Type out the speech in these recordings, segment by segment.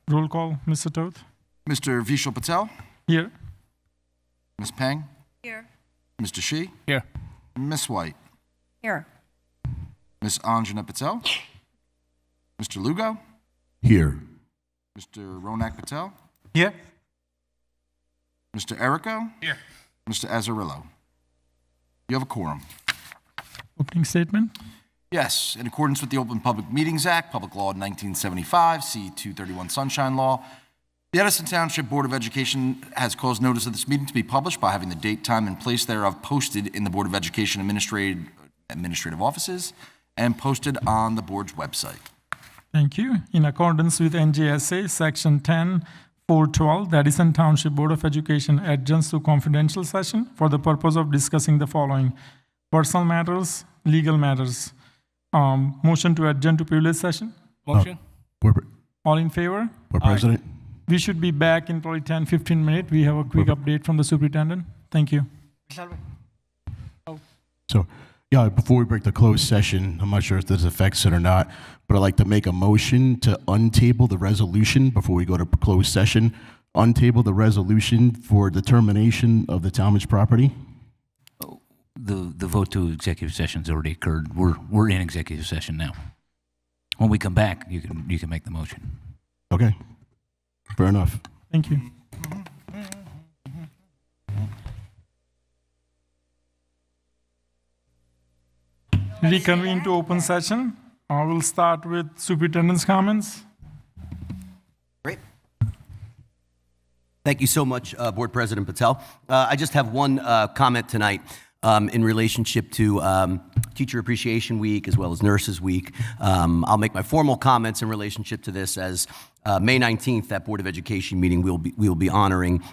Roll call, Mr. Toth. Mr. Vishal Patel? Here. Ms. Peng? Here. Mr. Shi? Here. Ms. White? Here. Ms. Anjana Patel? Mr. Lugo? Here. Mr. Ronak Patel? Here. Mr. Erico? Here. Mr. Azzarillo? You have a quorum. Opening statement. Yes, in accordance with the Open Public Meetings Act, Public Law 1975, C 231 Sunshine Law, the Edison Township Board of Education has caused notice of this meeting to be published by having the date, time, and place thereof posted in the Board of Education administrative offices and posted on the board's website. Thank you. In accordance with NJSA Section 10-412, the Edison Township Board of Education adjourns to confidential session for the purpose of discussing the following: personal matters, legal matters. Motion to adjourn to privilege session. Motion. All in favor? Board President. We should be back in probably 10-15 minutes. We have a quick update from the superintendent. Thank you. So, yeah, before we break the closed session, I'm not sure if this affects it or not, but I'd like to make a motion to untable the resolution before we go to closed session. Untable the resolution for determination of the townage property. The vote to executive session's already occurred. We're in executive session now. When we come back, you can make the motion. Okay. Fair enough. Thank you. Reconvene to open session. I will start with superintendent's comments. Great. Thank you so much, Board President Patel. I just have one comment tonight in relationship to Teacher Appreciation Week as well as Nurses Week. I'll make my formal comments in relationship to this as May 19th, that Board of Education meeting, we will be honoring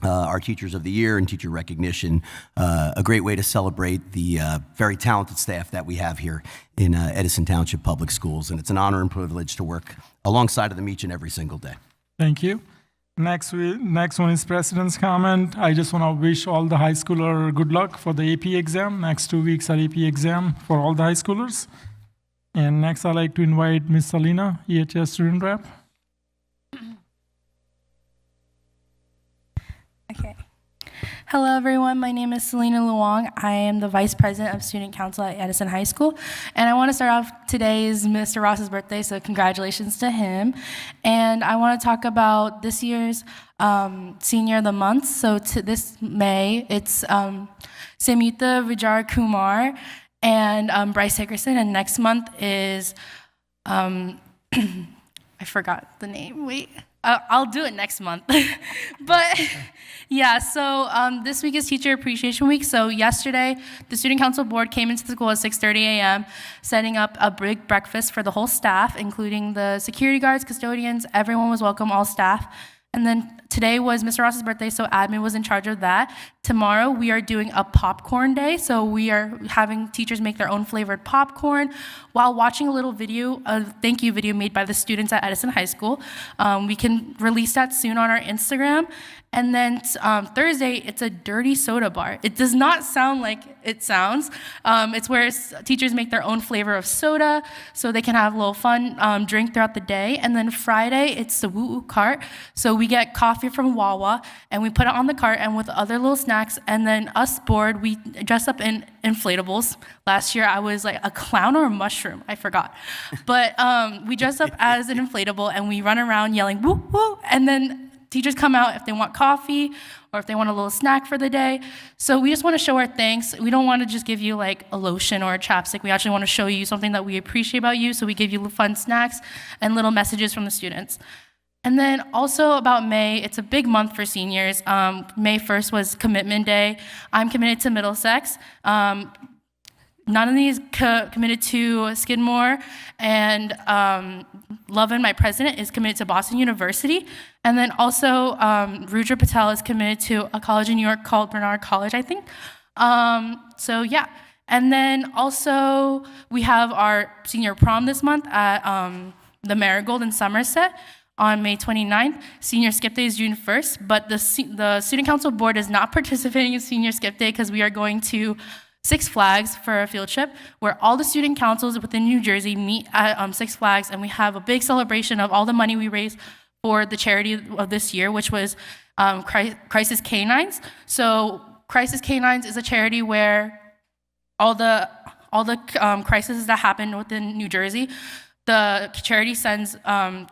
our Teachers of the Year and teacher recognition, a great way to celebrate the very talented staff that we have here in Edison Township Public Schools. And it's an honor and privilege to work alongside of them each and every single day. Thank you. Next one is President's comment. I just want to wish all the high schooler good luck for the AP exam. Next 2 weeks are AP exam for all the high schoolers. And next, I'd like to invite Ms. Salina, EHS student rep. Okay. Hello, everyone. My name is Selena Luong. I am the Vice President of Student Council at Edison High School. And I want to start off, today is Mr. Ross's birthday, so congratulations to him. And I want to talk about this year's Senior of the Month. So this May, it's Samyuktha Vijay Kumar and Bryce Hickerson. And next month is, I forgot the name, wait. I'll do it next month. But yeah, so this week is Teacher Appreciation Week. So yesterday, the Student Council Board came into the school at 6:30 a.m., setting up a big breakfast for the whole staff, including the security guards, custodians. Everyone was welcome, all staff. And then today was Mr. Ross's birthday, so admin was in charge of that. Tomorrow, we are doing a popcorn day. So we are having teachers make their own flavored popcorn while watching a little video, a thank you video made by the students at Edison High School. We can release that soon on our Instagram. And then Thursday, it's a dirty soda bar. It does not sound like it sounds. It's where teachers make their own flavor of soda so they can have a little fun drink throughout the day. And then Friday, it's the woo-woo cart. So we get coffee from Wawa, and we put it on the cart and with other little snacks. And then us board, we dress up in inflatables. Last year, I was like a clown or a mushroom. I forgot. But we dress up as an inflatable, and we run around yelling, woo, woo. And then teachers come out if they want coffee or if they want a little snack for the day. So we just want to show our thanks. We don't want to just give you like a lotion or a chapstick. We actually want to show you something that we appreciate about you. So we give you fun snacks and little messages from the students. And then also about May, it's a big month for seniors. May 1st was Commitment Day. I'm committed to Middlesex. None of committed to Skidmore, and Lovin, my president, is committed to Boston University. And then also Rudra Patel is committed to a college in New York called Bernard College, I think. So yeah. And then also we have our senior prom this month at the Marigold in Somerset on May 29th. Senior Skip Day is June 1st, but the Student Council Board is not participating in Senior Skip Day because we are going to Six Flags for a field trip where all the student councils within New Jersey meet at Six Flags, and we have a big celebration of all the money we raised for the charity of this year, which was Crisis Canines. So Crisis Canines is a charity where all the crises that happen within New Jersey, the charity sends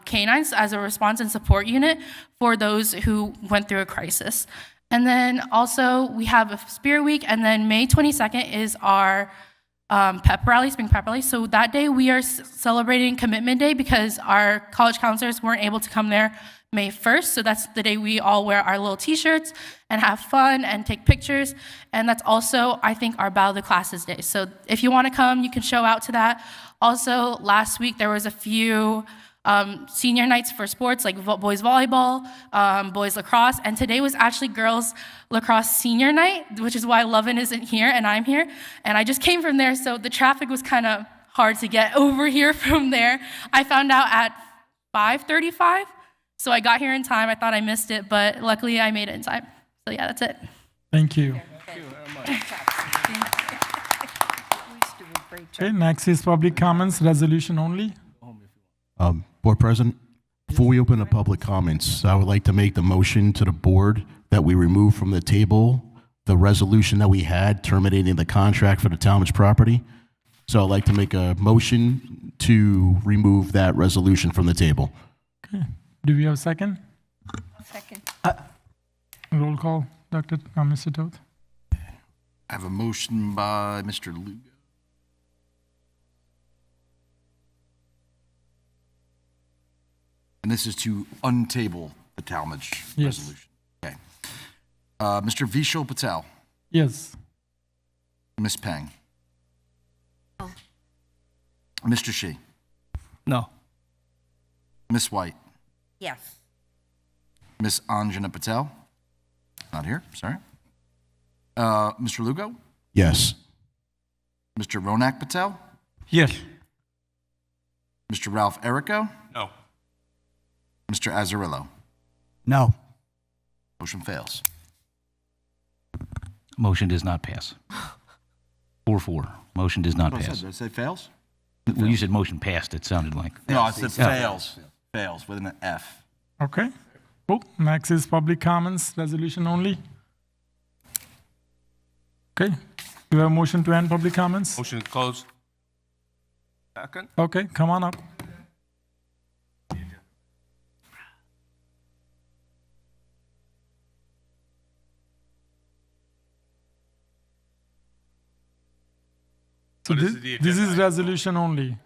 canines as a response and support unit for those who went through a crisis. And then also we have a Spirit Week, and then May 22nd is our pep rally, spring pep rally. So that day we are celebrating Commitment Day because our college counselors weren't able to come there May 1st. So that's the day we all wear our little t-shirts and have fun and take pictures. And that's also, I think, our Battle of the Classes Day. So if you want to come, you can show out to that. Also, last week there was a few senior nights for sports like boys volleyball, boys lacrosse, and today was actually girls lacrosse senior night, which is why Lovin isn't here and I'm here. And I just came from there, so the traffic was kind of hard to get over here from there. I found out at 5:35, so I got here in time. I thought I missed it, but luckily I made it in time. So yeah, that's it. Thank you. Okay, next is public comments, resolution only. Board President, before we open the public comments, I would like to make the motion to the board that we remove from the table the resolution that we had terminating the contract for the Talmadge property. So I'd like to make a motion to remove that resolution from the table. Okay, do we have a second? Second. Roll call, Mr. Toth. I have a motion by Mr. Lugo. And this is to untable the Talmadge Yes. resolution. Okay. Mr. Vishal Patel, Yes. Ms. Peng. No. Mr. Shi, No. Ms. White, Yes. Ms. Anjana Patel, not here, sorry. Mr. Lugo, Yes. Mr. Ronak Patel, Yes. Mr. Ralph Errico, No. Mr. Azzarillo. No. Motion fails. Motion does not pass. 4-4. Motion does not pass. Did I say fails? Well, you said motion passed, it sounded like. No, I said fails. Fails with an F. Okay, cool. Next is public comments, resolution only. Okay, do we have a motion to end public comments? Motion to close. Second. Okay, come on up. So What is this, the this is agenda? resolution only.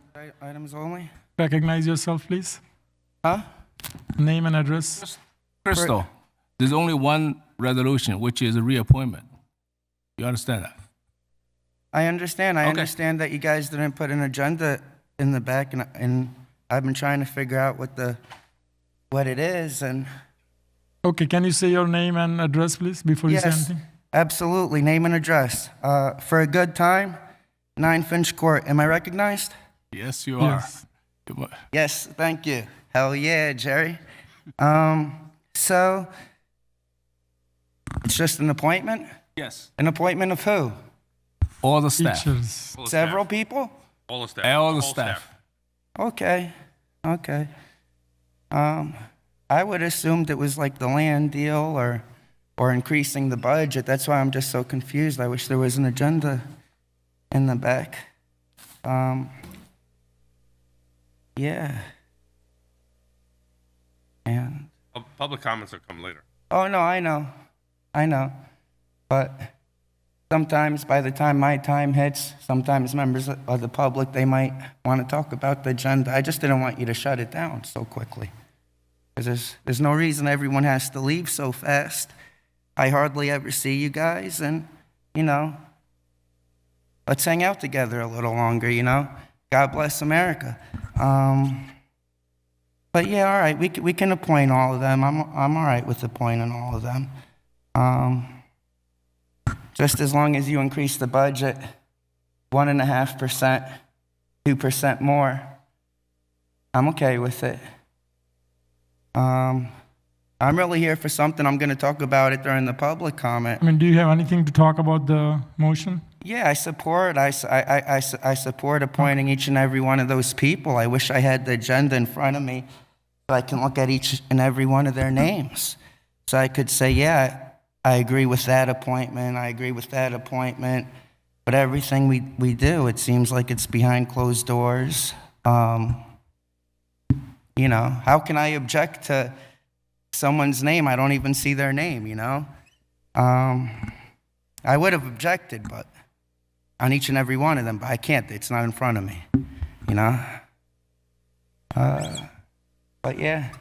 Items only? Recognize yourself, please. Huh? Name and address. Crystal, there's only one resolution, which is a reappointment. You understand that? I understand. I Okay. understand that you guys didn't put an agenda in the back, and I've been trying to figure out what it is, and Okay, can you say your name and address, please, before you say yes, anything? absolutely. Name and address. For a good time, 9 Finch Court. Am I recognized? Yes, you are. Yes. Yes, thank you. Hell yeah, Jerry. So, it's just an appointment? Yes. An appointment of who? All the staff. Teachers. Several people? All the staff. All the staff. Okay, okay. I would assumed it was like the land deal or increasing the budget. That's why I'm just so confused. I wish there was an agenda in the back. Yeah. And, Public comments will come later. oh no, I know. But sometimes by the time my time hits, sometimes members of the public, they might want to talk about the agenda. I just didn't want you to shut it down so quickly. Because there's no reason everyone has to leave so fast. I hardly ever see you guys, and, let's hang out together a little longer, God bless America. But yeah, all right, we can appoint all of them. I'm all right with appointing all of them. Just as long as you increase the budget 1.5%, 2% more, I'm okay with it. I'm really here for something. I'm going to talk about it during the public comment. I mean, do you have anything to talk about the motion? Yeah, I support appointing each and every one of those people. I wish I had the agenda in front of me so I can look at each and every one of their names. So I could say, yeah, I agree with that appointment, I agree with that appointment. But everything we do, it seems like it's behind closed doors. You know, how can I object to someone's name? I don't even see their name, you know? I would have objected, but on each and every one of them, but I can't. It's not in front of me, you know? But yeah.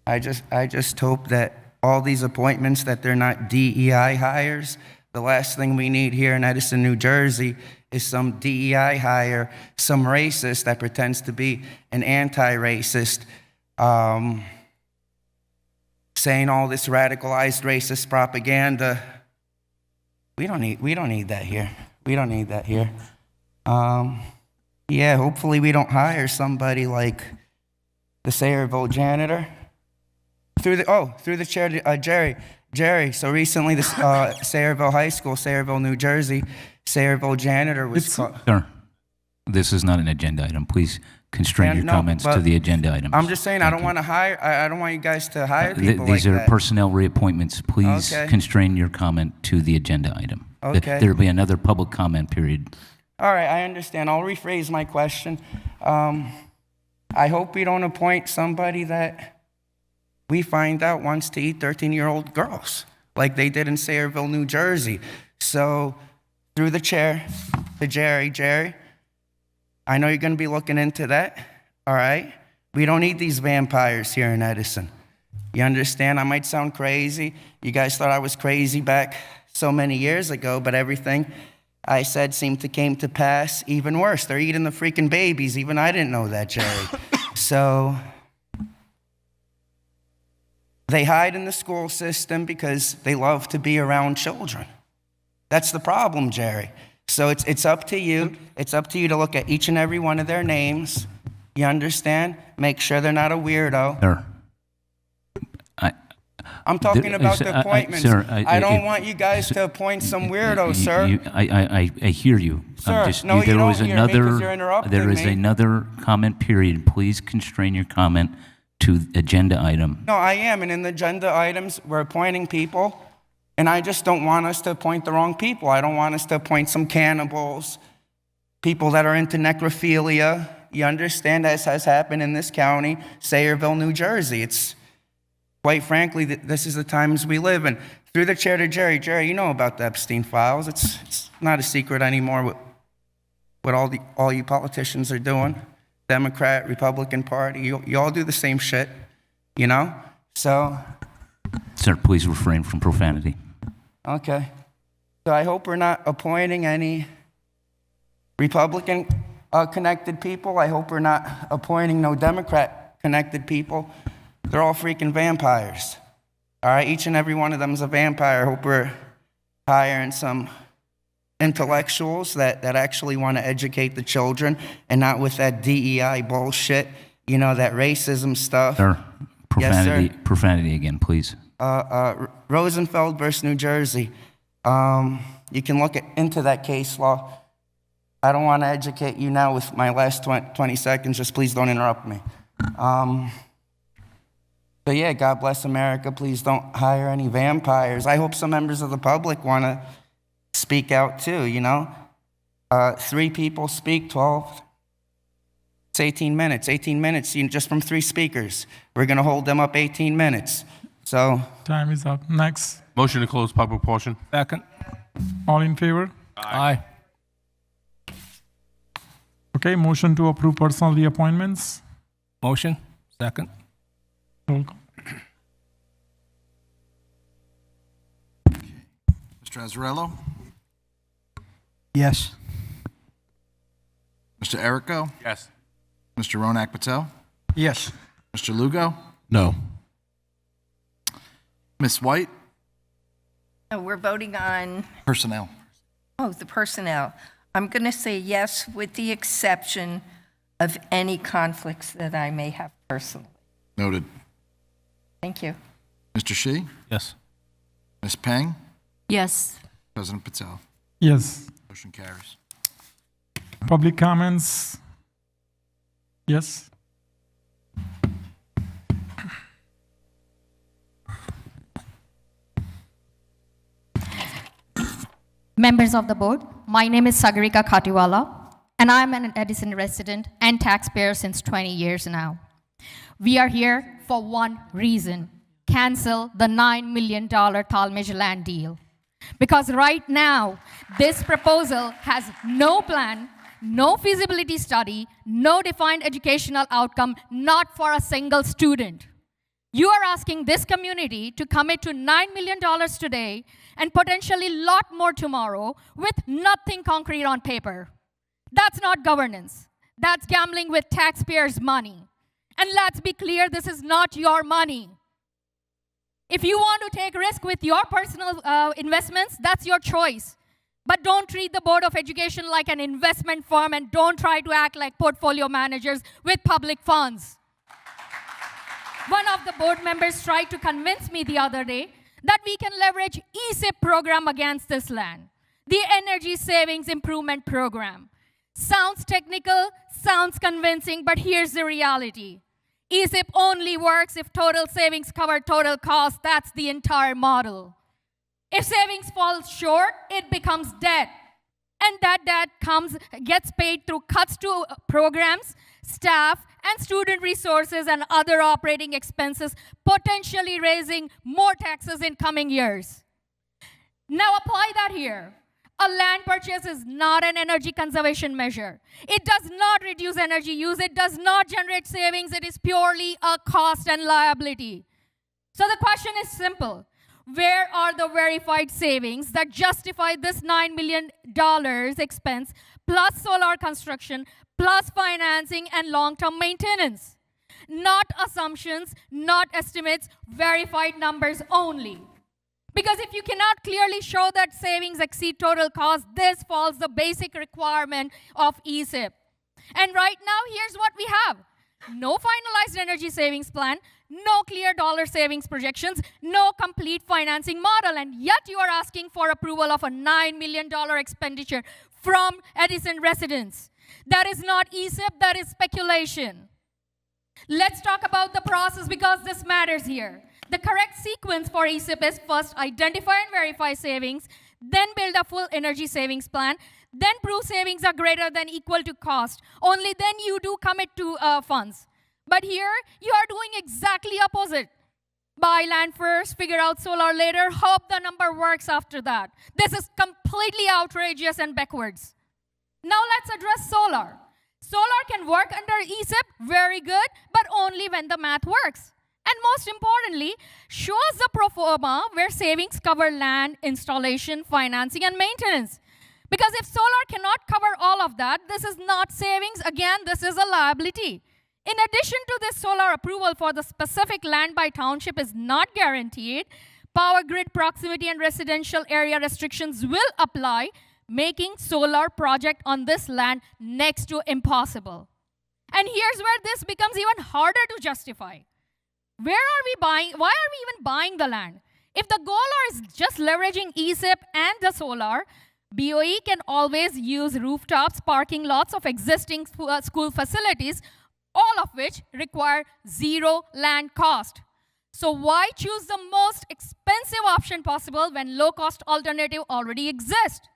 I just hope that all these appointments, that they're not DEI hires. The last thing we need here in Edison, New Jersey, is some DEI hire, some racist that pretends to be an anti-racist, saying all this radicalized racist propaganda. We don't need that here. We don't need that here. Yeah, hopefully we don't hire somebody like the Sayreville janitor. Through the chair, Jerry. So recently, the Sayreville High School, Sayreville, New Jersey, Sayreville janitor was caught. Sir, this is not an agenda item. Please constrain your comments to the agenda items. I'm just saying, I don't want to hire. I don't want you guys to hire people like These are that. personnel reappointments. Please constrain your comment to the agenda item. Okay. There will be another public comment period. All right, I understand. I'll rephrase my question. I hope we don't appoint somebody that we find out wants to eat 13-year-old girls, like they did in Sayreville, New Jersey. So, through the chair, to Jerry, I know you're going to be looking into that, all right? We don't need these vampires here in Edison. You understand? I might sound crazy. You guys thought I was crazy back so many years ago, but everything I said seemed to came to pass. Even worse, they're eating the freaking babies. Even I didn't know that, Jerry. So they hide in the school system because they love to be around children. That's the problem, Jerry. So it's up to you. It's up to you to look at each and every one of their names. You understand? Make sure they're not a weirdo. Sir, I'm talking about the appointments. Sir, I don't want you guys to appoint some weirdo, sir. I hear you. Sir, no, you don't hear me because you're interrupting There is me. another comment period. Please constrain your comment to agenda item. No, I am, and in the agenda items, we're appointing people, and I just don't want us to appoint the wrong people. I don't want us to appoint some cannibals, people that are into necrophilia. You understand, as has happened in this county, Sayreville, New Jersey. It's, quite frankly, this is the times we live in. Through the chair to Jerry. Jerry, you know about the Epstein files. It's not a secret anymore what all you politicians are doing. Democrat, Republican Party, you all do the same shit, you know? So. Sir, please refrain from profanity. Okay. So I hope we're not appointing any Republican connected people. I hope we're not appointing no Democrat connected people. They're all freaking vampires. All right, each and every one of them is a vampire. I hope we're hiring some intellectuals that actually want to educate the children and not with that DEI bullshit, you know, that racism stuff. Sir, profanity, Yes, sir. profanity again, please. Rosenfeld versus New Jersey. You can look into that case law. I don't want to educate you now with my last 20 seconds. Just please don't interrupt me. So yeah, God bless America. Please don't hire any vampires. I hope some members of the public want to speak out too, you know? 3 people speak, 12. It's 18 minutes. 18 minutes just from 3 speakers. We're going to hold them up 18 minutes. So. Time is up. Next. Motion to close public portion. Second. All in favor? Aye. Okay, motion to approve personal reappointments. Motion. Second. Roll call. Mr. Azzarello? Yes. Mr. Errico? Yes. Mr. Ronak Patel? Yes. Mr. Lugo? No. Ms. White? No, we're voting on, Personnel. the personnel. I'm going to say yes with the exception of any conflicts that I may have personally. Noted. Thank you. Mr. Shi? Yes. Ms. Peng? Yes. President Patel. Yes. Motion carries. Public comments? Yes. Members of the board, my name is Sagarika Khatiwala, and I'm an Edison resident and taxpayer since 20 years now. We are here for one reason: cancel the $9 million Talmadge land deal. Because right now, this proposal has no plan, no feasibility study, no defined educational outcome, not for a single student. You are asking this community to commit to $9 million today and potentially a lot more tomorrow with nothing concrete on paper. That's not governance. That's gambling with taxpayers' money. And let's be clear, this is not your money. If you want to take risk with your personal investments, that's your choice. But don't treat the Board of Education like an investment firm, and don't try to act like portfolio managers with public funds. One of the board members tried to convince me the other day that we can leverage ESIP program against this land, the Energy Savings Improvement Program. Sounds technical, sounds convincing, but here's the reality. ESIP only works if total savings cover total cost. That's the entire model. If savings falls short, it becomes debt. And that debt gets paid through cuts to programs, staff, and student resources and other operating expenses, potentially raising more taxes in coming years. Now apply that here. A land purchase is not an energy conservation measure. It does not reduce energy use. It does not generate savings. It is purely a cost and liability. So the question is simple. Where are the verified savings that justify this $9 million expense, plus solar construction, plus financing and long-term maintenance? Not assumptions, not estimates, verified numbers only. Because if you cannot clearly show that savings exceed total cost, this falls the basic requirement of ESIP. And right now, here's what we have. No finalized energy savings plan, no clear dollar savings projections, no complete financing model, and yet you are asking for approval of a $9 million expenditure from Edison residents. That is not ESIP, that is speculation. Let's talk about the process because this matters here. The correct sequence for ESIP is first identify and verify savings, then build a full energy savings plan, then prove savings are greater than equal to cost. Only then you do commit to funds. But here, you are doing exactly opposite. Buy land first, figure out solar later, hope the number works after that. This is completely outrageous and backwards. Now let's address solar. Solar can work under ESIP, very good, but only when the math works. And most importantly, show us the pro forma where savings cover land, installation, financing, and maintenance. Because if solar cannot cover all of that, this is not savings. Again, this is a liability. In addition to this, solar approval for the specific land by township is not guaranteed. Power grid proximity and residential area restrictions will apply, making solar project on this land next to impossible. And here's where this becomes even harder to justify. Where are we buying? Why are we even buying the land? If the goal is just leveraging ESIP and the solar, BOE can always use rooftops, parking lots of existing school facilities, all of which require zero land cost. So why choose the most expensive option possible when low-cost alternative already exists?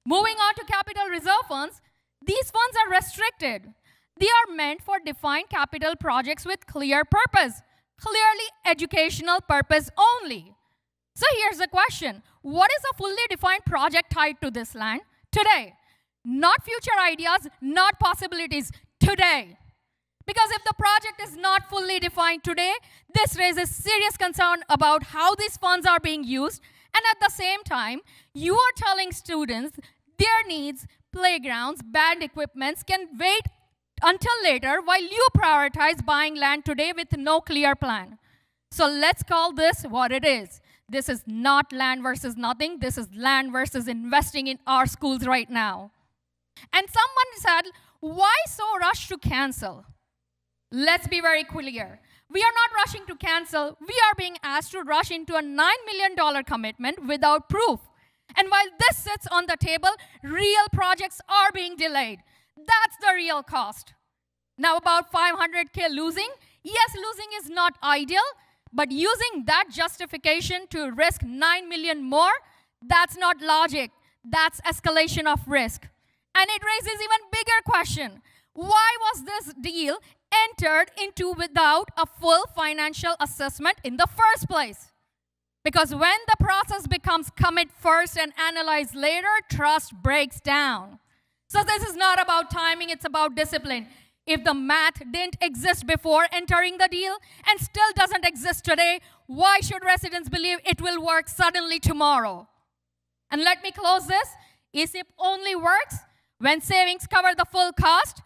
Moving on to capital reserve funds, these funds are restricted. They are meant for defined capital projects with clear purpose, clearly educational purpose only. So here's the question. What is a fully defined project tied to this land today? Not future ideas, not possibilities, today. Because if the project is not fully defined today, this raises serious concern about how these funds are being used. And at the same time, you are telling students their needs, playgrounds, band equipments can wait until later while you prioritize buying land today with no clear plan. So let's call this what it is. This is not land versus nothing. This is land versus investing in our schools right now. And someone said, why so rush to cancel? Let's be very clear. We are not rushing to cancel. We are being asked to rush into a $9 million commitment without proof. And while this sits on the table, real projects are being delayed. That's the real cost. Now about 500K losing. Yes, losing is not ideal, but using that justification to risk 9 million more, that's not logic. That's escalation of risk. And it raises even bigger question. Why was this deal entered into without a full financial assessment in the first place? Because when the process becomes commit first and analyze later, trust breaks down. So this is not about timing, it's about discipline. If the math didn't exist before entering the deal and still doesn't exist today, why should residents believe it will work suddenly tomorrow? And let me close this. ESIP only works when savings cover the full cost.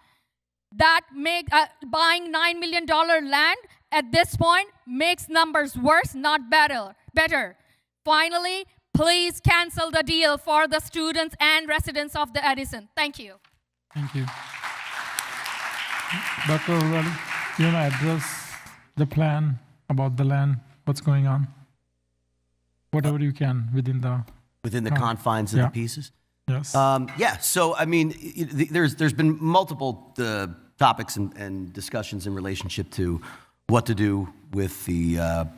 That make buying $9 million land at this point makes numbers worse, not better. Finally, please cancel the deal for the students and residents of the Edison. Thank you. Thank you. Dr. O'Reilly, you want to address the plan about the land, what's going on? Whatever you can within the confines of the pieces. Yes. Yeah, so I mean, there's been multiple topics and discussions in relationship to what to do with the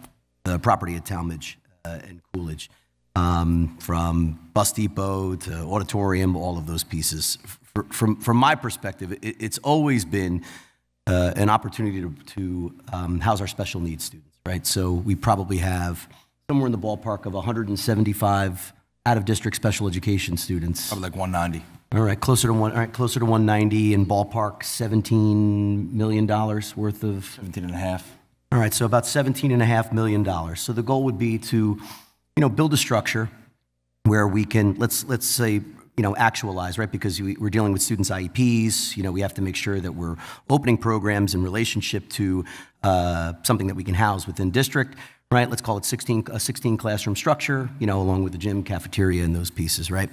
property at Talmadge and Coolidge, from bus depot to auditorium, all of those pieces. From my perspective, it's always been an opportunity to house our special needs students, right? So we probably have somewhere in the ballpark of 175 out-of-district special education students. Probably like 190. All right, closer to 190, in ballpark $17 million worth of 17 and a half. All right, so about $17.5 million. So the goal would be to, build a structure where we can, let's say, actualize, right? Because we're dealing with students' IEPs. We have to make sure that we're opening programs in relationship to something that we can house within district, right? Let's call it a 16 classroom structure, along with the gym, cafeteria, and those pieces, right?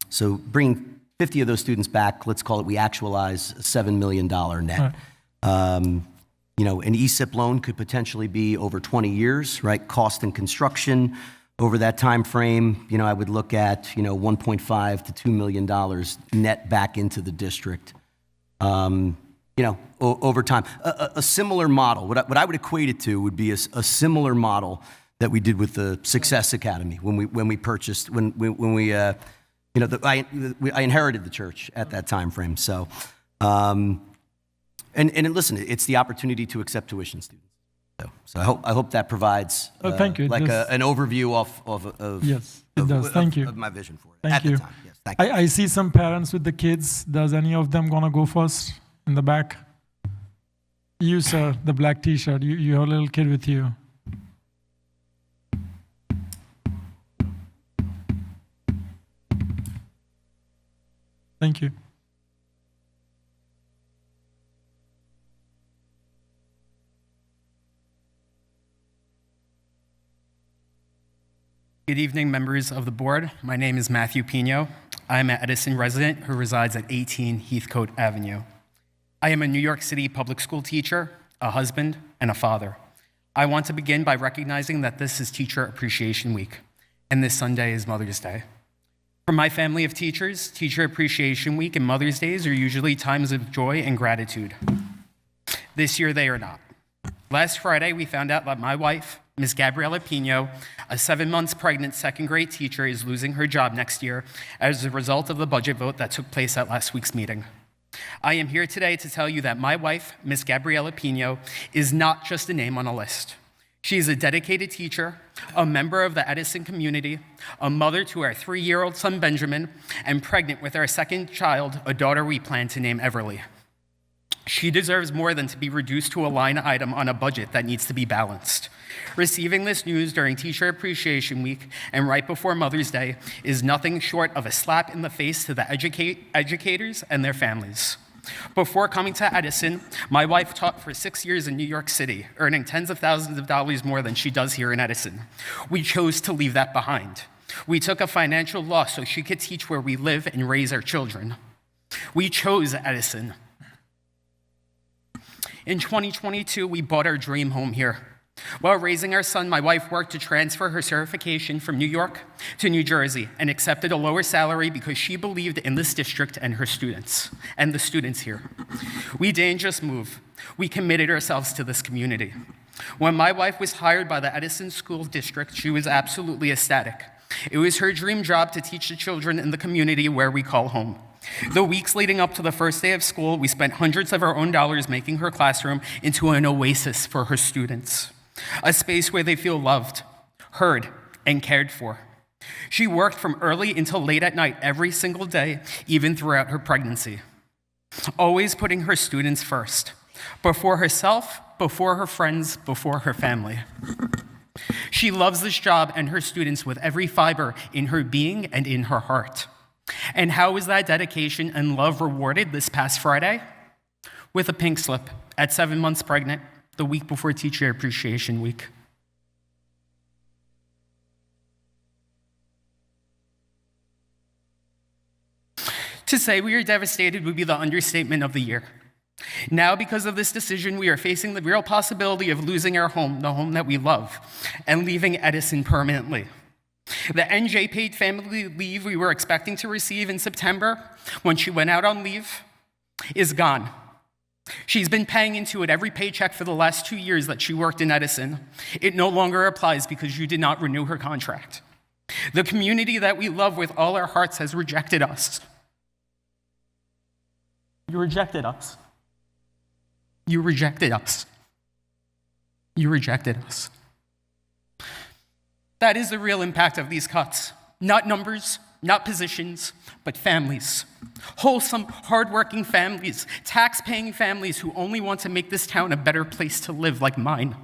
So bringing 50 of those students back, let's call it, we actualize a $7 million net. Right. An ESIP loan could potentially be over 20 years, right? Cost and construction over that time frame, I would look at, $1.5 to $2 million net back into the district, over time. A similar model, what I would equate it to would be a similar model that we did with the Success Academy when we purchased, I inherited the church at that time frame. So, and listen, it's the opportunity to accept tuition students. So I hope that provides thank you. like an overview of yes, it does. Thank you. Of my vision for it. Thank at you. The time. Yes, thank you. I see some parents with the kids. Does any of them gonna go first in the back? You, sir, the black T-shirt. You have a little kid with you. Thank you. Good evening, members of the board. My name is Matthew Pino. I'm an Edison resident who resides at 18 Heathcote Avenue. I am a New York City public school teacher, a husband, and a father. I want to begin by recognizing that this is Teacher Appreciation Week, and this Sunday is Mother's Day. For my family of teachers, Teacher Appreciation Week and Mother's Days are usually times of joy and gratitude. This year, they are not. Last Friday, we found out that my wife, Ms. Gabriela Pino, a 7 months pregnant second grade teacher, is losing her job next year as a result of the budget vote that took place at last week's meeting. I am here today to tell you that my wife, Ms. Gabriela Pino, is not just a name on a list. She is a dedicated teacher, a member of the Edison community, a mother to our 3-year-old son, Benjamin, and pregnant with our second child, a daughter we plan to name Everly. She deserves more than to be reduced to a line item on a budget that needs to be balanced. Receiving this news during Teacher Appreciation Week and right before Mother's Day is nothing short of a slap in the face to the educators and their families. Before coming to Edison, my wife taught for 6 years in New York City, earning tens of thousands of dollars more than she does here in Edison. We chose to leave that behind. We took a financial loss so she could teach where we live and raise our children. We chose Edison. In 2022, we bought our dream home here. While raising our son, my wife worked to transfer her certification from New York to New Jersey and accepted a lower salary because she believed in this district and her students, and the students here. We didn't just move. We committed ourselves to this community. When my wife was hired by the Edison School District, she was absolutely ecstatic. It was her dream job to teach the children in the community where we call home. The weeks leading up to the first day of school, we spent hundreds of our own dollars making her classroom into an oasis for her students, a space where they feel loved, heard, and cared for. She worked from early until late at night every single day, even throughout her pregnancy, always putting her students first, before herself, before her friends, before her family. She loves this job and her students with every fiber in her being and in her heart. And how was that dedication and love rewarded this past Friday? With a pink slip at 7 months pregnant, the week before Teacher Appreciation Week. To say we are devastated would be the understatement of the year. Now, because of this decision, we are facing the real possibility of losing our home, the home that we love, and leaving Edison permanently. The NJ paid family leave we were expecting to receive in September when she went out on leave is gone. She's been paying into it every paycheck for the last 2 years that she worked in Edison. It no longer applies because you did not renew her contract. The community that we love with all our hearts has rejected us. You rejected us. You rejected us. You rejected us. That is the real impact of these cuts. Not numbers, not positions, but families. Wholesome, hardworking families, tax-paying families who only want to make this town a better place to live, like mine.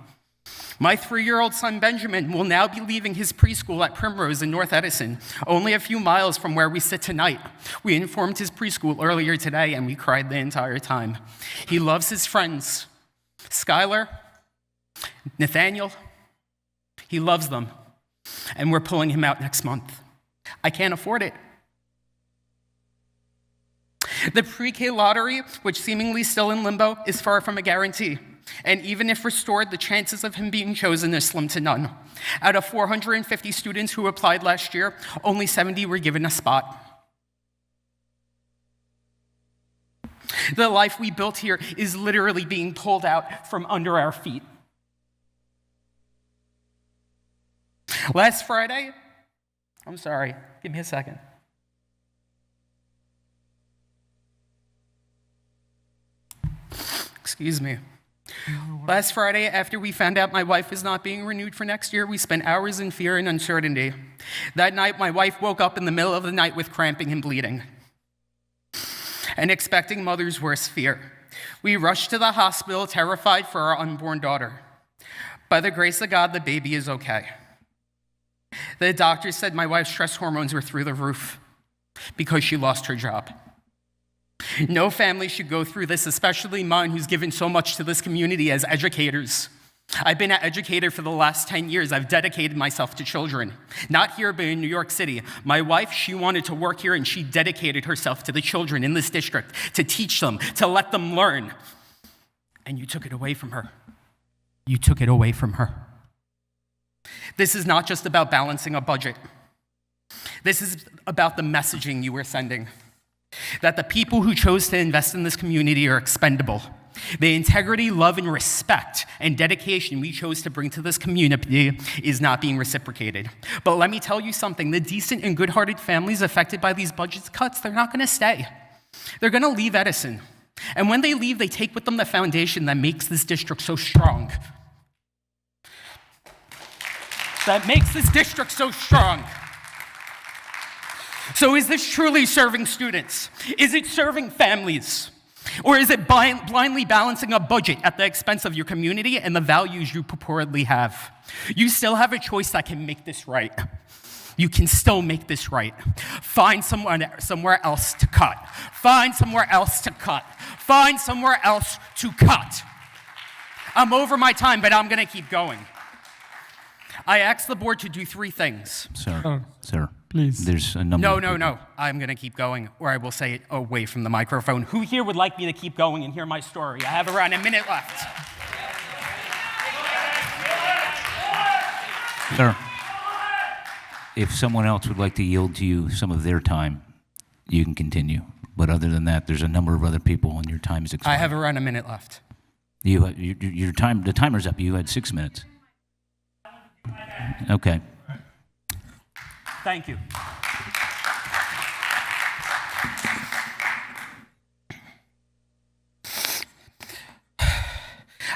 My 3-year-old son, Benjamin, will now be leaving his preschool at Primrose in North Edison, only a few miles from where we sit tonight. We informed his preschool earlier today, and we cried the entire time. He loves his friends, Skylar, Nathaniel. He loves them, and we're pulling him out next month. I can't afford it. The pre-K lottery, which seemingly still in limbo, is far from a guarantee. And even if restored, the chances of him being chosen is slim to none. Out of 450 students who applied last year, only 70 were given a spot. The life we built here is literally being pulled out from under our feet. Last Friday, I'm sorry, give me a second. Excuse me. Last Friday, after we found out my wife was not being renewed for next year, we spent hours in fear and uncertainty. That night, my wife woke up in the middle of the night with cramping and bleeding. And expecting mother's worst fear, we rushed to the hospital, terrified for our unborn daughter. By the grace of God, the baby is okay. The doctor said my wife's stress hormones were through the roof because she lost her job. No family should go through this, especially mine, who's given so much to this community as educators. I've been an educator for the last 10 years. I've dedicated myself to children. Not here, but in New York City. My wife, she wanted to work here, and she dedicated herself to the children in this district, to teach them, to let them learn. And you took it away from her. You took it away from her. This is not just about balancing a budget. This is about the messaging you were sending. That the people who chose to invest in this community are expendable. The integrity, love, and respect and dedication we chose to bring to this community is not being reciprocated. But let me tell you something, the decent and good-hearted families affected by these budget cuts, they're not gonna stay. They're gonna leave Edison. And when they leave, they take with them the foundation that makes this district so strong. That makes this district so strong. So is this truly serving students? Is it serving families? Or is it blindly balancing a budget at the expense of your community and the values you purportedly have? You still have a choice that can make this right. You can still make this right. Find somewhere else to cut. Find somewhere else to cut. Find somewhere else to cut. I'm over my time, but I'm gonna keep going. I asked the board to do 3 things. Sir. Please. There's a number. No. I'm going to keep going, or I will say it away from the microphone. Who here would like me to keep going and hear my story? I have around a minute left. Sir, if someone else would like to yield to you some of their time, you can continue. But other than that, there's a number of other people, and your time is expired. I have around a minute left. Your time. The timer's up. You had 6 minutes. Okay. Thank you.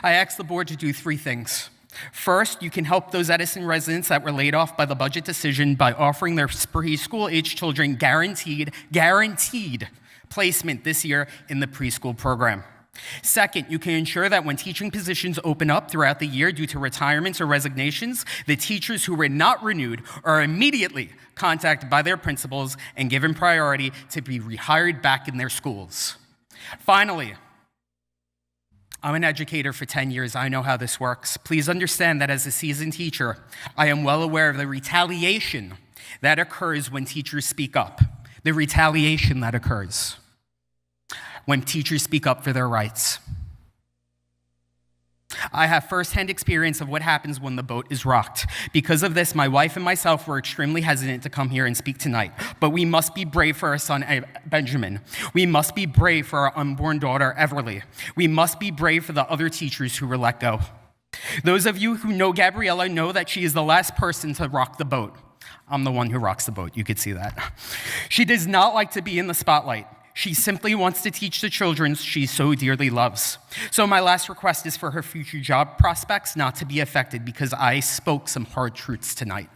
I asked the board to do 3 things. First, you can help those Edison residents that were laid off by the budget decision by offering their preschool-age children guaranteed placement this year in the preschool program. Second, you can ensure that when teaching positions open up throughout the year due to retirements or resignations, the teachers who were not renewed are immediately contacted by their principals and given priority to be rehired back in their schools. Finally, I'm an educator for 10 years. I know how this works. Please understand that as a seasoned teacher, I am well aware of the retaliation that occurs when teachers speak up. The retaliation that occurs when teachers speak up for their rights. I have firsthand experience of what happens when the boat is rocked. Because of this, my wife and myself were extremely hesitant to come here and speak tonight. But we must be brave for our son, Benjamin. We must be brave for our unborn daughter, Everly. We must be brave for the other teachers who were let go. Those of you who know Gabriella know that she is the last person to rock the boat. I'm the one who rocks the boat, you could see that. She does not like to be in the spotlight. She simply wants to teach the children she so dearly loves. So my last request is for her future job prospects not to be affected because I spoke some hard truths tonight.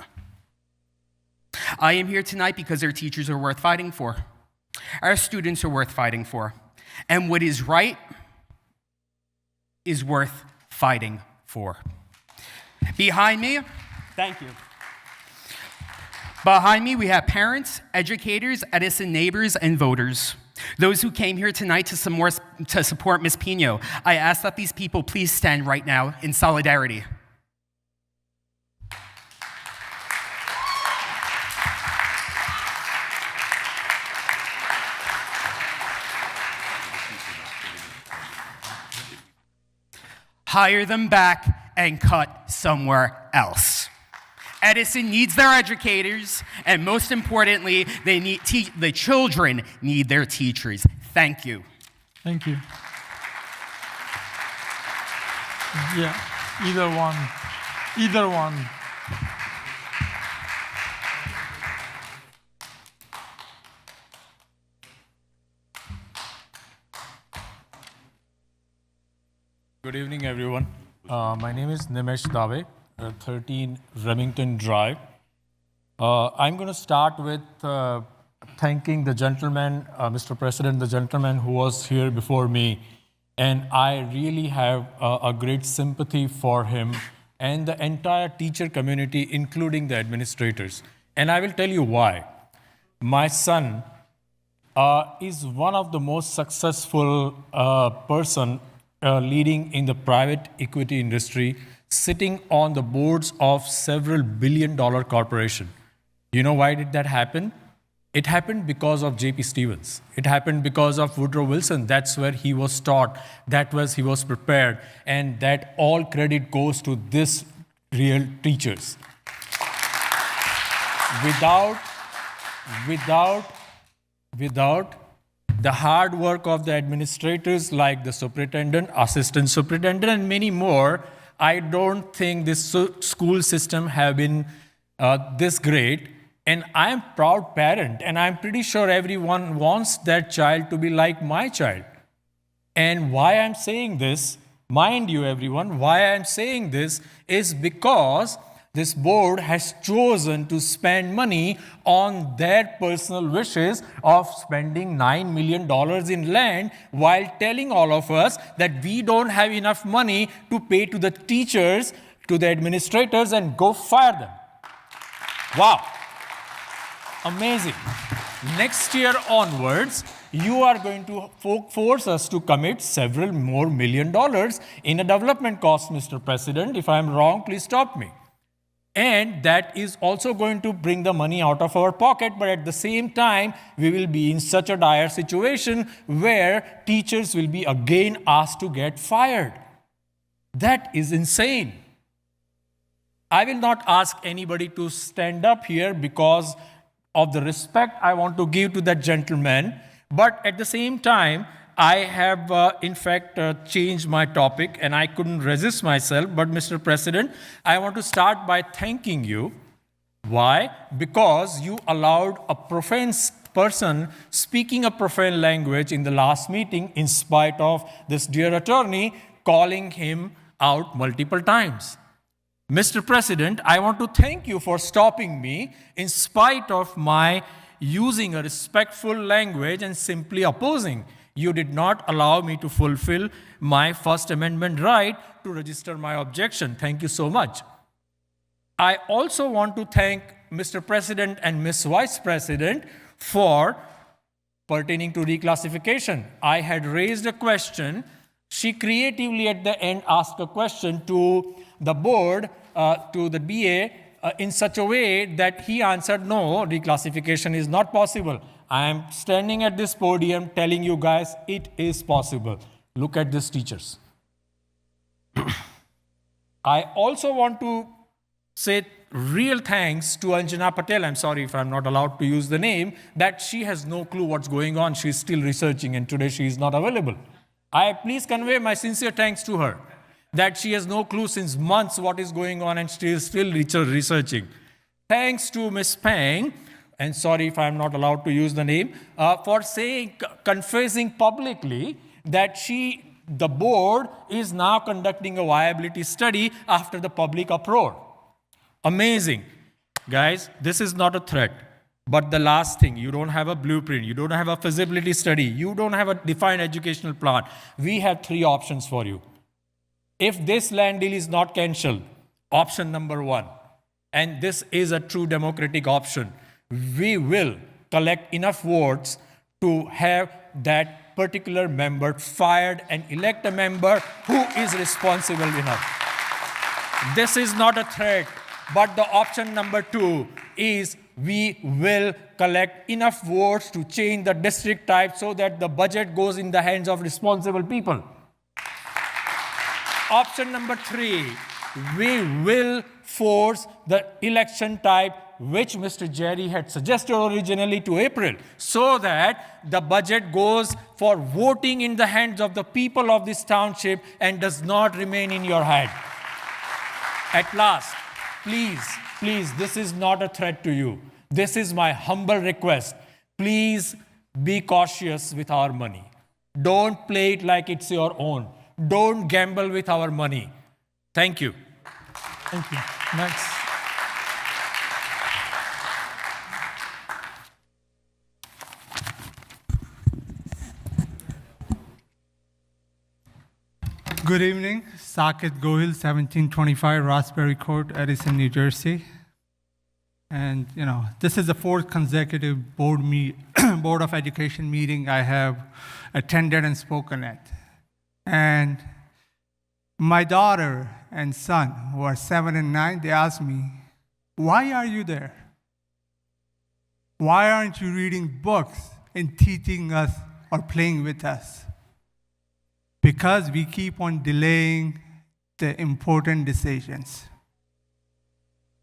I am here tonight because our teachers are worth fighting for. Our students are worth fighting for. And what is right is worth fighting for. Behind me, thank you. Behind me, we have parents, educators, Edison neighbors, and voters. Those who came here tonight to support Ms. Pino. I ask that these people please stand right now in solidarity. Hire them back and cut somewhere else. Edison needs their educators, and most importantly, they need the children need their teachers. Thank you. Thank you. Yeah, either one. Either one. Good evening, everyone. My name is Nimesh Dave. 13 Remington Drive. I'm going to start with thanking the gentleman, Mr. President, the gentleman who was here before me. And I really have a great sympathy for him and the entire teacher community, including the administrators. And I will tell you why. My son is one of the most successful person leading in the private equity industry, sitting on the boards of several billion-dollar corporations. You know why did that happen? It happened because of J.P. Stevens. It happened because of Woodrow Wilson. That's where he was taught. He was prepared. And that all credit goes to this real teachers. Without the hard work of the administrators like the superintendent, assistant superintendent, and many more, I don't think this school system have been this great. And I'm a proud parent, and I'm pretty sure everyone wants that child to be like my child. And why I'm saying this, mind you everyone, why I'm saying this is because this board has chosen to spend money on their personal wishes of spending $9 million in land while telling all of us that we don't have enough money to pay to the teachers, to the administrators, and go fire them. Wow. Amazing. Next year onwards, you are going to force us to commit several more $1 million in a development cost, Mr. President. If I'm wrong, please stop me. And that is also going to bring the money out of our pocket, but at the same time, we will be in such a dire situation where teachers will be again asked to get fired. That is insane. I will not ask anybody to stand up here because of the respect I want to give to that gentleman, but at the same time, I have, in fact, changed my topic, and I couldn't resist myself. But, Mr. President, I want to start by thanking you. Why? Because you allowed a profane person speaking a profane language in the last meeting, in spite of this dear attorney calling him out multiple times. Mr. President, I want to thank you for stopping me in spite of my using a respectful language and simply opposing. You did not allow me to fulfill my First Amendment right to register my objection. Thank you so much. I also want to thank Mr. President and Ms. Vice President for pertaining to reclassification. I had raised a question. She creatively at the end asked a question to the board, to the BA, in such a way that he answered, no, reclassification is not possible. I am standing at this podium telling you guys it is possible. Look at these teachers. I also want to say real thanks to Anjana Patel. I'm sorry if I'm not allowed to use the name, that she has no clue what's going on. She's still researching and today she is not available. Please convey my sincere thanks to her, that she has no clue since months what is going on and she is still researching. Thanks to Ms. Pang, and sorry if I'm not allowed to use the name, for confessing publicly that the board is now conducting a viability study after the public uproar. Amazing. Guys, this is not a threat. But the last thing, you don't have a blueprint, you don't have a feasibility study, you don't have a defined educational plan. We have 3 options for you. If this land deal is not cancelled, option number 1, and this is a true democratic option, we will collect enough votes to have that particular member fired and elect a member who is responsible enough. This is not a threat, but the option number 2 is we will collect enough votes to change the district type so that the budget goes in the hands of responsible people. Option number 3, we will force the election type which Mr. Jerry had suggested originally to April, so that the budget goes for voting in the hands of the people of this township and does not remain in your head. At last, please, this is not a threat to you. This is my humble request. Please be cautious with our money. Don't play it like it's your own. Don't gamble with our money. Thank you. Thank you. Next. Good evening. Saket Gohil, 1725 Roxbury Court, Edison, New Jersey. And, this is the 4th consecutive board of education meeting I have attended and spoken at. And my daughter and son, who are 7 and 9, they asked me, why are you there? Why aren't you reading books and teaching us or playing with us? Because we keep on delaying the important decisions.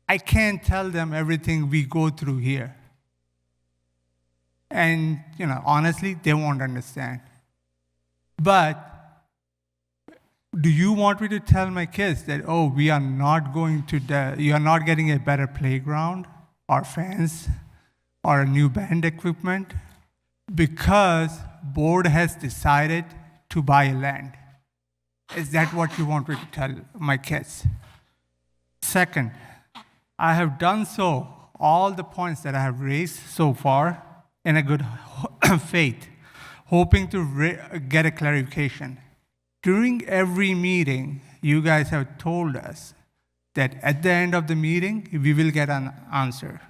I can't tell them everything we go through here. And, honestly, they won't understand. But do you want me to tell my kids that, we are not you are not getting a better playground or fence or a new band equipment? Because board has decided to buy land. Is that what you want me to tell my kids? Second, I have done so, all the points that I have raised so far, in a good faith, hoping to get a clarification. During every meeting, you guys have told us that at the end of the meeting, we will get an answer.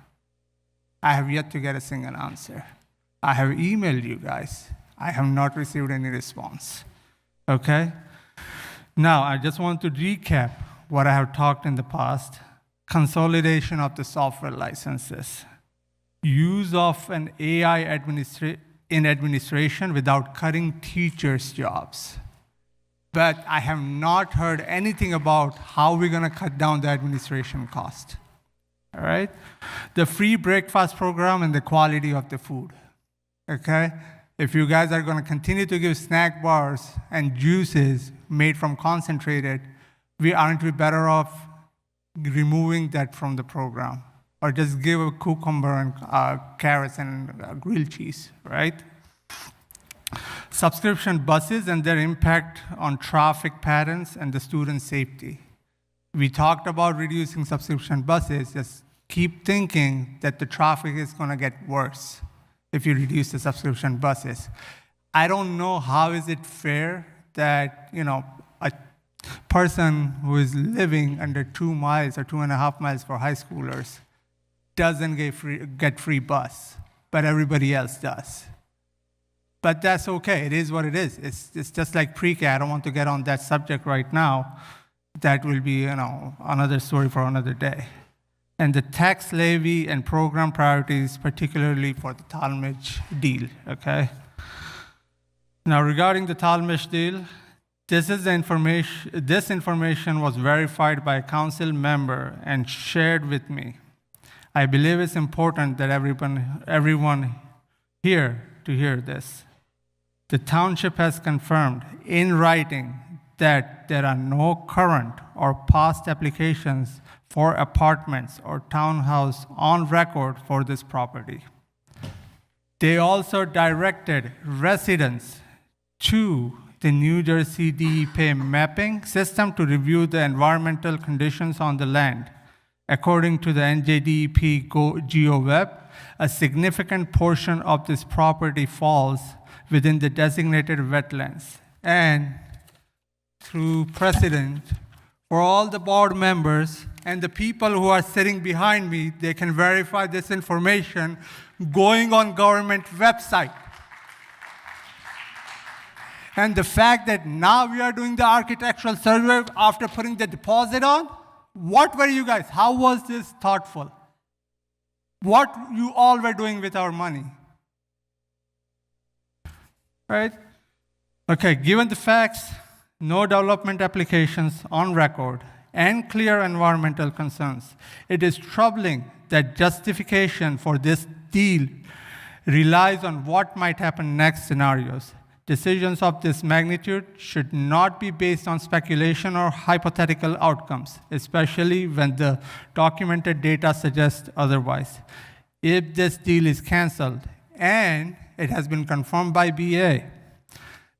I have yet to get a single answer. I have emailed you guys. I have not received any response. Okay? Now, I just want to recap what I have talked in the past. consolidation of the software licenses, use of an AI in administration without cutting teachers' jobs. But I have not heard anything about how we're going to cut down the administration cost. All right? The free breakfast program and the quality of the food. Okay? If you guys are going to continue to give snack bars and juices made from concentrated, aren't we better off removing that from the program? Or just give a cucumber and carrots and grilled cheese, right? Subscription buses and their impact on traffic patterns and the student safety. We talked about reducing subscription buses. Just keep thinking that the traffic is going to get worse if you reduce the subscription buses. I don't know how is it fair that, a person who is living under 2 miles or 2.5 miles for high schoolers doesn't get free bus, but everybody else does. But that's okay. It is what it is. It's just like pre-K. I don't want to get on that subject right now. That will be, another story for another day. And the tax levy and program priorities, particularly for the Talmadge deal, okay? Now, regarding the Talmadge deal, this information was verified by a council member and shared with me. I believe it's important that everyone here to hear this. The township has confirmed in writing that there are no current or past applications for apartments or townhouse on record for this property. They also directed residents to the New Jersey DEP mapping system to review the environmental conditions on the land. According to the NJDEP GeoWeb, a significant portion of this property falls within the designated wetlands. And through precedent, for all the board members and the people who are sitting behind me, they can verify this information going on government website. And the fact that now we are doing the architectural survey after putting the deposit on, what were you guys? How was this thoughtful? What you all were doing with our money? Right? Okay, given the facts, no development applications on record, and clear environmental concerns, it is troubling that justification for this deal relies on what might happen next scenarios. Decisions of this magnitude should not be based on speculation or hypothetical outcomes, especially when the documented data suggests otherwise. If this deal is canceled, and it has been confirmed by BA,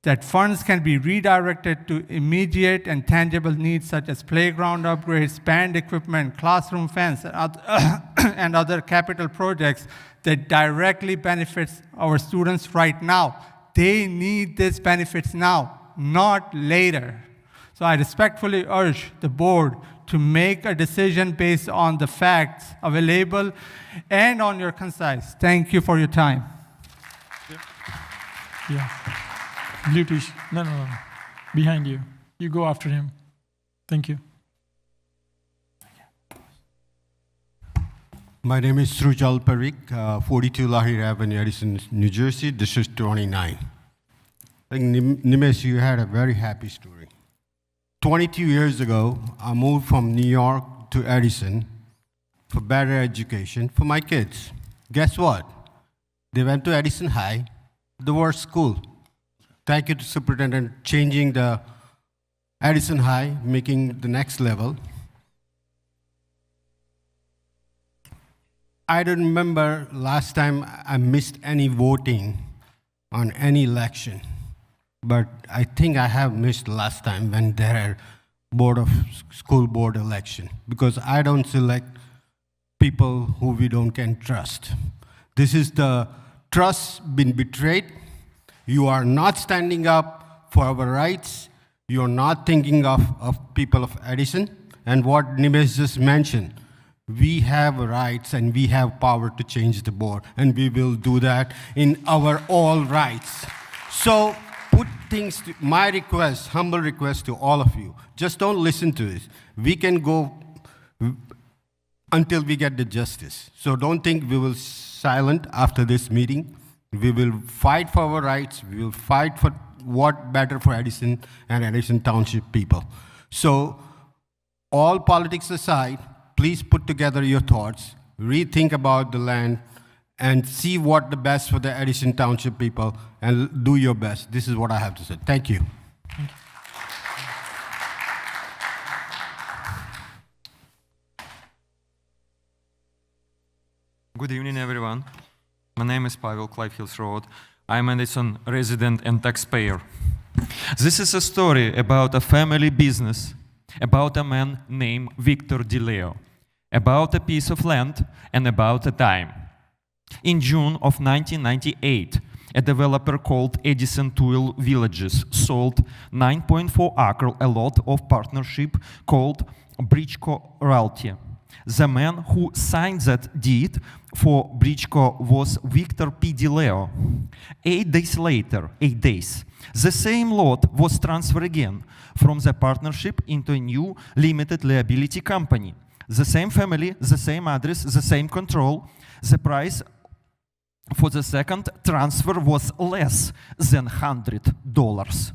that funds can be redirected to immediate and tangible needs such as playground upgrades, band equipment, classroom fence, and other capital projects that directly benefits our students right now. They need these benefits now, not later. So I respectfully urge the board to make a decision based on the facts available and on your concise. Thank you for your time. Yeah. Blue t-shirt. No. Behind you. You go after him. Thank you. My name is Srujal Parikh, 42 Lahir Avenue, Edison, New Jersey, District 29. I think, Nimesh, you had a very happy story. 22 years ago, I moved from New York to Edison for better education for my kids. Guess what? They went to Edison High, the worst school. Thank you to Superintendent changing the Edison High, making the next level. I don't remember last time I missed any voting on any election, but I think I have missed last time when there are school board election, because I don't select people who we can trust. This is the trust been betrayed. You are not standing up for our rights. You are not thinking of people of Edison. And what Nimesh just mentioned, we have rights and we have power to change the board, and we will do that in our all rights. So put things to my request, humble request to all of you, just don't listen to this. We can go until we get the justice. So don't think we will silent after this meeting. We will fight for our rights. We will fight for what better for Edison and Edison Township people. So all politics aside, please put together your thoughts, rethink about the land, and see what the best for the Edison Township people, and do your best. This is what I have to say. Thank you. Good evening, everyone. My name is Pavel Clive Road. I'm an Edison resident and taxpayer. This is a story about a family business, about a man named Victor DeLeo, about a piece of land, and about a time. In June of 1998, a developer called Edison Tool Villages sold 9.4 acre a lot of partnership called Bridgeco Realty. The man who signed that deed for Bridgeco was Victor P. DeLeo. 8 days later, the same lot was transferred again from the partnership into a new limited liability company. The same family, the same address, the same control. The price for the second transfer was less than $100.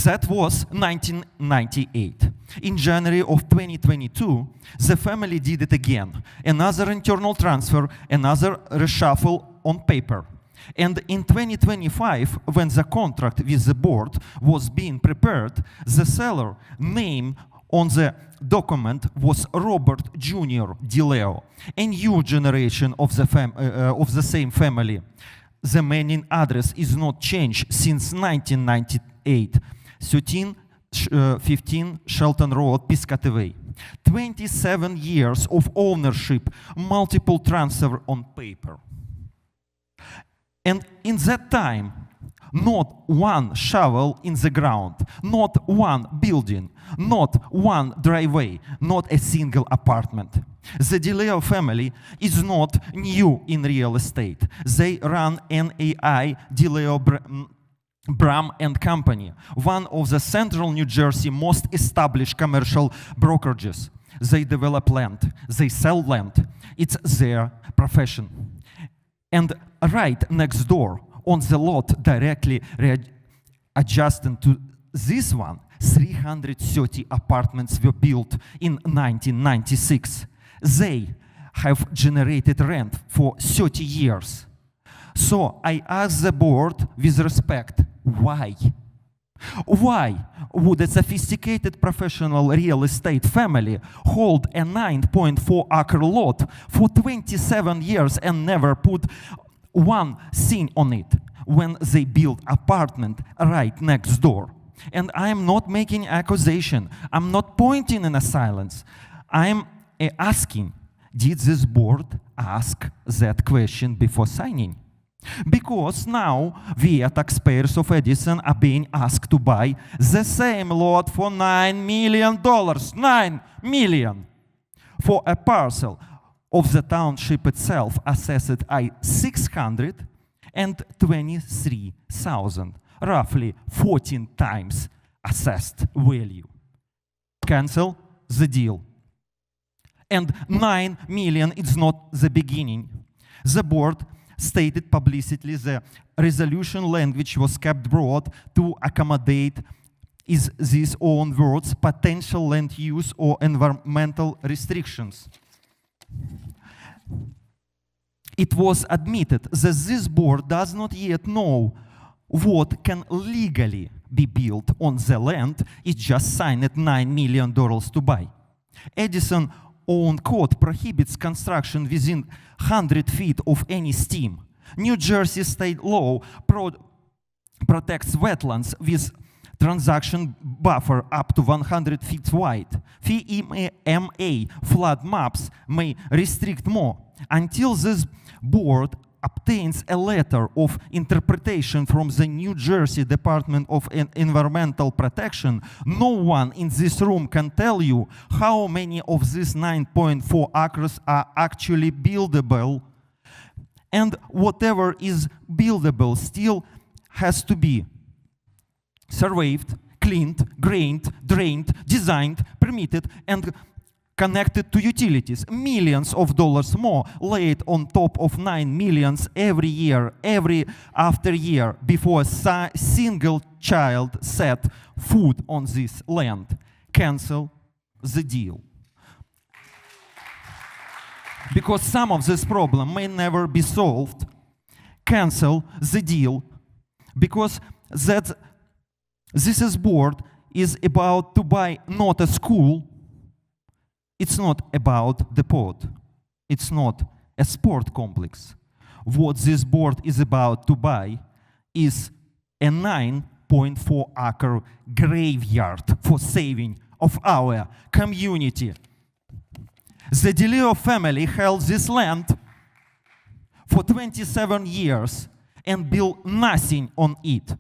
That was 1998. In January of 2022, the family did it again. Another internal transfer, another reshuffle on paper. And in 2025, when the contract with the board was being prepared, the seller name on the document was Robert Jr. DeLeo, a new generation of the same family. The mailing address is not changed since 1998. 1315 Shelton Road, Piscataway. 27 years of ownership, multiple transfer on paper. And in that time, not one shovel in the ground, not one building, not one driveway, not a single apartment. The DeLeo family is not new in real estate. They run NAI DeLeo Bram and Company, one of the central New Jersey most established commercial brokerages. They develop land, they sell land. It's their profession. And right next door, on the lot directly adjacent to this one, 330 apartments were built in 1996. They have generated rent for 30 years. So I ask the board with respect, why? Why would a sophisticated professional real estate family hold a 9.4 acre lot for 27 years and never put one thing on it when they build apartment right next door? And I'm not making accusation. I'm not pointing in a silence. I'm asking, did this board ask that question before signing? Because now we, taxpayers of Edison, are being asked to buy the same lot for $9 million. $9 million! For a parcel of the township itself assessed at $623,000, roughly 14 times assessed value. Cancel the deal. And $9 million is not the beginning. The board stated publicly the resolution language was kept broad to accommodate is these own words, potential land use or environmental restrictions. It was admitted that this board does not yet know what can legally be built on the land it just signed $9 million to buy. Edison own code prohibits construction within 100 feet of any stream. New Jersey state law protects wetlands with transaction buffer up to 100 feet wide. FEMA flood maps may restrict more. Until this board obtains a letter of interpretation from the New Jersey Department of Environmental Protection, no one in this room can tell you how many of these 9.4 acres are actually buildable. And whatever is buildable still has to be surveyed, cleaned, drained, designed, permitted, and connected to utilities, millions of dollars more laid on top of 9 millions every year, every after year, before a single child set foot on this land. Cancel the deal. Because some of this problem may never be solved. Cancel the deal, because this board is about to buy not a school. It's not about the port. It's not a sport complex. What this board is about to buy is a 9.4-acre graveyard for saving of our community. The DeLeo family held this land for 27 years and built nothing on it.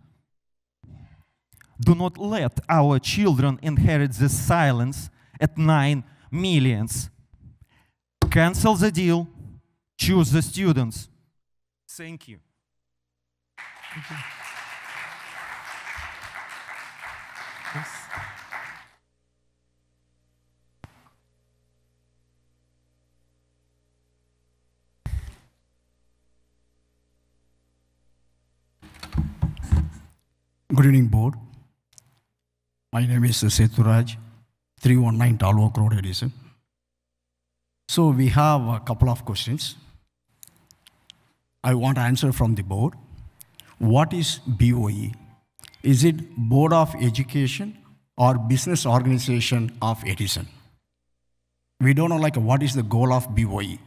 Do not let our children inherit this silence at 9 millions. Cancel the deal. Choose the students. Thank you. Thank you. Yes. Good evening, board. My name is Seturaj, 319 Talwok Road, Edison. So we have a couple of questions. I want answer from the board. What is BOE? Is it Board of Education or Business Organization of Edison? We don't know what is the goal of BOE.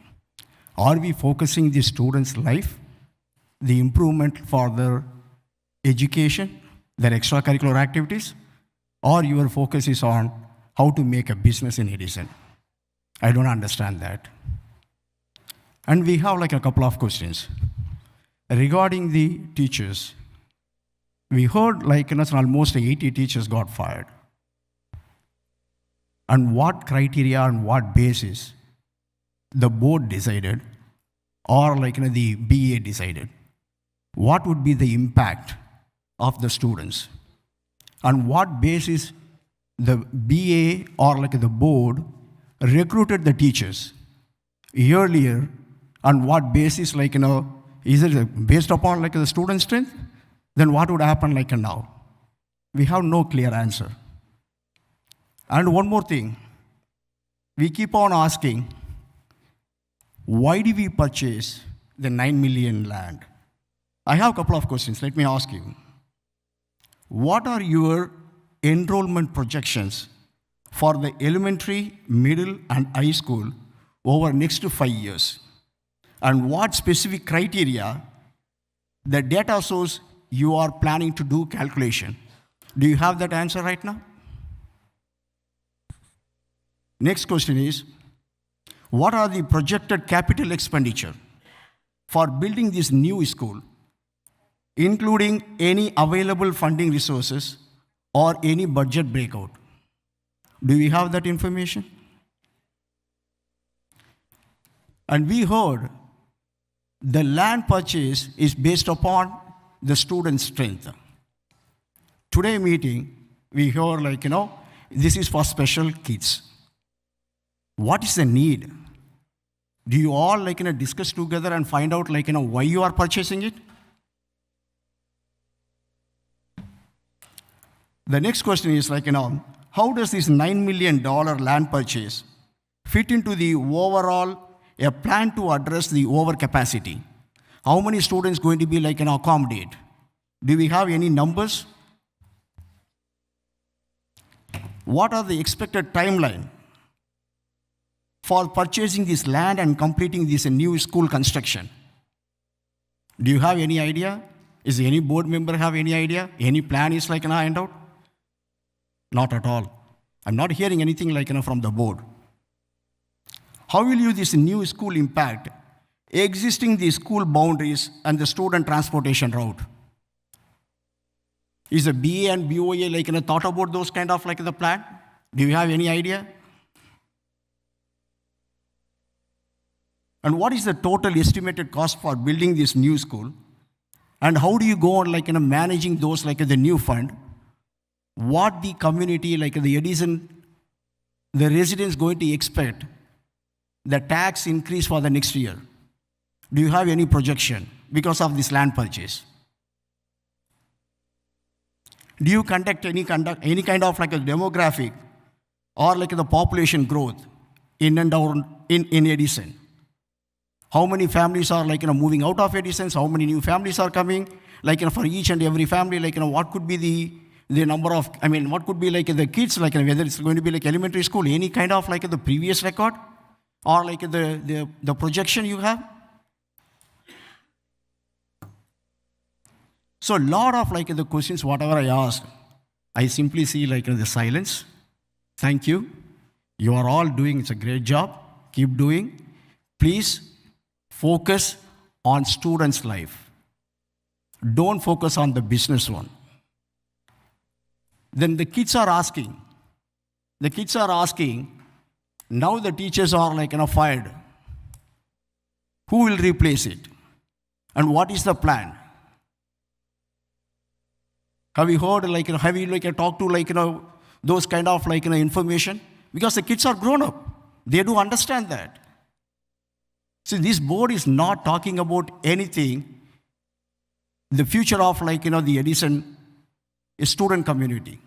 Are we focusing the students' life, the improvement for their education, their extracurricular activities, or your focus is on how to make a business in Edison? I don't understand that. And we have a couple of questions. Regarding the teachers, we heard almost 80 teachers got fired. And what criteria and what basis the board decided, or the BA decided? What would be the impact of the students? On what basis the BA or the board recruited the teachers earlier? On what basis, is it based upon the student strength? Then what would happen now? We have no clear answer. And one more thing, we keep on asking, why do we purchase the 9 million land? I have a couple of questions. Let me ask you. What are your enrollment projections for the elementary, middle, and high school over next 5 years? And what specific criteria, the data source you are planning to do calculation? Do you have that answer right now? Next question is, what are the projected capital expenditure for building this new school, including any available funding resources or any budget breakout? Do we have that information? And we heard the land purchase is based upon the student strength. Today meeting, we heard this is for special kids. What is the need? Do you all discuss together and find out why you are purchasing it? The next question is how does this $9 million land purchase fit into the overall a plan to address the overcapacity? How many students going to be accommodate? Do we have any numbers? What are the expected timeline for purchasing this land and completing this new school construction? Do you have any idea? Is any board member have any idea? Any plan is hand out? Not at all. I'm not hearing anything from the board. How will this new school impact existing the school boundaries and the student transportation route? Is the BA and BOA thought about those kind of the plan? Do you have any idea? And what is the total estimated cost for building this new school? And how do you go on managing those the new fund? What the community the Edison the residents going to expect the tax increase for the next year? Do you have any projection because of this land purchase? Do you conduct any kind of like a demographic or like the population growth in and around in Edison? How many families are like moving out of Edison? How many new families are coming? Like for each and every family, like what could be the number of? I mean, what could be like the kids? Like whether it's going to be like elementary school, any kind of like the previous record, or like the projection you have. So a lot of like the questions, whatever I ask, I simply see like the silence. Thank you. You are all doing, it's a great job. Keep doing. Please focus on students' life. Don't focus on the business one. Then the kids are asking, now the teachers are like fired. Who will replace it? And what is the plan? Have you heard have you talked to those kind of information? Because the kids are grown up. They do understand that. See, this board is not talking about anything, the future of the Edison student community.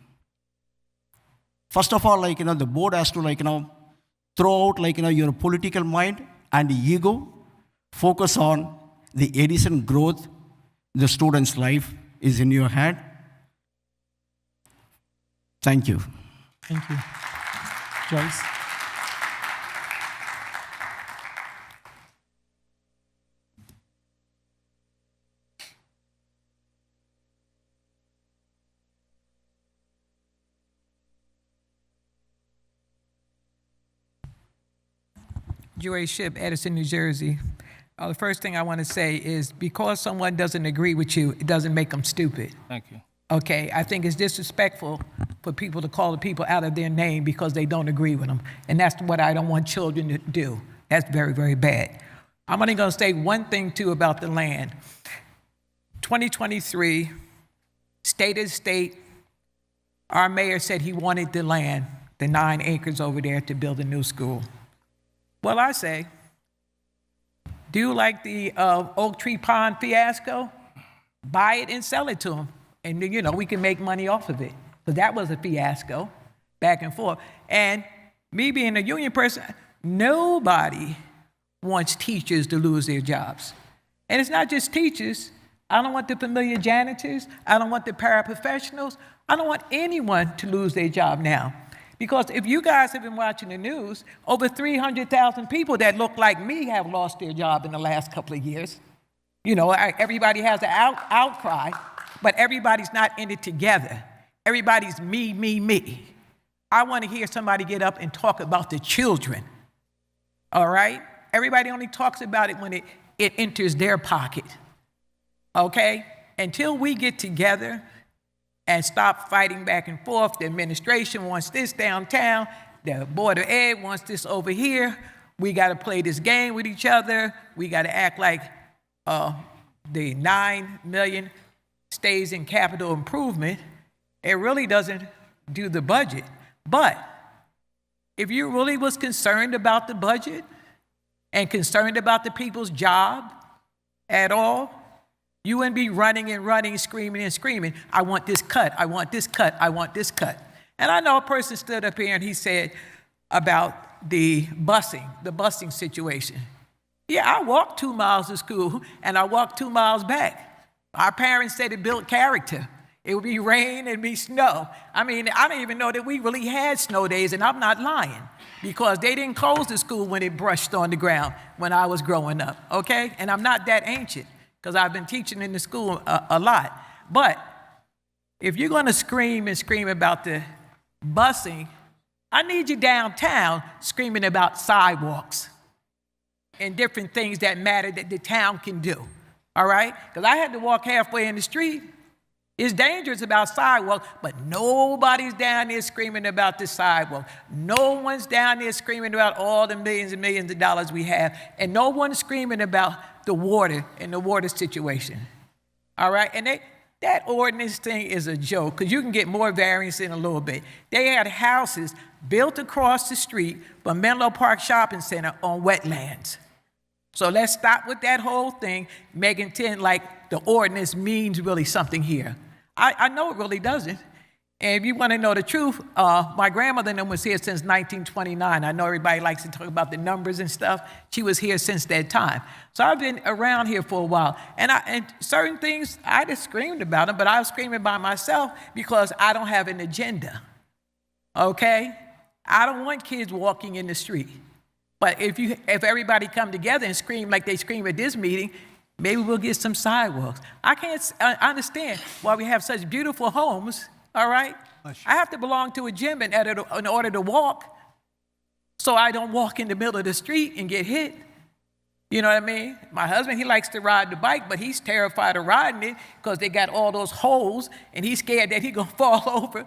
First of all, the board has to throw out your political mind and ego, focus on the Edison growth, the student's life is in your hand. Thank you. Thank you. Joyce? Joy Ship, Edison, New Jersey. The first thing I want to say is because someone doesn't agree with you, it doesn't make them stupid. Thank you. Okay, I think it's disrespectful for people to call the people out of their name because they don't agree with them. And that's what I don't want children to do. That's very, very bad. I'm only going to say one thing, too, about the land. 2023, state of state, our mayor said he wanted the land, the 9 acres over there to build a new school. Well, I say, do you like the Oak Tree Pond fiasco? Buy it and sell it to them. And, we can make money off of it. But that was a fiasco, back and forth. And me being a union person, nobody wants teachers to lose their jobs. And it's not just teachers. I don't want the familiar janitors. I don't want the paraprofessionals. I don't want anyone to lose their job now. Because if you guys have been watching the news, over 300,000 people that look like me have lost their job in the last couple of years. Everybody has an outcry. But everybody's not in it together. Everybody's me, me, me. I want to hear somebody get up and talk about the children, all right? Everybody only talks about it when it enters their pocket, okay? Until we get together and stop fighting back and forth, the administration wants this downtown, the Board of Ed wants this over here, we got to play this game with each other, we got to act like the 9 million stays in capital improvement, it really doesn't do the budget. But if you really was concerned about the budget and concerned about the people's job at all, you wouldn't be running and running, screaming and screaming, I want this cut, I want this cut, I want this cut. And I know a person stood up here and he said about the busing situation. Yeah, I walked 2 miles to school and I walked 2 miles back. Our parents said it built character. It would be rain and be snow. I mean, I didn't even know that we really had snow days, and I'm not lying, because they didn't close the school when it brushed on the ground when I was growing up, okay? And I'm not that ancient, because I've been teaching in the school a lot. But if you're going to scream and scream about the busing, I need you downtown screaming about sidewalks and different things that matter that the town can do. All right? Because I had to walk halfway in the street. It's dangerous about sidewalk, but nobody's down there screaming about the sidewalk. No one's down there screaming about all the millions and millions of dollars we have. And no one's screaming about the water and the water situation. All right? And that ordinance thing is a joke, because you can get more variance in a little bit. They had houses built across the street from Menlo Park Shopping Center on wetlands. So let's stop with that whole thing, making it like the ordinance means really something here. I know it really doesn't. And if you want to know the truth, my grandmother was here since 1929. I know everybody likes to talk about the numbers and stuff. She was here since that time. So I've been around here for a while. And certain things, I just screamed about them, but I was screaming by myself because I don't have an agenda, okay? I don't want kids walking in the street. But if everybody come together and scream like they scream at this meeting, maybe we'll get some sidewalks. I can't understand why we have such beautiful homes, all right? I have to belong to a gym in order to walk, so I don't walk in the middle of the street and get hit. You know what I mean? My husband, he likes to ride the bike, but he's terrified of riding it because they got all those holes, and he's scared that he's going to fall over.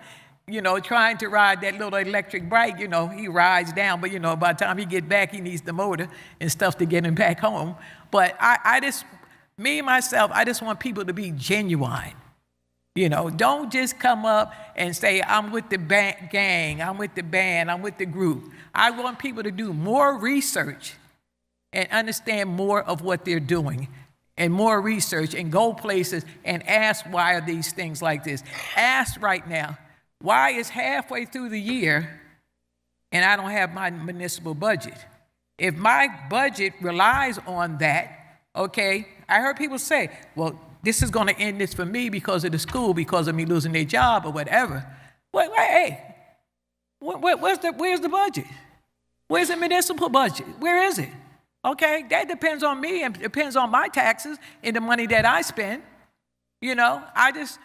You know, trying to ride that little electric bike, you know, he rides down, but, you know, by the time he get back, he needs the motor and stuff to get him back home. But I just want people to be genuine. You know, don't just come up and say, I'm with the gang, I'm with the band, I'm with the group. I want people to do more research and understand more of what they're doing, and more research, and go places and ask, why are these things like this? Ask right now. Why is halfway through the year and I don't have my municipal budget? If my budget relies on that, okay, I heard people say, well, this is going to end this for me because of the school, because of me losing their job or whatever. Well, hey, where's the budget? Where's the municipal budget? Where is it? Okay, that depends on me and depends on my taxes and the money that I spend. You know, I just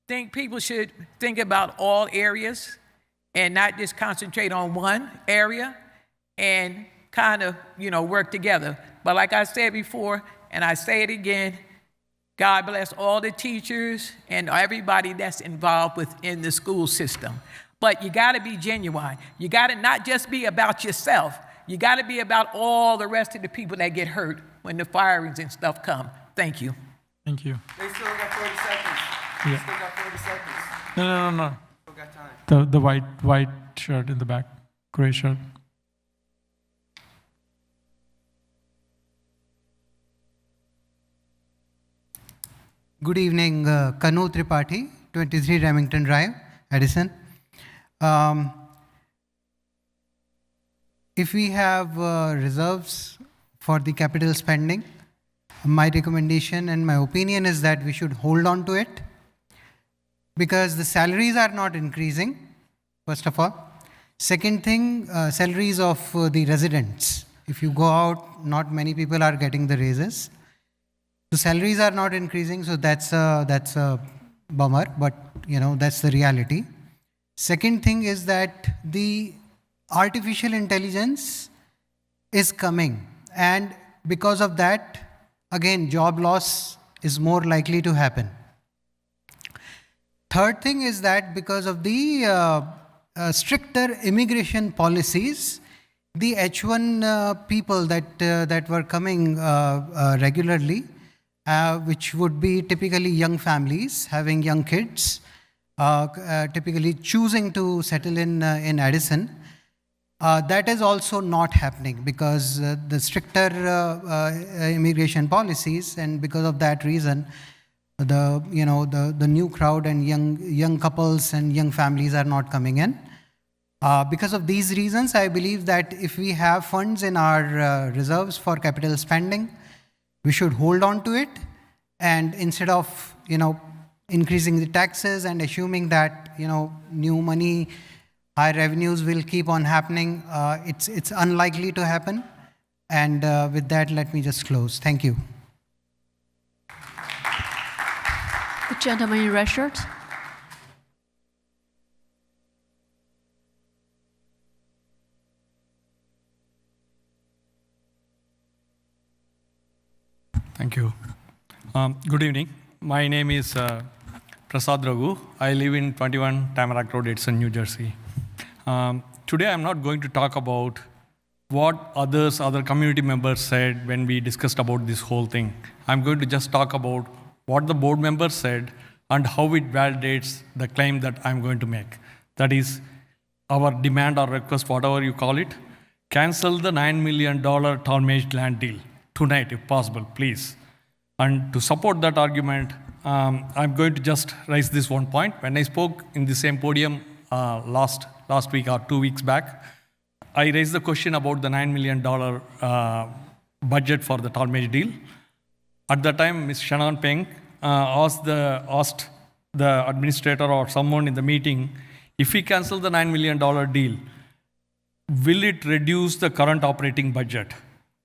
think people should think about all areas and not just concentrate on one area and kind of, you know, work together. But like I said before, and I say it again, God bless all the teachers and everybody that's involved within the school system. But you got to be genuine. You got to not just be about yourself. You got to be about all the rest of the people that get hurt when the firings and stuff come. Thank you. Thank you. They still got 40 seconds. Yeah. They still got 40 seconds. No. Still got time. The white shirt in the back, gray shirt. Good evening, Kanu Tripathi, 23 Remington Drive, Edison. If we have reserves for the capital spending, my recommendation and my opinion is that we should hold on to it, because the salaries are not increasing, first of all. Second thing, salaries of the residents. If you go out, not many people are getting the raises. The salaries are not increasing, so that's a bummer, but you know, that's the reality. Second thing is that the artificial intelligence is coming, and because of that, again, job loss is more likely to happen. Third thing is that because of the stricter immigration policies, the H1 people that were coming regularly, which would be typically young families having young kids, typically choosing to settle in Edison, that is also not happening because the stricter immigration policies, and because of that reason, the new crowd and young couples and young families are not coming in. Because of these reasons, I believe that if we have funds in our reserves for capital spending, we should hold on to it, and instead of increasing the taxes and assuming that new money, high revenues will keep on happening, it's unlikely to happen. And with that, let me just close. Thank you. The gentleman in red shirt. Thank you. Good evening. My name is Prasad Raghu. I live in 21 Tamarack Road, Edison, New Jersey. Today I'm not going to talk about what other community members said when we discussed about this whole thing. I'm going to just talk about what the board members said and how it validates the claim that I'm going to make. That is our demand or request, whatever you call it. Cancel the $9 million Talmadge land deal tonight, if possible, please. And to support that argument, I'm going to just raise this one point. When I spoke in the same podium last week or 2 weeks back, I raised the question about the $9 million budget for the Talmadge deal. At that time, Ms. Shannon Peng asked the administrator or someone in the meeting, if we cancel the $9 million deal, will it reduce the current operating budget?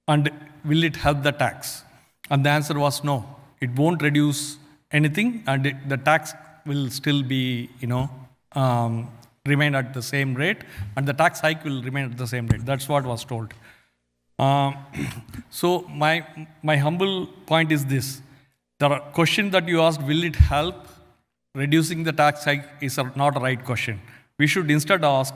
And will it help the tax? And the answer was no. It won't reduce anything, and the tax will still be, remain at the same rate, and the tax hike will remain at the same rate. That's what was told. So my humble point is this. The question that you asked, will it help reducing the tax hike, is not a right question. We should instead ask,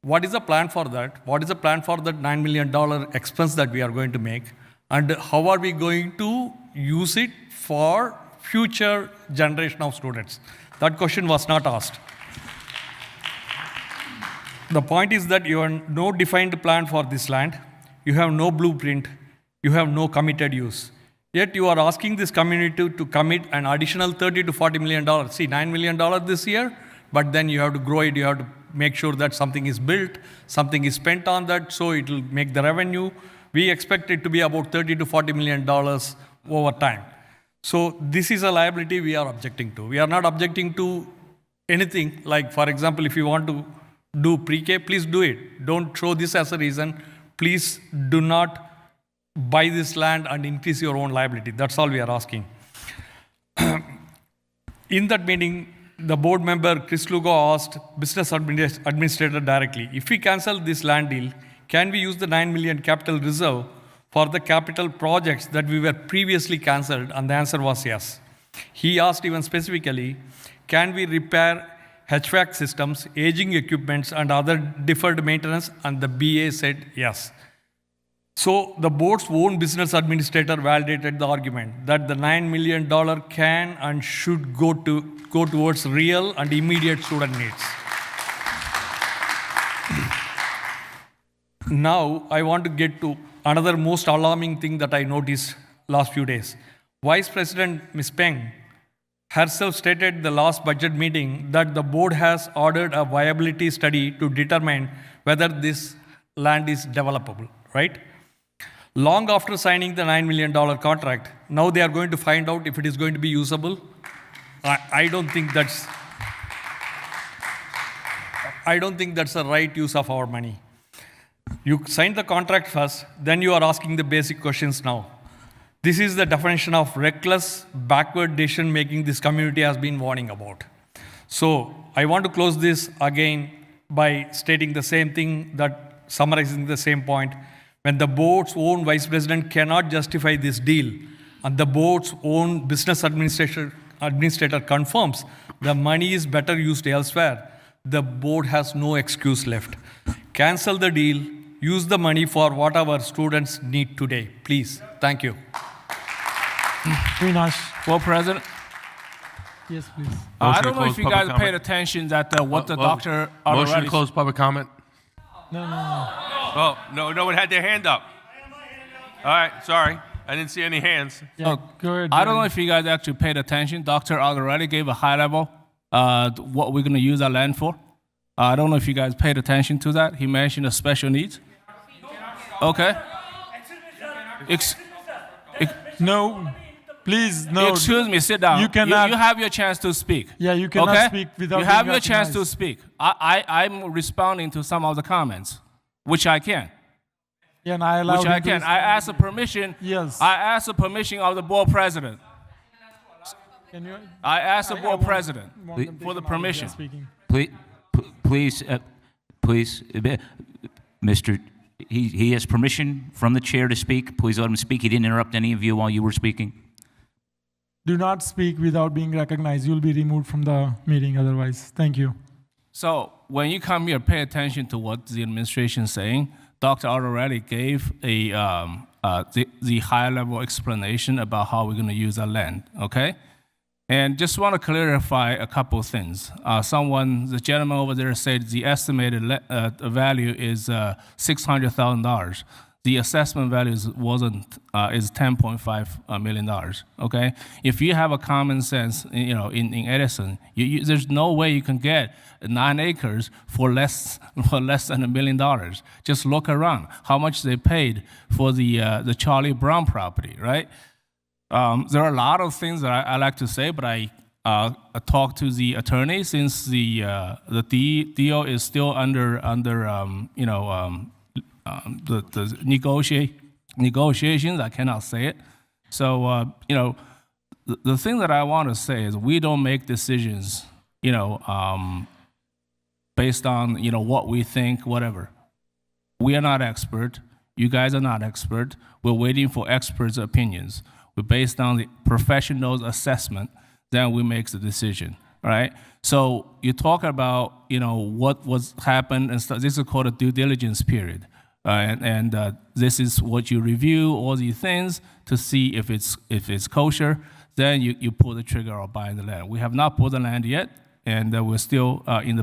what is the plan for that? What is the plan for that $9 million expense that we are going to make? And how are we going to use it for future generation of students? That question was not asked. The point is that you have no defined plan for this land. You have no blueprint. You have no committed use. Yet you are asking this community to commit an additional $30 to $40 million. See, $9 million this year, but then you have to grow it. You have to make sure that something is built, something is spent on that, so it will make the revenue. We expect it to be about $30 to $40 million over time. So this is a liability we are objecting to. We are not objecting to anything. Like, for example, if you want to do pre-K, please do it. Don't throw this as a reason. Please do not buy this land and increase your own liability. That's all we are asking. In that meeting, the board member, Chris Lugo, asked business administrator directly, if we cancel this land deal, can we use the $9 million capital reserve for the capital projects that we were previously canceled? And the answer was yes. He asked even specifically, can we repair HVAC systems, aging equipments, and other deferred maintenance? And the BA said yes. So the board's own business administrator validated the argument that the $9 million can and should go towards real and immediate student needs. Now, I want to get to another most alarming thing that I noticed last few days. Vice President Ms. Peng herself stated the last budget meeting that the board has ordered a viability study to determine whether this land is developable, right? Long after signing the $9 million contract, now they are going to find out if it is going to be usable. I don't think that's a right use of our money. You signed the contract first, then you are asking the basic questions now. This is the definition of reckless, backward decision making this community has been warning about. So I want to close this again by stating the same thing, that summarizing the same point. When the board's own vice president cannot justify this deal, and the board's own business administrator confirms the money is better used elsewhere, the board has no excuse left. Cancel the deal, use the money for what our students need today. Please. Thank you. Well, President, Yes, please. I don't know if you guys paid attention that what the doctor already... Motion to close public comment? No. Oh, no one had their hand up. All right, sorry. I didn't see any hands. Yeah, go ahead. I don't know if you guys actually paid attention. Dr. already gave a high level what we're going to use our land for. I don't know if you guys paid attention to that. He mentioned the special needs. Okay. No, please, no. Excuse me, sit down. You cannot. You have your chance to speak. Yeah, you cannot okay? speak without You have being your chance to recognized. speak. I'm responding to some of the comments, which I can. Yeah, and I allow Which him I to can. I ask the permission. Yes. I ask the permission of the board president. Can you? I asked the board president want them to for the come out when they're permission. speaking. Please, Mr. He has permission from the chair to speak. Please let him speak. He didn't interrupt any of you while you were speaking. Do not speak without being recognized. You'll be removed from the meeting otherwise. Thank you. So when you come here, pay attention to what the administration is saying. Dr. already gave the high-level explanation about how we're going to use our land, okay? And just want to clarify a couple of things. The gentleman over there said the estimated value is $600,000. The assessment value is $10.5 million. Okay, if you have a common sense, in Edison, there's no way you can get 9 acres for less than $1 million. Just look around how much they paid for the Charlie Brown property, right? There are a lot of things that I like to say, but I talked to the attorney since the deal is still under the negotiations. I cannot say it. So the thing that I want to say is we don't make decisions based on what we think, whatever. We are not expert. You guys are not expert. We're waiting for experts' opinions. We're based on the professional's assessment, then we make the decision, right? So you talk about, what was happened and stuff. This is called a due diligence period. And this is what you review, all these things, to see if it's kosher. Then you pull the trigger of buying the land. We have not pulled the land yet, and we're still in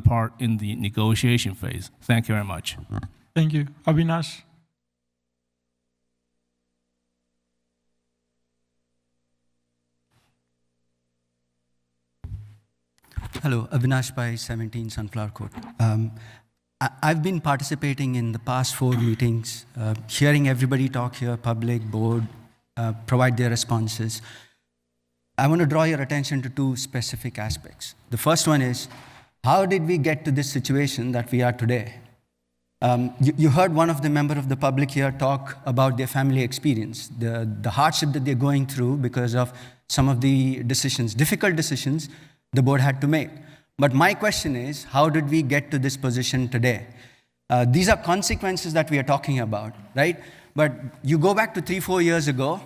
the negotiation phase. Thank you very much. Thank you. Avinash? Hello, Avinash by 17 Sunflower Court. I've been participating in the past 4 meetings, hearing everybody talk here, public, board, provide their responses. I want to draw your attention to 2 specific aspects. The first one is, how did we get to this situation that we are today? You heard one of the members of the public here talk about their family experience, the hardship that they're going through because of some of the decisions, difficult decisions the board had to make. But my question is, how did we get to this position today? These are consequences that we are talking about, right? But you go back to 3-4 years ago,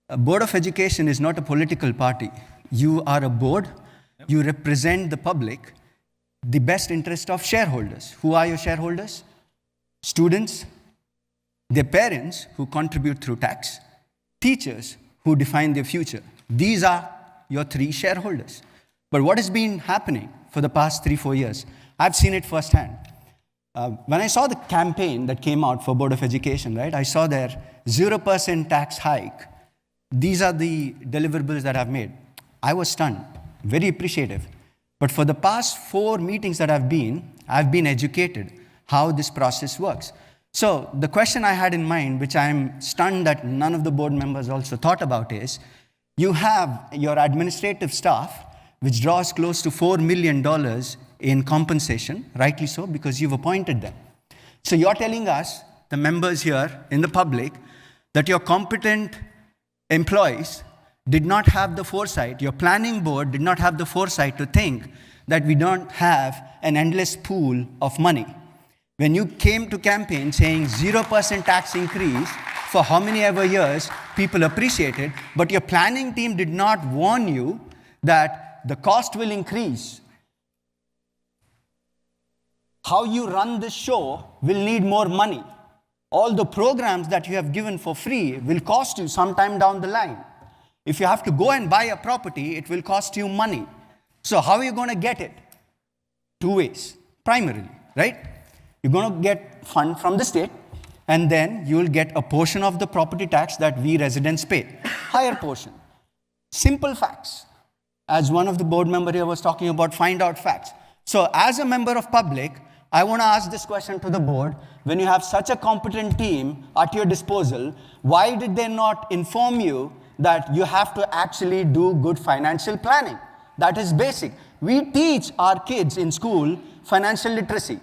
a Board of Education is not a political party. You are a board, you represent the public, the best interest of shareholders. Who are your shareholders? Students, their parents who contribute through tax, teachers who define their future. These are your 3 shareholders. But what has been happening for the past 3-4 years? I've seen it firsthand. When I saw the campaign that came out for Board of Education, right, I saw their 0% tax hike. These are the deliverables that I've made. I was stunned, very appreciative. But for the past 4 meetings that I've been educated how this process works. So the question I had in mind, which I'm stunned that none of the board members also thought about, is you have your administrative staff, which draws close to $4 million in compensation, rightly so, because you've appointed them. So you're telling us, the members here in the public, that your competent employees did not have the foresight, your planning board did not have the foresight to think that we don't have an endless pool of money. When you came to campaign saying 0% tax increase for how many ever years, people appreciated, but your planning team did not warn you that the cost will increase. How you run this show will need more money. All the programs that you have given for free will cost you sometime down the line. If you have to go and buy a property, it will cost you money. So how are you going to get it? 2 ways, primarily, right? You're going to get fund from the state, and then you will get a portion of the property tax that we residents pay, higher portion. Simple facts. As one of the board members here was talking about, find out facts. So as a member of public, I want to ask this question to the board. When you have such a competent team at your disposal, why did they not inform you that you have to actually do good financial planning? That is basic. We teach our kids in school financial literacy.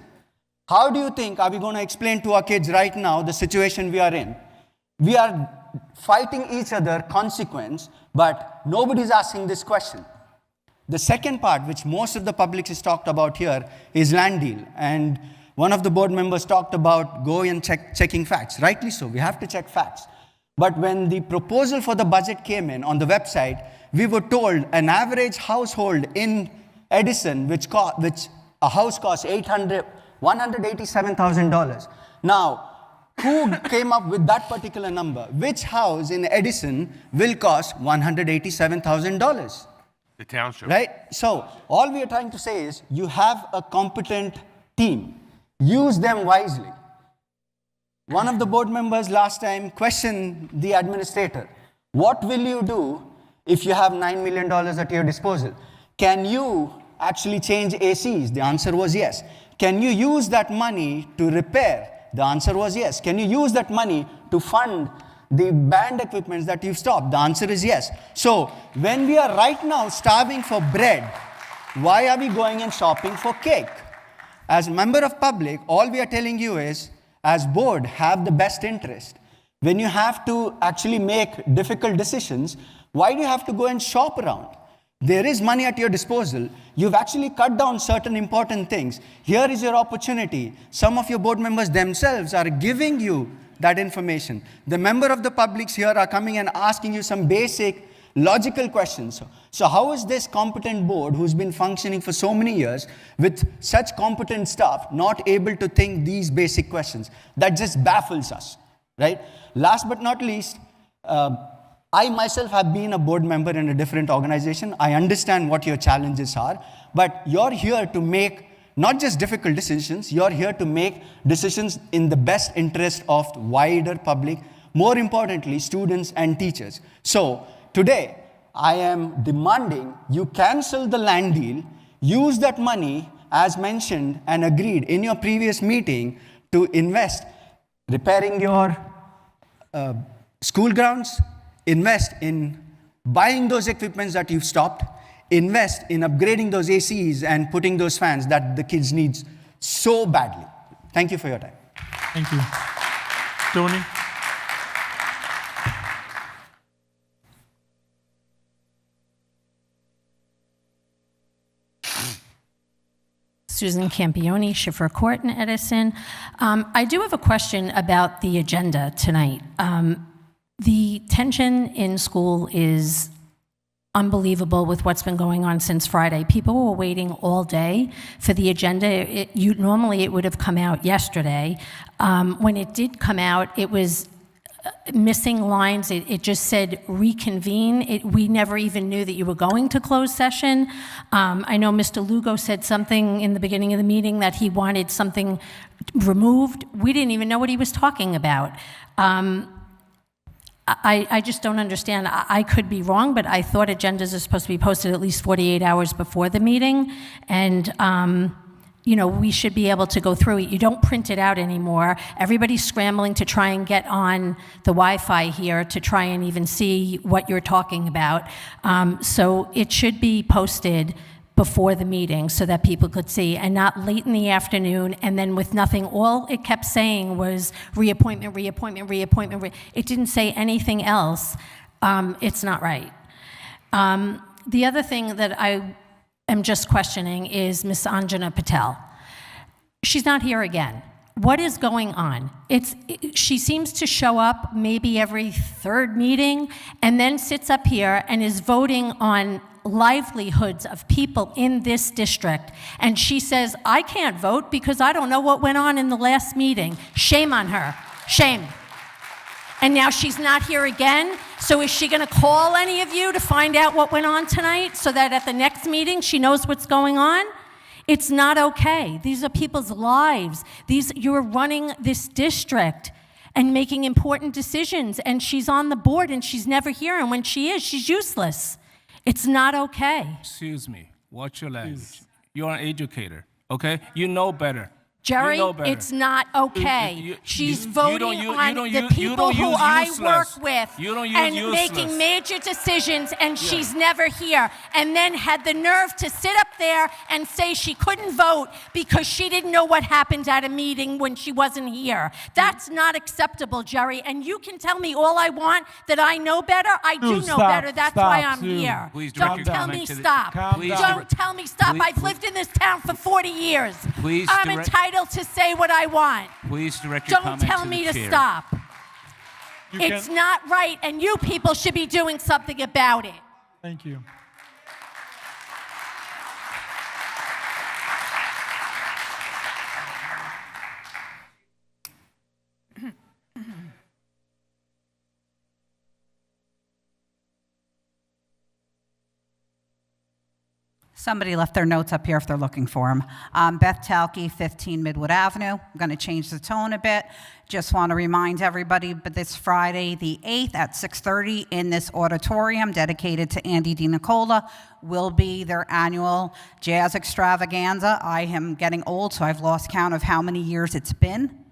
How do you think are we going to explain to our kids right now the situation we are in? We are fighting each other consequence, but nobody's asking this question. The second part, which most of the public has talked about here, is land deal. And one of the board members talked about going and checking facts. Rightly so, we have to check facts. But when the proposal for the budget came in on the website, we were told an average household in Edison, which a house costs $187,000. Now, who came up with that particular number? Which house in Edison will cost $187,000? The township. Right? So all we are trying to say is you have a competent team. Use them wisely. One of the board members last time questioned the administrator. What will you do if you have $9 million at your disposal? Can you actually change ACs? The answer was yes. Can you use that money to repair? The answer was yes. Can you use that money to fund the band equipments that you've stopped? The answer is yes. So when we are right now starving for bread, why are we going and shopping for cake? As a member of public, all we are telling you is, as board, have the best interest. When you have to actually make difficult decisions, why do you have to go and shop around? There is money at your disposal. You've actually cut down certain important things. Here is your opportunity. Some of your board members themselves are giving you that information. The member of the publics here are coming and asking you some basic logical questions. So how is this competent board who's been functioning for so many years with such competent staff not able to think these basic questions? That just baffles us, right? Last but not least, I myself have been a board member in a different organization. I understand what your challenges are, but you're here to make not just difficult decisions, you're here to make decisions in the best interest of the wider public, more importantly, students and teachers. So today, I am demanding you cancel the land deal, use that money as mentioned and agreed in your previous meeting to invest, repairing your school grounds, invest in buying those equipments that you've stopped, invest in upgrading those ACs and putting those fans that the kids need so badly. Thank you for your time. Thank you. Tony? Susan Campione, Schiffer Court in Edison. I do have a question about the agenda tonight. The tension in school is unbelievable with what's been going on since Friday. People were waiting all day for the agenda. Normally it would have come out yesterday. When it did come out, it was missing lines. It just said reconvene. We never even knew that you were going to close session. I know Mr. Lugo said something in the beginning of the meeting that he wanted something removed. We didn't even know what he was talking about. I just don't understand. I could be wrong, but I thought agendas are supposed to be posted at least 48 hours before the meeting. And we should be able to go through it. You don't print it out anymore. Everybody's scrambling to try and get on the Wi-Fi here to try and even see what you're talking about. So it should be posted before the meeting so that people could see, and not late in the afternoon and then with nothing. All it kept saying was reappointment, reappointment, reappointment. It didn't say anything else. It's not right. The other thing that I am just questioning is Ms. Anjana Patel. She's not here again. What is going on? She seems to show up maybe every third meeting and then sits up here and is voting on livelihoods of people in this district. And she says, I can't vote because I don't know what went on in the last meeting. Shame on her. Shame. And now she's not here again. So is she going to call any of you to find out what went on tonight so that at the next meeting she knows what's going on? It's not okay. These are people's lives. You're running this district and making important decisions, and she's on the board and she's never here, and when she is, she's useless. It's not okay. Excuse me. Watch your language. You're an educator, okay? You know better. Jerry, you know better. it's not okay. She's voting on the people who I work with and making major decisions, and she's never here. And then had the nerve to sit up there and say she couldn't vote because she didn't know what happened at a meeting when she wasn't here. That's not acceptable, Jerry. And you can tell me all I want that I know better. I do know better. That's why I'm here. Don't tell me stop. Don't tell me stop. I've lived in this town for 40 years. I'm entitled to say what I want. Please direct your Don't comments tell to me the to chair. stop. It's not right, and you people should be doing something about it. Thank you. Somebody left their notes up here if they're looking for them. Beth Talke, 15 Midwood Avenue. I'm going to change the tone a bit. Just want to remind everybody, but this Friday, the 8th at 6:30 in this auditorium dedicated to Andy DiNicola will be their annual jazz extravaganza. I am getting old, so I've lost count of how many years it's been.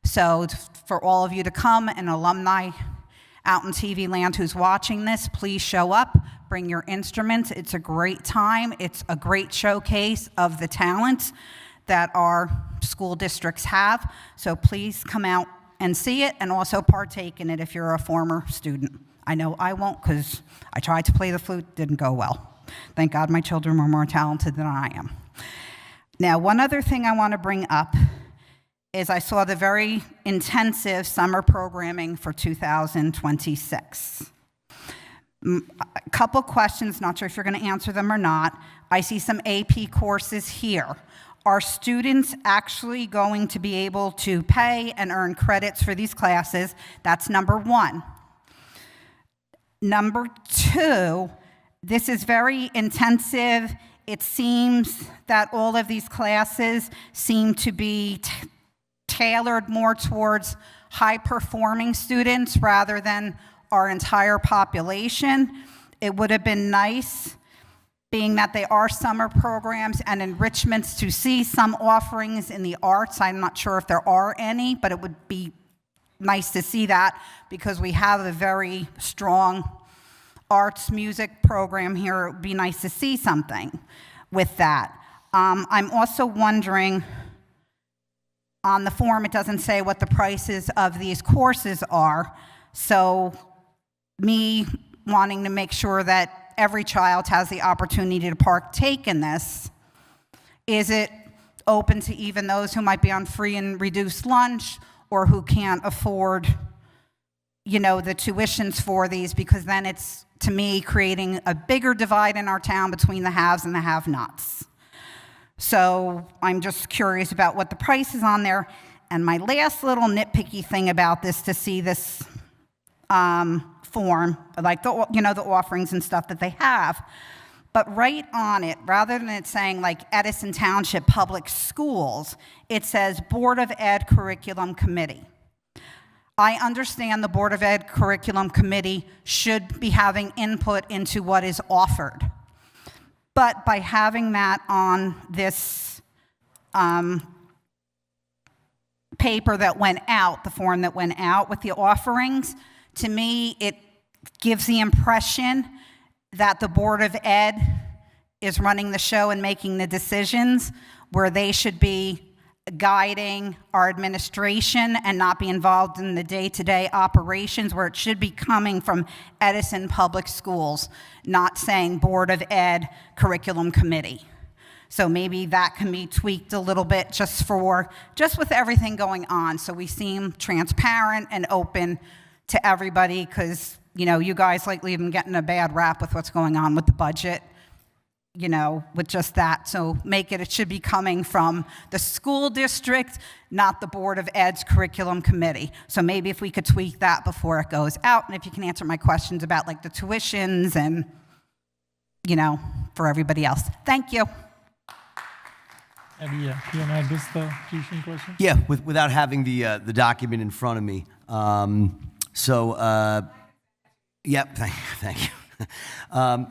So for all of you to come, and alumni out in TV land who's watching this, please show up, bring your instruments. It's a great time. It's a great showcase of the talents that our school districts have. So please come out and see it, and also partake in it if you're a former student. I know I won't, because I tried to play the flute, didn't go well. Thank God my children were more talented than I am. Now, one other thing I want to bring up is I saw the very intensive summer programming for 2026. A couple questions, not sure if you're going to answer them or not. I see some AP courses here. Are students actually going to be able to pay and earn credits for these classes? That's number one. Number two, this is very intensive. It seems that all of these classes seem to be tailored more towards high-performing students rather than our entire population. It would have been nice, being that they are summer programs and enrichments, to see some offerings in the arts. I'm not sure if there are any, but it would be nice to see that, because we have a very strong arts music program here. It would be nice to see something with that. I'm also wondering, on the form, it doesn't say what the prices of these courses are. So me wanting to make sure that every child has the opportunity to partake in this, is it open to even those who might be on free and reduced lunch, or who can't afford, you know, the tuitions for these? Because then it's, to me, creating a bigger divide in our town between the haves and the have-nots. So I'm just curious about what the price is on there. And my last little nitpicky thing about this, to see this form, like the offerings and stuff that they have, but right on it, rather than it saying like Edison Township Public Schools, it says Board of Ed Curriculum Committee. I understand the Board of Ed Curriculum Committee should be having input into what is offered. But by having that on this paper that went out, the form that went out with the offerings, to me, it gives the impression that the Board of Ed is running the show and making the decisions, where they should be guiding our administration and not be involved in the day-to-day operations, where it should be coming from Edison Public Schools, not saying Board of Ed Curriculum Committee. So maybe that can be tweaked a little bit, just with everything going on, so we seem transparent and open to everybody, because, you know, you guys lately have been getting a bad rap with what's going on with the budget, you know, with just that. So it should be coming from the school district, not the Board of Ed's Curriculum Committee. So maybe if we could tweak that before it goes out, and if you can answer my questions about like the tuitions and, you know, for everybody else. Thank you. Eddie, yeah, you want to address the tuition question? Yeah, without having the document in front of me. Yep, thank you.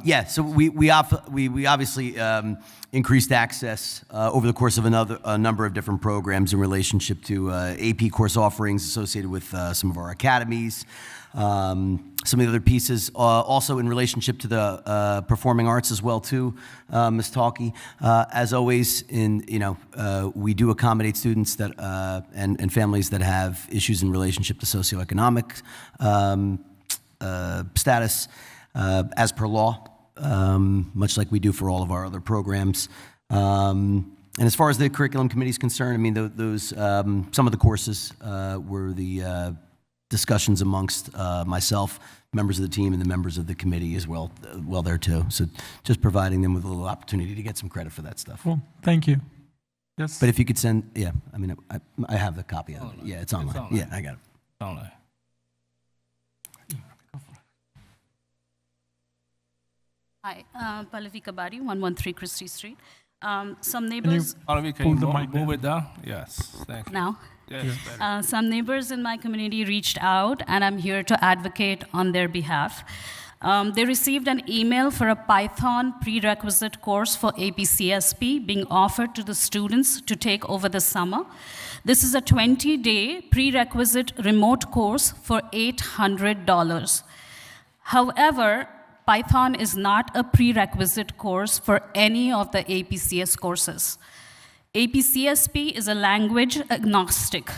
Yeah, so we obviously increased access over the course of a number of different programs in relationship to AP course offerings associated with some of our academies, some of the other pieces, also in relationship to the performing arts as well too, Ms. Talke. As always, we do accommodate students that and families that have issues in relationship to socioeconomic status. As per law, much like we do for all of our other programs. And as far as the curriculum committee is concerned, I mean, those some of the courses were the discussions amongst myself, members of the team, and the members of the committee as well there too. So just providing them with a little opportunity to get some credit for that stuff. Cool, thank you. Yes. But if you could send, yeah, I mean, I have the copy of it. Yeah, it's online. Yeah, I got it. Online. Hi, Pallavi Kabadi, 113 Christie Street. Some Can you neighbors pull the mic move it down? Yes, thank you. now. Yes, better. Some neighbors in my community reached out, and I'm here to advocate on their behalf. They received an email for a Python prerequisite course for APCSP being offered to the students to take over the summer. This is a 20-day prerequisite remote course for $800. However, Python is not a prerequisite course for any of the APCS courses. APCSP is a language agnostic.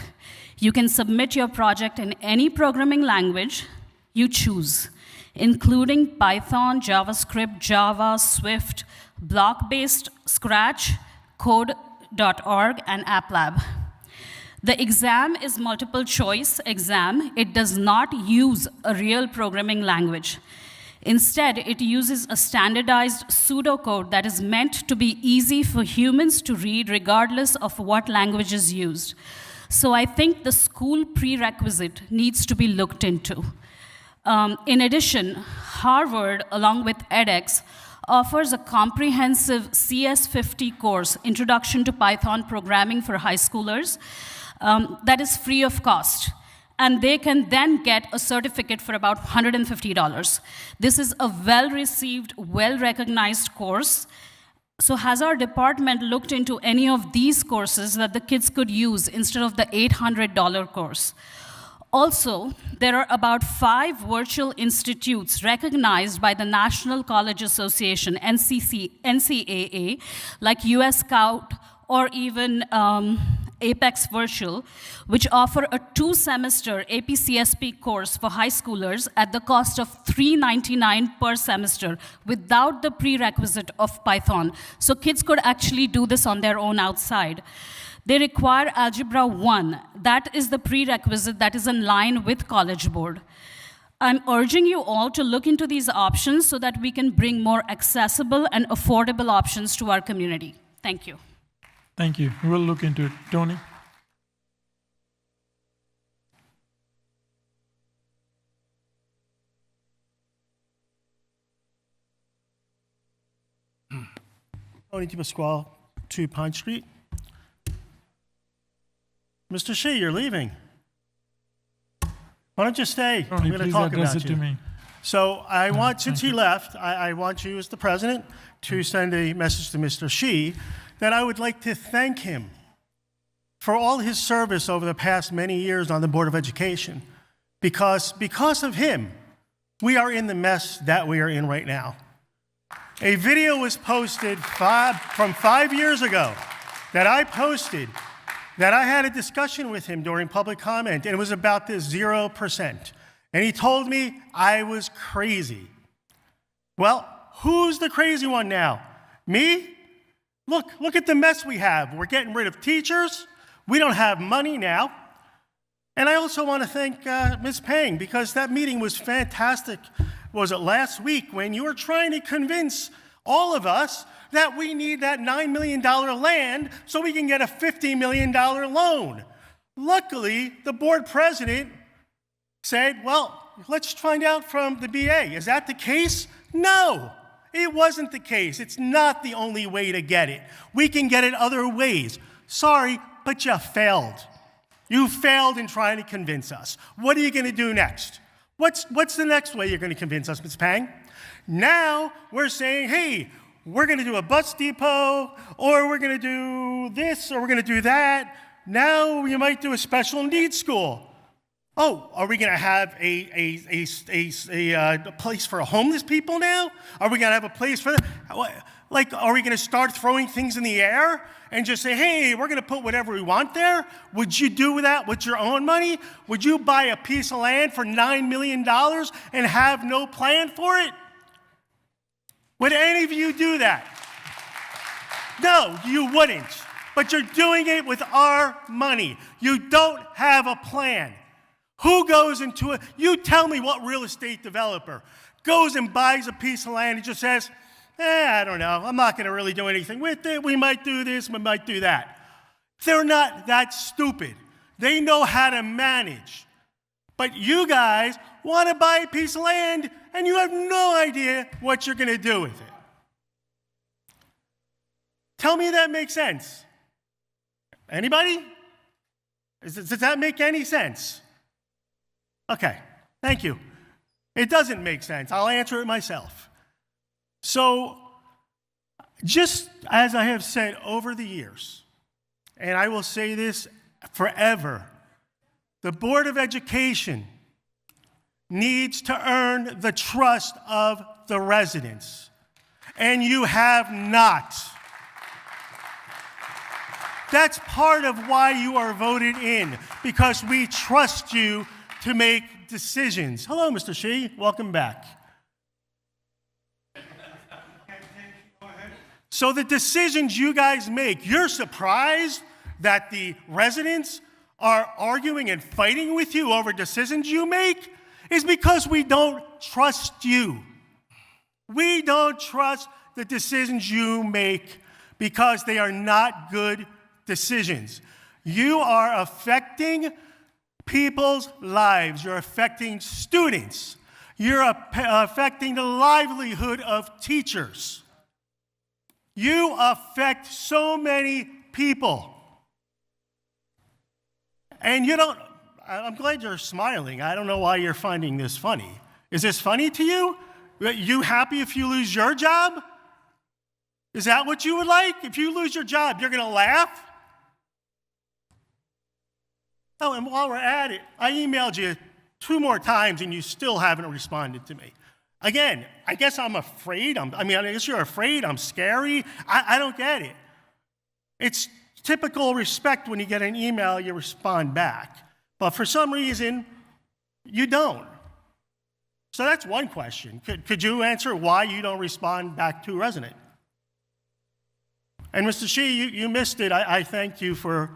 You can submit your project in any programming language you choose, including Python, JavaScript, Java, Swift, block-based Scratch, Code.org, and AppLab. The exam is multiple choice exam. It does not use a real programming language. Instead, it uses a standardized pseudocode that is meant to be easy for humans to read regardless of what language is used. So I think the school prerequisite needs to be looked into. In addition, Harvard, along with edX, offers a comprehensive CS50 course, Introduction to Python Programming for High Schoolers, that is free of cost. And they can then get a certificate for about $150. This is a well-received, well-recognized course. So has our department looked into any of these courses that the kids could use instead of the $800 course? Also, there are about 5 virtual institutes recognized by the National College Association, NCAA, like US Scout or even Apex Virtual, which offer a 2-semester APCSP course for high schoolers at the cost of $399 per semester without the prerequisite of Python. So kids could actually do this on their own outside. They require Algebra 1. That is the prerequisite that is in line with College Board. I'm urging you all to look into these options so that we can bring more accessible and affordable options to our community. Thank you. Thank you. We'll look into it. Tony? Tony DiPasquale, 2 Pine Street. Mr. Shi, you're leaving. Why don't you stay? Tony, I'm going to please talk address about it you. to me. So I want, since he left, I want you as the president to send a message to Mr. Shi that I would like to thank him for all his service over the past many years on the Board of Education. Because of him, we are in the mess that we are in right now. A video was posted from 5 years ago that I posted that I had a discussion with him during public comment, and it was about this 0%. And he told me I was crazy. Well, who's the crazy one now? Me? Look at the mess we have. We're getting rid of teachers. We don't have money now. And I also want to thank Ms. Pang, because that meeting was fantastic. Was it last week when you were trying to convince all of us that we need that $9 million land so we can get a $50 million loan. Luckily, the board president said, well, let's find out from the BA. Is that the case? No, it wasn't the case. It's not the only way to get it. We can get it other ways. Sorry, but you failed. You failed in trying to convince us. What are you going to do next? What's the next way you're going to convince us, Ms. Pang? Now we're saying, hey, we're going to do a bus depot, or we're going to do this, or we're going to do that. Now you might do a special needs school. Oh, are we going to have a place for homeless people now? Are we going to have a place for that? Like, are we going to start throwing things in the air and just say, hey, we're going to put whatever we want there? Would you do that with your own money? Would you buy a piece of land for $9 million and have no plan for it? Would any of you do that? No, you wouldn't. But you're doing it with our money. You don't have a plan. Who goes into it? You tell me what real estate developer goes and buys a piece of land and just says, I don't know, I'm not going to really do anything with it. We might do this, we might do that. They're not that stupid. They know how to manage. But you guys want to buy a piece of land and you have no idea what you're going to do with it. Tell me that makes sense. Anybody? Does that make any sense? Okay, thank you. It doesn't make sense. I'll answer it myself. So, just as I have said over the years, and I will say this forever, the Board of Education needs to earn the trust of the residents, and you have not. That's part of why you are voted in, because we trust you to make decisions. Hello, Mr. Shi. Welcome back. So the decisions you guys make, you're surprised that the residents are arguing and fighting with you over decisions you make? Is because we don't trust you. We don't trust the decisions you make because they are not good decisions. You are affecting people's lives. You're affecting students. You're affecting the livelihood of teachers. You affect so many people. And you don't, I'm glad you're smiling. I don't know why you're finding this funny. Is this funny to you? You happy if you lose your job? Is that what you would like? If you lose your job, you're going to laugh? Oh, and while we're at it, I emailed you 2 more times and you still haven't responded to me. Again, I guess I'm afraid. I guess you're afraid. I'm scary. I don't get it. It's typical respect when you get an email, you respond back. But for some reason, you don't. So that's one question. Could you answer why you don't respond back to a resident? And Mr. Shi, you missed it. I thank you for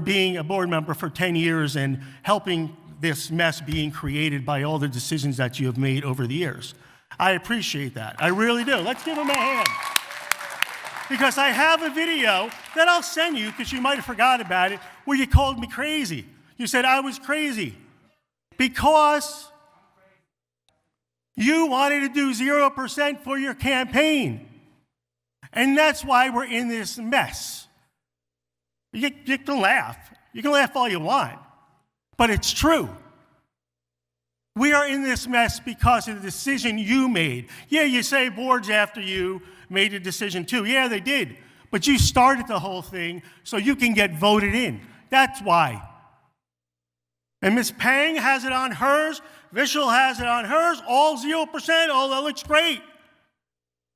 being a board member for 10 years and helping this mess being created by all the decisions that you have made over the years. I appreciate that. I really do. Let's give him a hand. Because I have a video that I'll send you, because you might have forgot about it, where you called me crazy. You said I was crazy because you wanted to do 0% for your campaign. And that's why we're in this mess. You can laugh. You can laugh all you want. But it's true. We are in this mess because of the decision you made. Yeah, you say boards after you made a decision too. Yeah, they did. But you started the whole thing so you can get voted in. That's why. And Ms. Pang has it on hers. Vishal has it on hers. All 0%. All that looks great.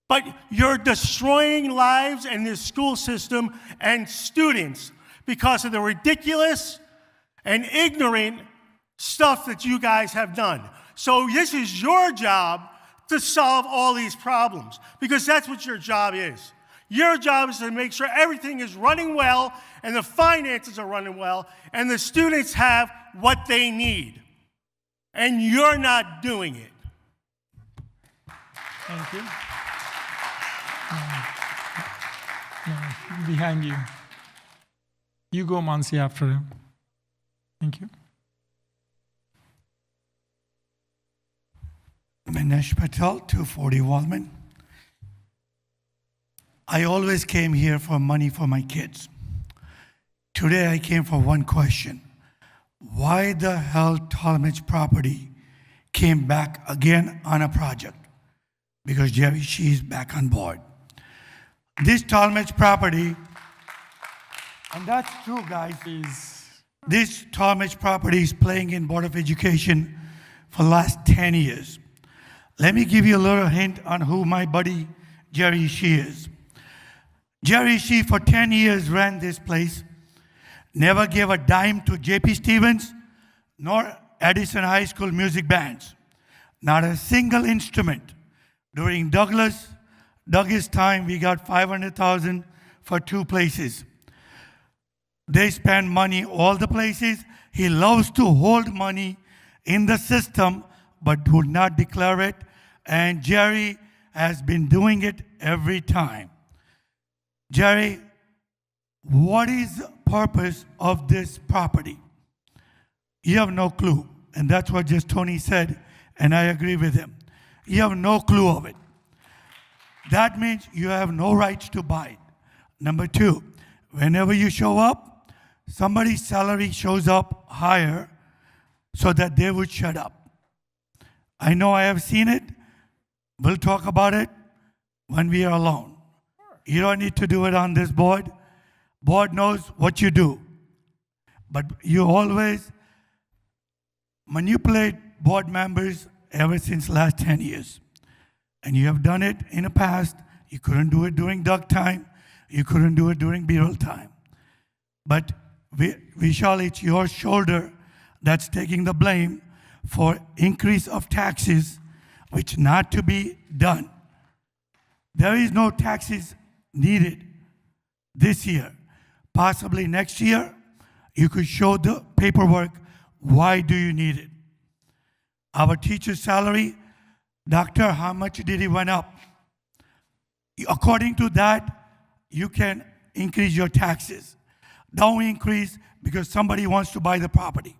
But you're destroying lives in this school system and students because of the ridiculous and ignorant stuff that you guys have done. So this is your job to solve all these problems, because that's what your job is. Your job is to make sure everything is running well and the finances are running well and the students have what they need. And you're not doing it. Thank you. Behind you. You go, Mansi, after him. Thank you. Manesh Patel, 240 Wallman. I always came here for money for my kids. Today I came for one question. Why the hell Talmadge property came back again on a project? Because Jerry She's back on board. This Talmadge property, and that's true, guys, this Talmadge property is playing in Board of Education for the last 10 years. Let me give you a little hint on who my buddy Jerry Shee is. Jerry Shee for 10 years ran this place, never gave a dime to J.P. Stevens nor Edison High School music bands. Not a single instrument. During Douglas time, we got $500,000 for 2 places. They spend money all the places. He loves to hold money in the system, but would not declare it. And Jerry has been doing it every time. Jerry, what is the purpose of this property? You have no clue. and that's what just Tony said, and I agree with him. You have no clue of it. That means you have no rights to buy it. Number two, whenever you show up, somebody's salary shows up higher so that they would shut up. I know I have seen it. We'll talk about it when we are alone. You don't need to do it on this board. Board knows what you do. But you always manipulate board members ever since last 10 years. And you have done it in the past. You couldn't do it during Doug time. You couldn't do it during B-roll time. But Vishal, it's your shoulder that's taking the blame for increase of taxes, which not to be done. There is no taxes needed this year. Possibly next year, you could show the paperwork. Why do you need it? Our teacher's salary, doctor, how much did it went up? According to that, you can increase your taxes. Don't increase because somebody wants to buy the property.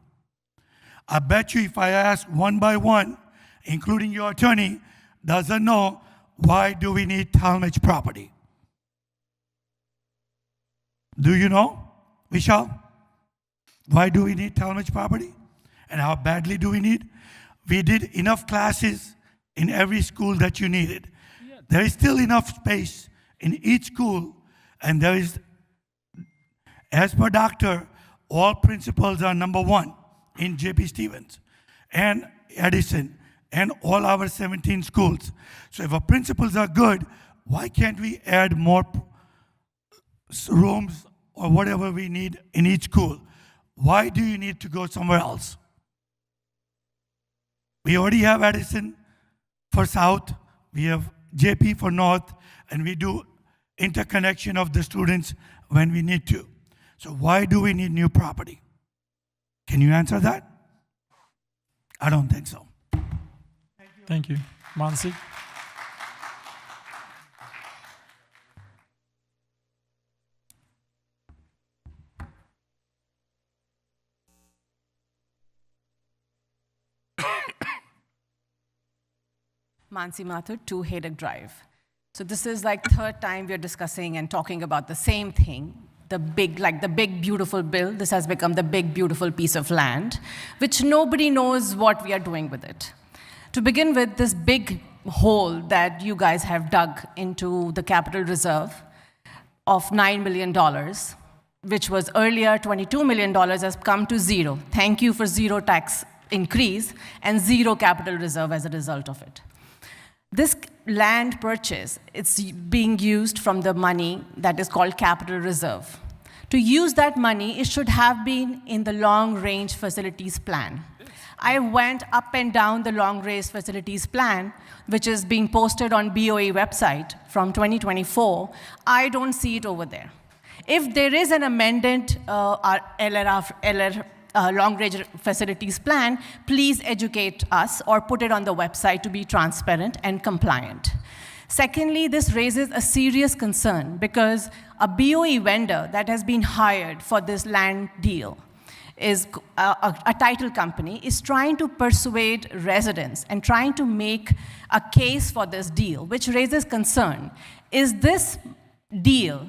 I bet you if I ask one by one, including your attorney, doesn't know why do we need Talmadge property. Do you know, Vishal? Why do we need Talmadge property? And how badly do we need? We did enough classes in every school that you needed. There is still enough space in each school, and there is, as per doctor, all principals are number one in J.P. Stevens and Edison and all our 17 schools. So if our principals are good, why can't we add more rooms or whatever we need in each school? Why do you need to go somewhere else? We already have Edison for South, we have JP for North, and we do interconnection of the students when we need to. So why do we need new property? Can you answer that? I don't think so. Thank you. Mansi? Mansi Mathur, 2 Haydock Drive. So this is like third time we're discussing and talking about the same thing, the big, beautiful bill. This has become the big, beautiful piece of land, which nobody knows what we are doing with it. To begin with, this big hole that you guys have dug into the capital reserve of $9 million, which was earlier $22 million, has come to zero. Thank you for zero tax increase and zero capital reserve as a result of it. This land purchase, it's being used from the money that is called capital reserve. To use that money, it should have been in the long-range facilities plan. I went up and down the long-range facilities plan, which is being posted on BOE website from 2024. I don't see it over there. If there is an amended long-range facilities plan, please educate us or put it on the website to be transparent and compliant. Secondly, this raises a serious concern because a BOE vendor that has been hired for this land deal is a title company, is trying to persuade residents and trying to make a case for this deal, which raises concern. Is this deal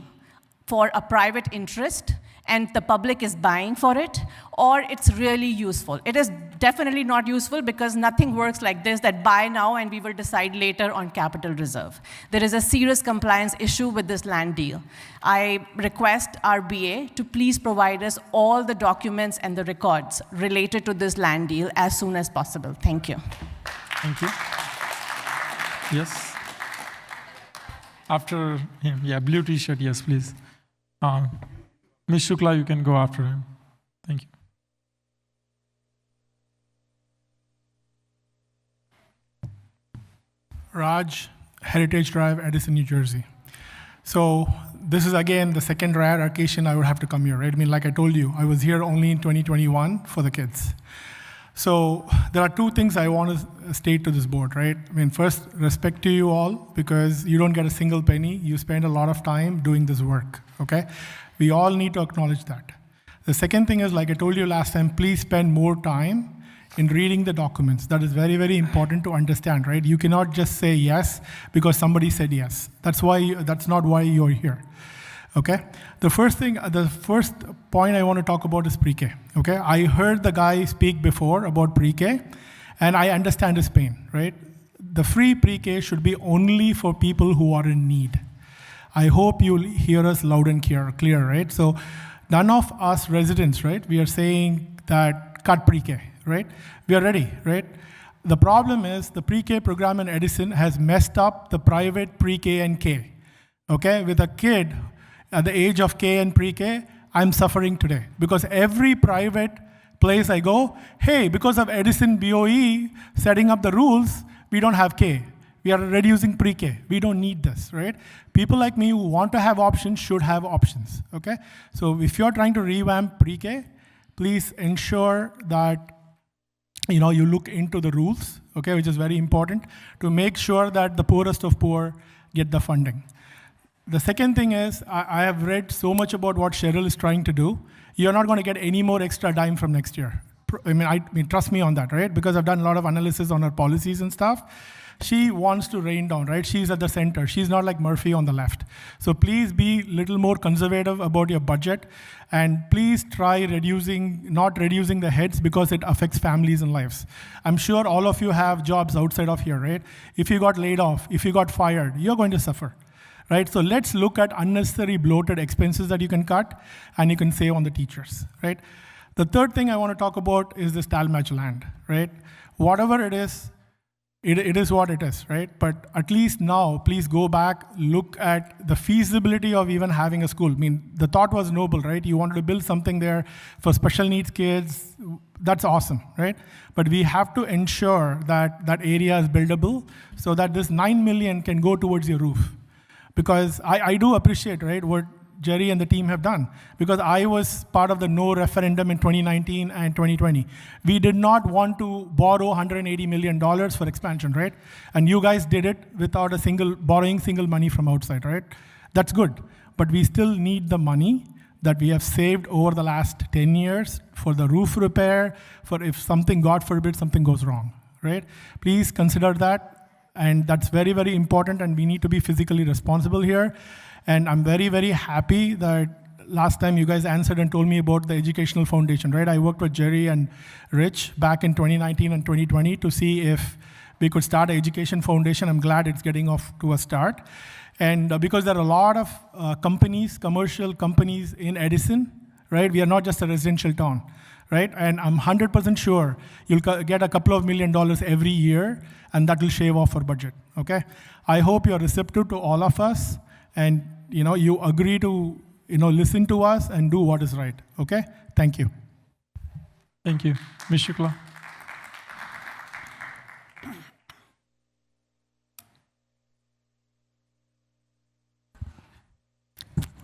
for a private interest and the public is buying for it, or it's really useful? It is definitely not useful because nothing works like this, that buy now and we will decide later on capital reserve. There is a serious compliance issue with this land deal. I request our BA to please provide us all the documents and the records related to this land deal as soon as possible. Thank you. Thank you. Yes. After him, yeah, blue t-shirt, yes, please. Ms. Shukla, you can go after him. Thank you. Raj, Heritage Drive, Edison, New Jersey. So this is again the second rare occasion I would have to come here, right? I mean, like I told you, I was here only in 2021 for the kids. So there are two things I want to state to this board, right? I mean, first, respect to you all because you don't get a single penny. You spend a lot of time doing this work, okay? We all need to acknowledge that. The second thing is, like I told you last time, please spend more time in reading the documents. That is very, very important to understand, right? You cannot just say yes because somebody said yes. That's not why you're here. Okay? The first point I want to talk about is pre-K. Okay? I heard the guy speak before about pre-K, and I understand his pain, right? The free pre-K should be only for people who are in need. I hope you'll hear us loud and clear, right? So none of us residents, right, we are saying that cut pre-K, right? We are ready, right? The problem is the pre-K program in Edison has messed up the private pre-K and K, okay? With a kid at the age of K and pre-K, I'm suffering today because every private place I go, hey, because of Edison BOE setting up the rules, we don't have K. We are reducing pre-K. We don't need this, right? People like me who want to have options should have options, okay? So if you're trying to revamp pre-K, please ensure that you look into the rules, okay, which is very important to make sure that the poorest of poor get the funding. The second thing is, I have read so much about what Cheryl is trying to do. You're not going to get any more extra dime from next year. I mean, trust me on that, right? Because I've done a lot of analysis on her policies and stuff. She wants to rain down, right? She's at the center. She's not like Murphy on the left. So please be a little more conservative about your budget, and please try not reducing the heads because it affects families and lives. I'm sure all of you have jobs outside of here, right? If you got laid off, if you got fired, you're going to suffer, right? So let's look at unnecessary bloated expenses that you can cut and you can save on the teachers, right? The third thing I want to talk about is this Talmadge land, right? Whatever it is what it is, right? But at least now, please go back, look at the feasibility of even having a school. I mean, the thought was noble, right? You wanted to build something there for special needs kids. That's awesome, right? But we have to ensure that that area is buildable so that this $9 million can go towards your roof. Because I do appreciate, right, what Jerry and the team have done, because I was part of the no referendum in 2019 and 2020. We did not want to borrow $180 million for expansion, right? And you guys did it without borrowing single money from outside, right? That's good. But we still need the money that we have saved over the last 10 years for the roof repair, for if something, God forbid, something goes wrong, right? Please consider that. And that's very, very important, and we need to be physically responsible here. And I'm very, very happy that last time you guys answered and told me about the Educational Foundation, right? I worked with Jerry and Rich back in 2019 and 2020 to see if we could start an education foundation. I'm glad it's getting off to a start. And because there are a lot of companies, commercial companies in Edison, right? We are not just a residential town, right? And I'm 100% sure you'll get a couple of $1 million every year, and that will shave off our budget, okay? I hope you're receptive to all of us, and you agree to listen to us and do what is right, okay? Thank you. Thank you. Ms. Shukla.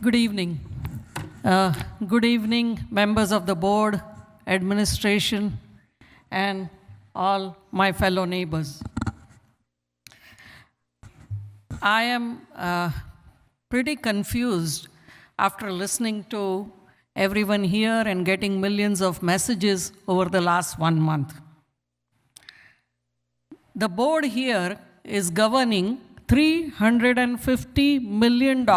Good evening. Good evening, members of the board, administration, and all my fellow neighbors. I am pretty confused after listening to everyone here and getting millions of messages over the last 1 month. The board here is governing $350 million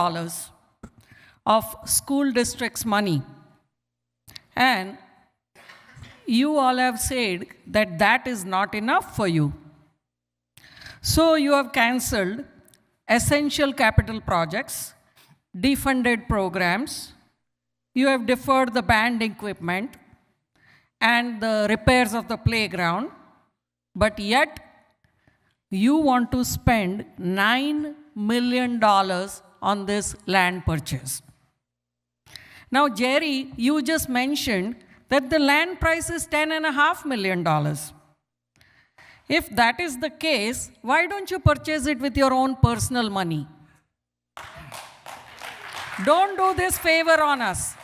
of school districts' money. And you all have said that that is not enough for you. So you have canceled essential capital projects, defunded programs, you have deferred the band equipment and the repairs of the playground, but yet you want to spend $9 million on this land purchase. Now, Jerry, you just mentioned that the land price is $10.5 million. If that is the case, why don't you purchase it with your own personal money? Don't do this favor on us.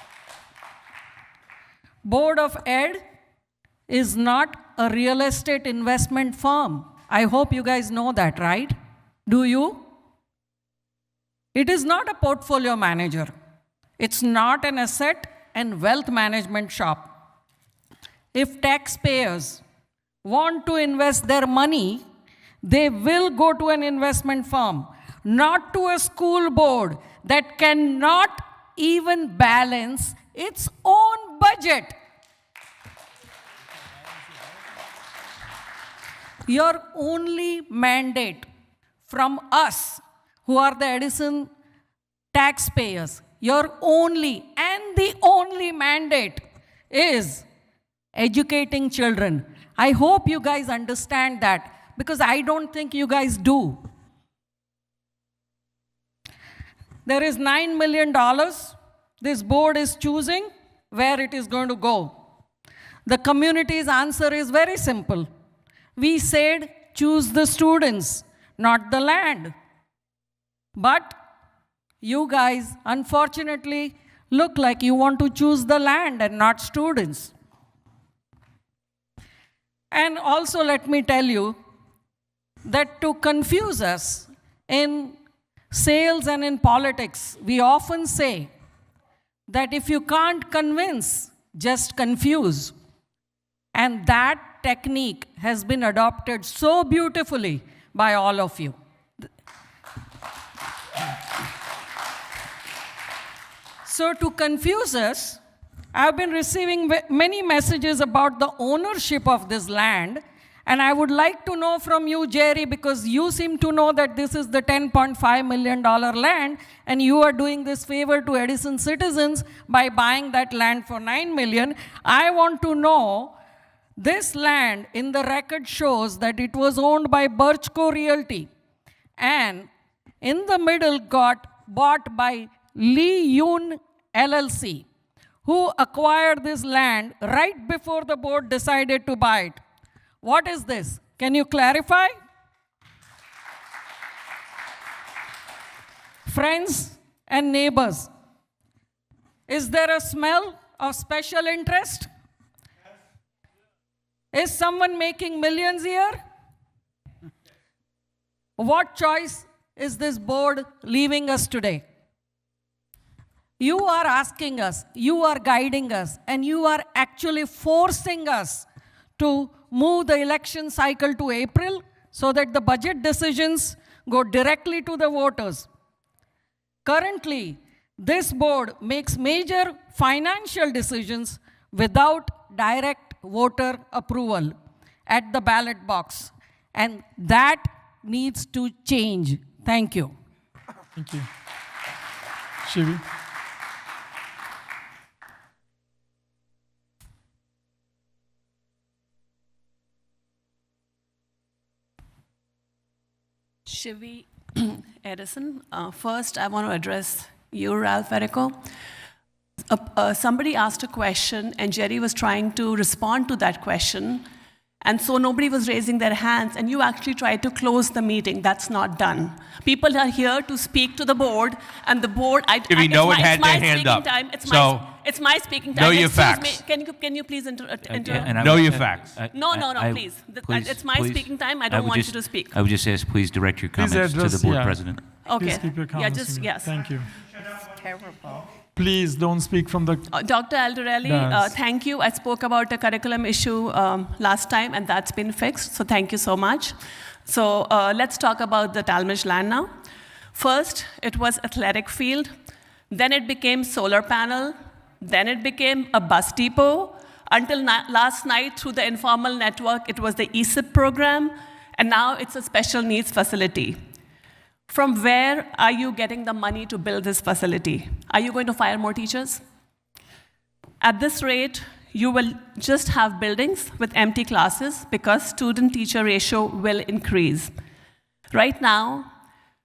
Board of Ed is not a real estate investment firm. I hope you guys know that, right? Do you? It is not a portfolio manager. It's not an asset and wealth management shop. If taxpayers want to invest their money, they will go to an investment firm, not to a school board that cannot even balance its own budget. Your only mandate from us, who are the Edison taxpayers, your only and the only mandate is educating children. I hope you guys understand that, because I don't think you guys do. There is $9 million. This board is choosing where it is going to go. The community's answer is very simple. We said choose the students, not the land. But you guys, unfortunately, look like you want to choose the land and not students. And also, let me tell you that to confuse us in sales and in politics, we often say that if you can't convince, just confuse. And that technique has been adopted so beautifully by all of you. So to confuse us, I've been receiving many messages about the ownership of this land, and I would like to know from you, Jerry, because you seem to know that this is the $10.5 million land, and you are doing this favor to Edison citizens by buying that land for $9 million. I want to know, this land in the record shows that it was owned by Birchco Realty, and in the middle got bought by Lee Yoon LLC, who acquired this land right before the board decided to buy it. What is this? Can you clarify? Friends and neighbors, is there a smell of special interest? Is someone making millions here? What choice is this board leaving us today? You are asking us, you are guiding us, and you are actually forcing us to move the election cycle to April so that the budget decisions go directly to the voters. Currently, this board makes major financial decisions without direct voter approval at the ballot box, and that needs to change. Thank you. Thank you. Shivi. Shivi Edison. First, I want to address you, Ralph Errico. Somebody asked a question, and Jerry was trying to respond to that question, and so nobody was raising their hands, and you actually tried to close the meeting. That's not done. People are here to speak to the board, and the board, no one had their hand up. It's my speaking time. Know your Excuse me. facts. Can you please interrupt? Know your facts. No, please. It's my speaking time. I don't want you to speak. I would just ask, please direct your comments to the board president. Okay. Please keep your comments. Yes. Thank you. Terrible. Please don't speak from the... Dr. Aldarelli, Yes. thank you. I spoke about a curriculum issue last time, and that's been fixed, so thank you so much. So let's talk about the Talmadge land now. First, it was athletic field. Then it became solar panel. Then it became a bus depot. Until last night, through the informal network, it was the ESIP program, and now it's a special needs facility. From where are you getting the money to build this facility? Are you going to fire more teachers? At this rate, you will just have buildings with empty classes because student-teacher ratio will increase. Right now,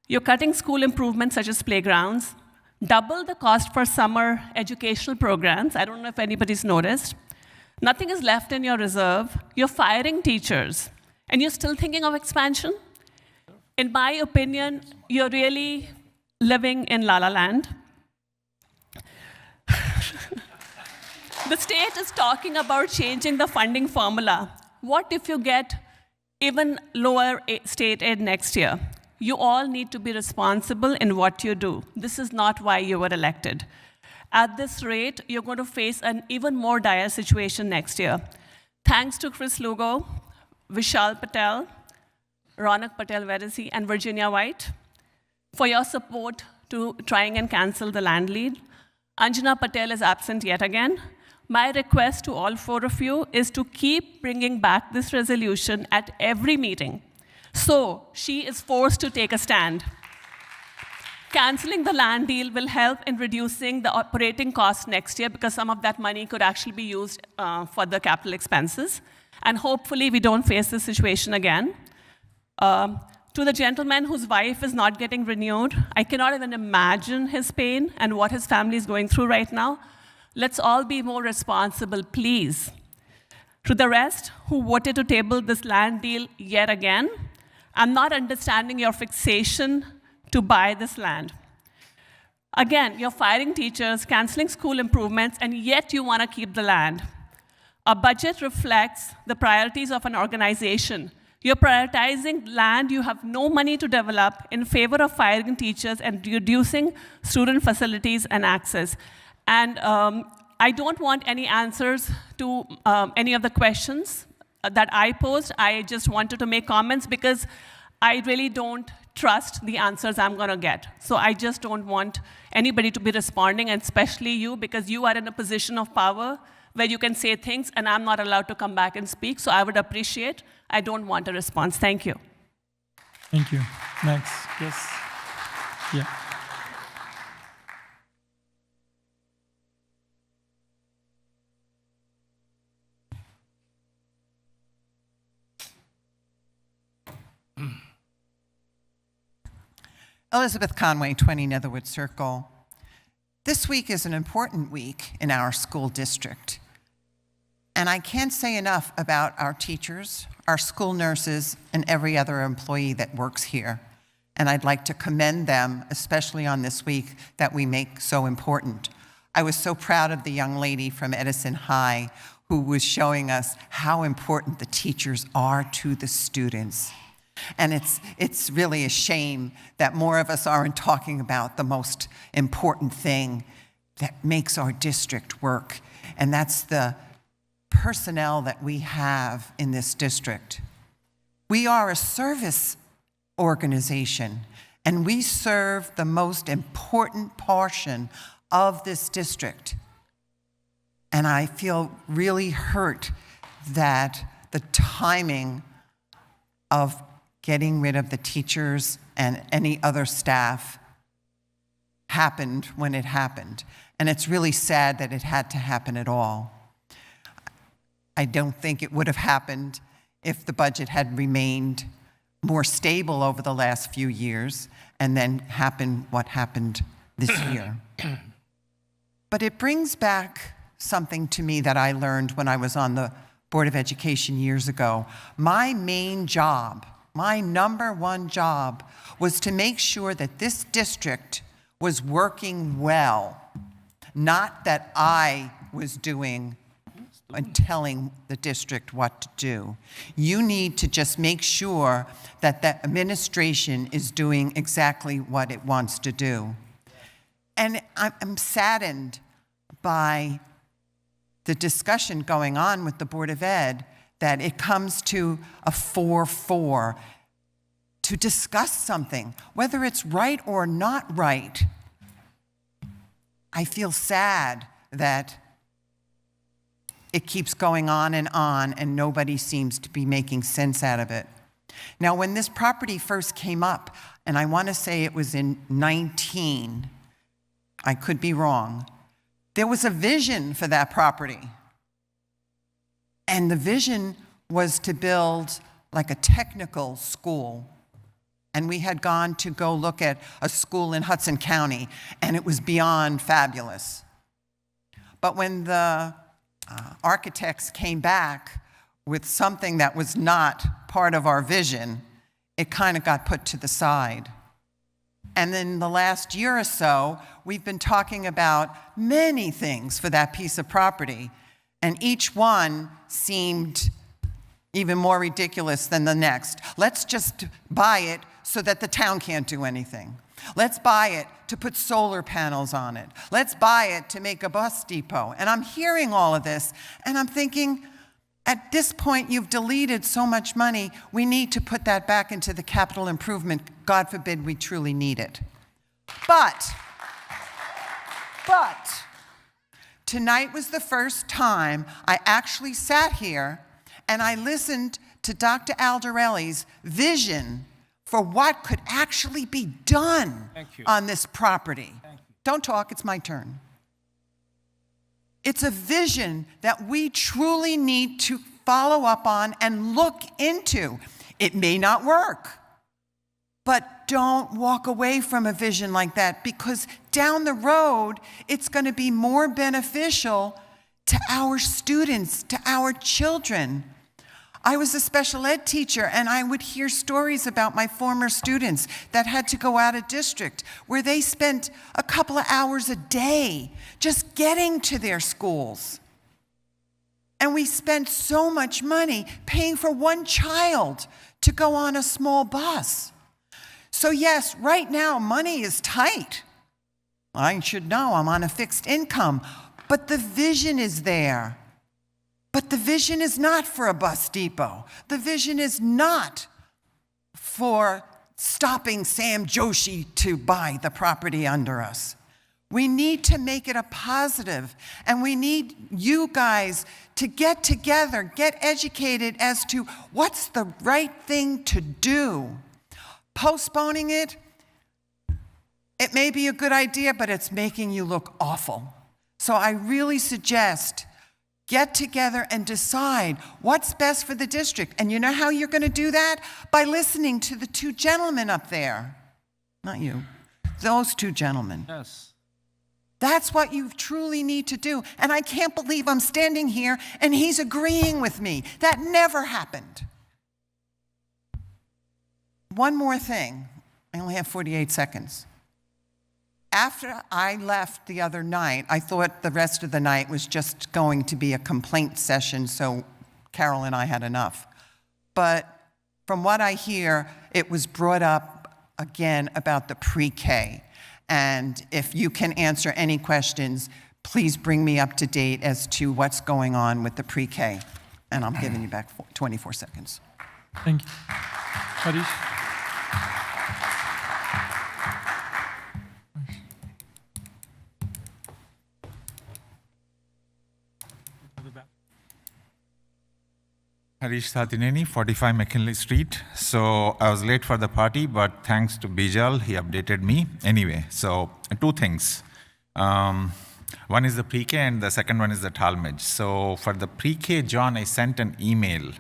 you're cutting school improvements such as playgrounds, double the cost for summer educational programs. I don't know if anybody's noticed. Nothing is left in your reserve. You're firing teachers, and you're still thinking of expansion? In my opinion, you're really living in La La Land. The state is talking about changing the funding formula. What if you get even lower state aid next year? You all need to be responsible in what you do. This is not why you were elected. At this rate, you're going to face an even more dire situation next year. Thanks to Chris Lugo, Vishal Patel, Ronak Patel, where is he, and Virginia White, for your support to trying and cancel the land deal. Anjana Patel is absent yet again. My request to all 4 of you is to keep bringing back this resolution at every meeting. So she is forced to take a stand. Canceling the land deal will help in reducing the operating costs next year because some of that money could actually be used for the capital expenses. And hopefully we don't face this situation again. To the gentleman whose wife is not getting renewed, I cannot even imagine his pain and what his family is going through right now. Let's all be more responsible, please. To the rest who voted to table this land deal yet again, I'm not understanding your fixation to buy this land. Again, you're firing teachers, canceling school improvements, and yet you want to keep the land. A budget reflects the priorities of an organization. You're prioritizing land you have no money to develop in favor of firing teachers and reducing student facilities and access. And I don't want any answers to any of the questions that I posed. I just wanted to make comments because I really don't trust the answers I'm going to get. So I just don't want anybody to be responding, and especially you, because you are in a position of power where you can say things and I'm not allowed to come back and speak. So I would appreciate, I don't want a response. Thank you. Thank you. Next. Yes. Yeah. Elizabeth Conway, 20 Netherwood Circle. This week is an important week in our school district. And I can't say enough about our teachers, our school nurses, and every other employee that works here. And I'd like to commend them, especially on this week that we make so important. I was so proud of the young lady from Edison High who was showing us how important the teachers are to the students. And it's really a shame that more of us aren't talking about the most important thing that makes our district work, and that's the personnel that we have in this district. We are a service organization, and we serve the most important portion of this district. And I feel really hurt that the timing of getting rid of the teachers and any other staff happened when it happened. And it's really sad that it had to happen at all. I don't think it would have happened if the budget had remained more stable over the last few years and then happened what happened this year. But it brings back something to me that I learned when I was on the Board of Education years ago. My main job, my number one job, was to make sure that this district was working well, not that I was doing and telling the district what to do. You need to just make sure that the administration is doing exactly what it wants to do. And I'm saddened by the discussion going on with the Board of Ed that it comes to a 4-4 to discuss something, whether it's right or not right. I feel sad that it keeps going on and nobody seems to be making sense out of it. Now, when this property first came up, and I want to say it was in 19, I could be wrong, there was a vision for that property. And the vision was to build like a technical school. And we had gone to go look at a school in Hudson County, and it was beyond fabulous. But when the architects came back with something that was not part of our vision, it kind of got put to the side. And then the last year or so, we've been talking about many things for that piece of property, and each one seemed even more ridiculous than the next. Let's just buy it so that the town can't do anything. Let's buy it to put solar panels on it. Let's buy it to make a bus depot. And I'm hearing all of this, and I'm thinking, At this point, you've deleted so much money, we need to put that back into the capital improvement. God forbid we truly need it. But, tonight was the first time I actually sat here and I listened to Dr. Aldarelli's vision for what could actually be done on this property. Don't talk, it's my turn. It's a vision that we truly need to follow up on and look into. It may not work, but don't walk away from a vision like that, because down the road, it's going to be more beneficial to our students, to our children. I was a special ed teacher, and I would hear stories about my former students that had to go out of district, where they spent a couple of hours a day just getting to their schools. And we spent so much money paying for one child to go on a small bus. So yes, right now, money is tight. I should know, I'm on a fixed income, but the vision is there. But the vision is not for a bus depot. The vision is not for stopping Sam Joshi to buy the property under us. We need to make it a positive, and we need you guys to get together, get educated as to what's the right thing to do. Postponing it, it may be a good idea, but it's making you look awful. So I really suggest get together and decide what's best for the district. And you know how you're going to do that? By listening to the two gentlemen up there. Not you. Those two gentlemen. Yes. That's what you truly need to do. And I can't believe I'm standing here and he's agreeing with me. That never happened. One more thing. I only have 48 seconds. After I left the other night, I thought the rest of the night was just going to be a complaint session, so Carol and I had enough. But from what I hear, it was brought up again about the pre-K. And if you can answer any questions, please bring me up to date as to what's going on with the pre-K. And I'm giving you back 24 seconds. Thank you. Harish? Harish Satineni, 45 McKinley Street. So I was late for the party, but thanks to Bijal, he updated me. Anyway, so two things. One is the pre-K and the second one is the Talmadge. So for the pre-K, John, I sent an email.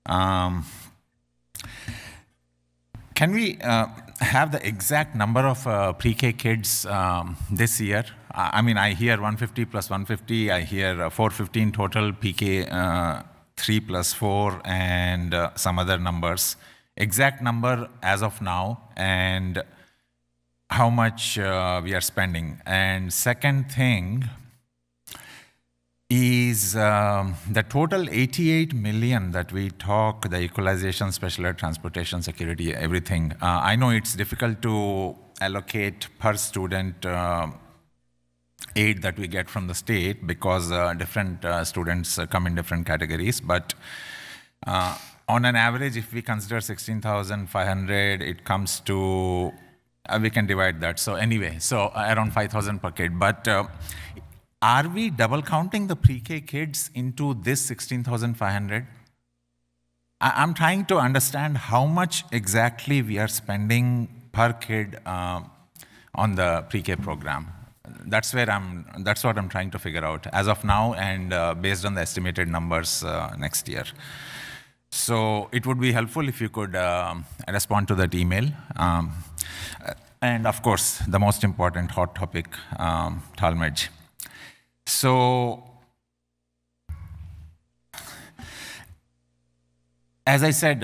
Can we have the exact number of pre-K kids this year? I mean, I hear 150 plus 150, I hear 415 total PK 3 plus 4 and some other numbers. Exact number as of now and how much we are spending. And second thing is the total 88 million that we talk, the equalization, special ed, transportation, security, everything. I know it's difficult to allocate per student aid that we get from the state because different students come in different categories. But on an average, if we consider 16,500, it comes to, we can divide that. So anyway, so around 5,000 per kid. But are we double counting the pre-K kids into this 16,500? I'm trying to understand how much exactly we are spending per kid on the pre-K program. That's what I'm trying to figure out as of now and based on the estimated numbers next year. So it would be helpful if you could respond to that email. And of course, the most important hot topic, Talmadge. So as I said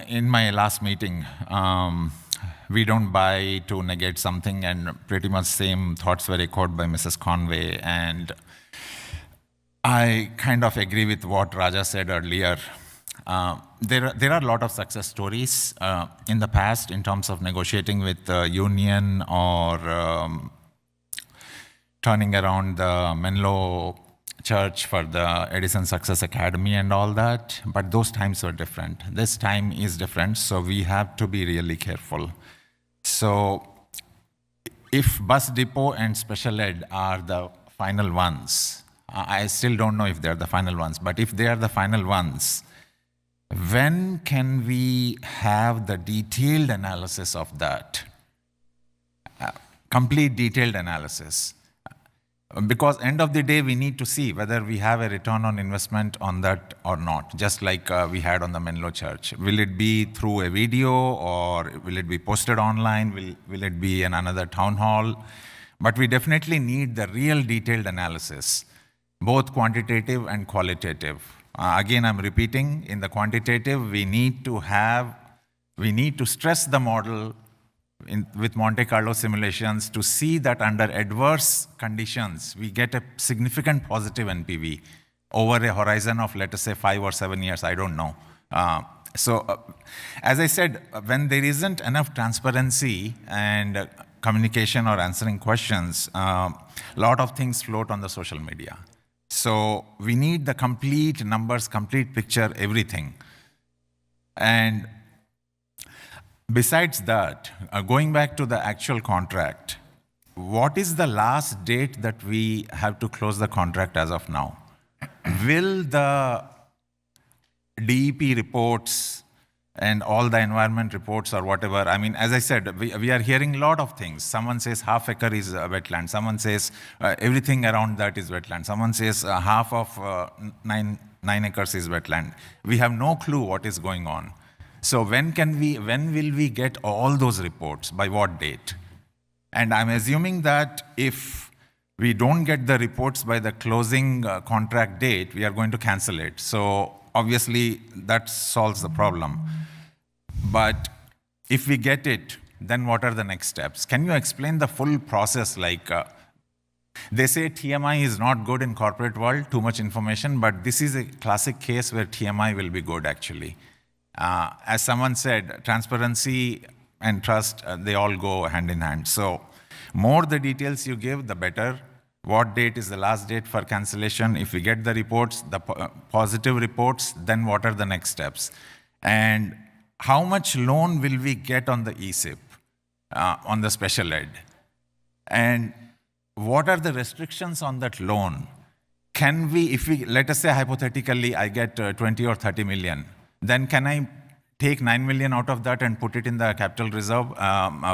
in my last meeting, we don't buy to negate something, and pretty much same thoughts were echoed by Mrs. Conway. And I kind of agree with what Raja said earlier. There are a lot of success stories in the past in terms of negotiating with the union or turning around the Menlo church for the Edison Success Academy and all that, but those times were different. This time is different, so we have to be really careful. So if bus depot and special ed are the final ones, I still don't know if they're the final ones, but if they are the final ones, when can we have the detailed analysis of that? Complete detailed analysis. Because end of the day, we need to see whether we have a return on investment on that or not, just like we had on the Menlo Church. Will it be through a video, or will it be posted online? Will it be in another town hall? But we definitely need the real detailed analysis, both quantitative and qualitative. Again, I'm repeating, in the quantitative, we need to stress the model with Monte Carlo simulations to see that under adverse conditions, we get a significant positive NPV over a horizon of, let us say, 5 or 7 years, I don't know. As I said, when there isn't enough transparency and communication or answering questions, a lot of things float on the social media. So we need the complete numbers, complete picture, everything. And besides that, going back to the actual contract, what is the last date that we have to close the contract as of now? Will the DEP reports and all the environment reports or whatever, I mean, as I said, we are hearing a lot of things. Someone says half acre is wetland. Someone says everything around that is wetland. Someone says half of 9 acres is wetland. We have no clue what is going on. So when will we get all those reports? By what date? And I'm assuming that if we don't get the reports by the closing contract date, we are going to cancel it. So obviously that solves the problem. But if we get it, then what are the next steps? Can you explain the full process? Like they say TMI is not good in corporate world, too much information, but this is a classic case where TMI will be good actually. As someone said, transparency and trust, they all go hand in hand. So more the details you give, the better. What date is the last date for cancellation? If we get the reports, the positive reports, then what are the next steps? And how much loan will we get on the ESIP, on the special ed? And what are the restrictions on that loan? Can we, if we, let us say hypothetically, I get 20 or 30 million, then can I take 9 million out of that and put it in the capital reserve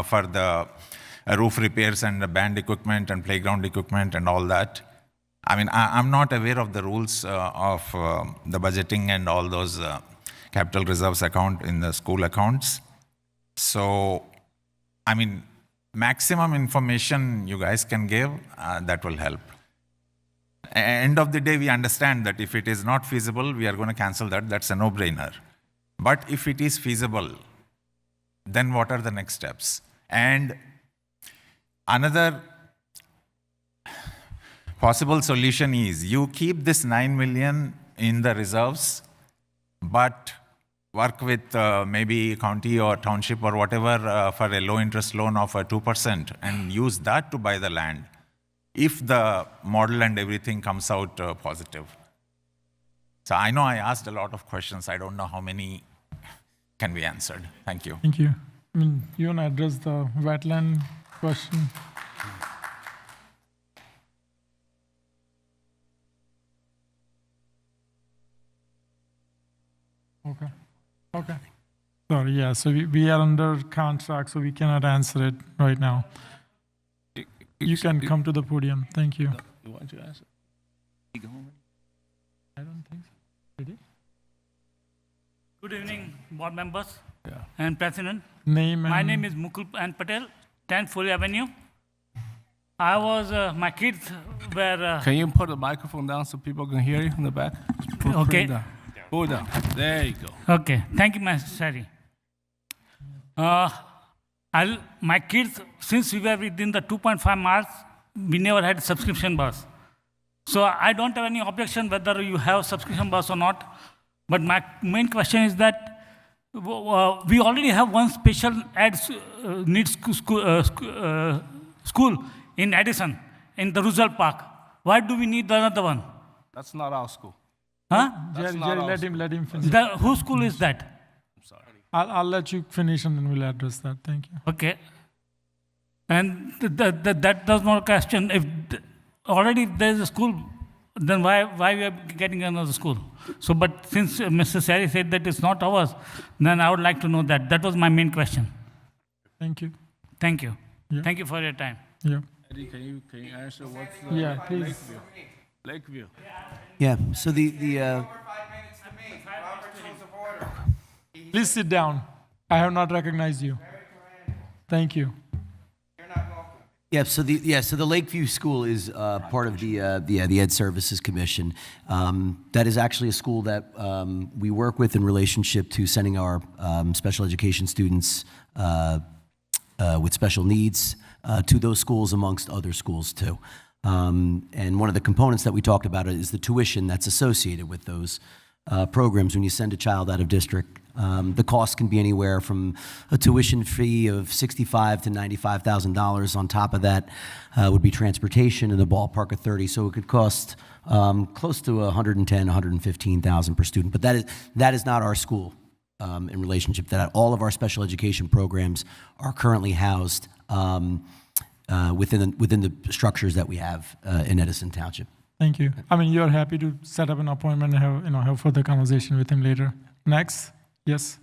for the roof repairs and the band equipment and playground equipment and all that? I mean, I'm not aware of the rules of the budgeting and all those capital reserves account in the school accounts. So, I mean, maximum information you guys can give, that will help. End of the day, we understand that if it is not feasible, we are going to cancel that. That's a no-brainer. But if it is feasible, then what are the next steps? And another possible solution is you keep this 9 million in the reserves, but work with maybe county or township or whatever for a low interest loan of 2% and use that to buy the land if the model and everything comes out positive. So I know I asked a lot of questions. I don't know how many can be answered. Thank you. Thank you. I mean, you want to address the wetland question? Okay. Sorry, yeah, so we are under contract, so we cannot answer it right now. You can come to the podium. Thank you. You want to answer? I don't think so. Did he? Good evening, board members and president. My name is Mukul and Patel, 10 Full Avenue. I was, my kids were... Can you put the microphone down so people can hear you in the back? Okay. Pull it down. There you go. Okay. Thank you, Mr. Sari. My kids, since we were within the 2.5 miles, we never had subscription bus. So I don't have any objection whether you have subscription bus or not. But my main question is that we already have one special ed needs school in Edison, in the Roosevelt Park. Why do we need another one? That's not our school. Huh? That's Jerry, not our let him finish. Whose school is that? I'm sorry. I'll let you finish and then we'll address that. Thank you. Okay. And that does not question. If already there is a school, then why we are getting another school? So, but since Mr. Sari said that it's not ours, then I would like to know that. That was my main question. Thank you. Thank you. Yeah. Thank you for your time. Yeah. Eddie, can you answer what's the Yeah, please. Lakeview? Yeah, so the Please sit down. I have not recognized you. Thank you. Yeah, so the Lakeview School is part of the Ed Services Commission. That is actually a school that we work with in relationship to sending our special education students with special needs to those schools, amongst other schools too. And one of the components that we talked about is the tuition that's associated with those programs. When you send a child out of district, the cost can be anywhere from a tuition fee of $65,000 to $95,000. On top of that would be transportation in the ballpark of 30. So it could cost close to $110,000, $115,000 per student. But that is not our school in relationship to that. All of our special education programs are currently housed within the structures that we have in Edison Township. Thank you. I mean, you're happy to set up an appointment and have further conversation with him later. Next, yes.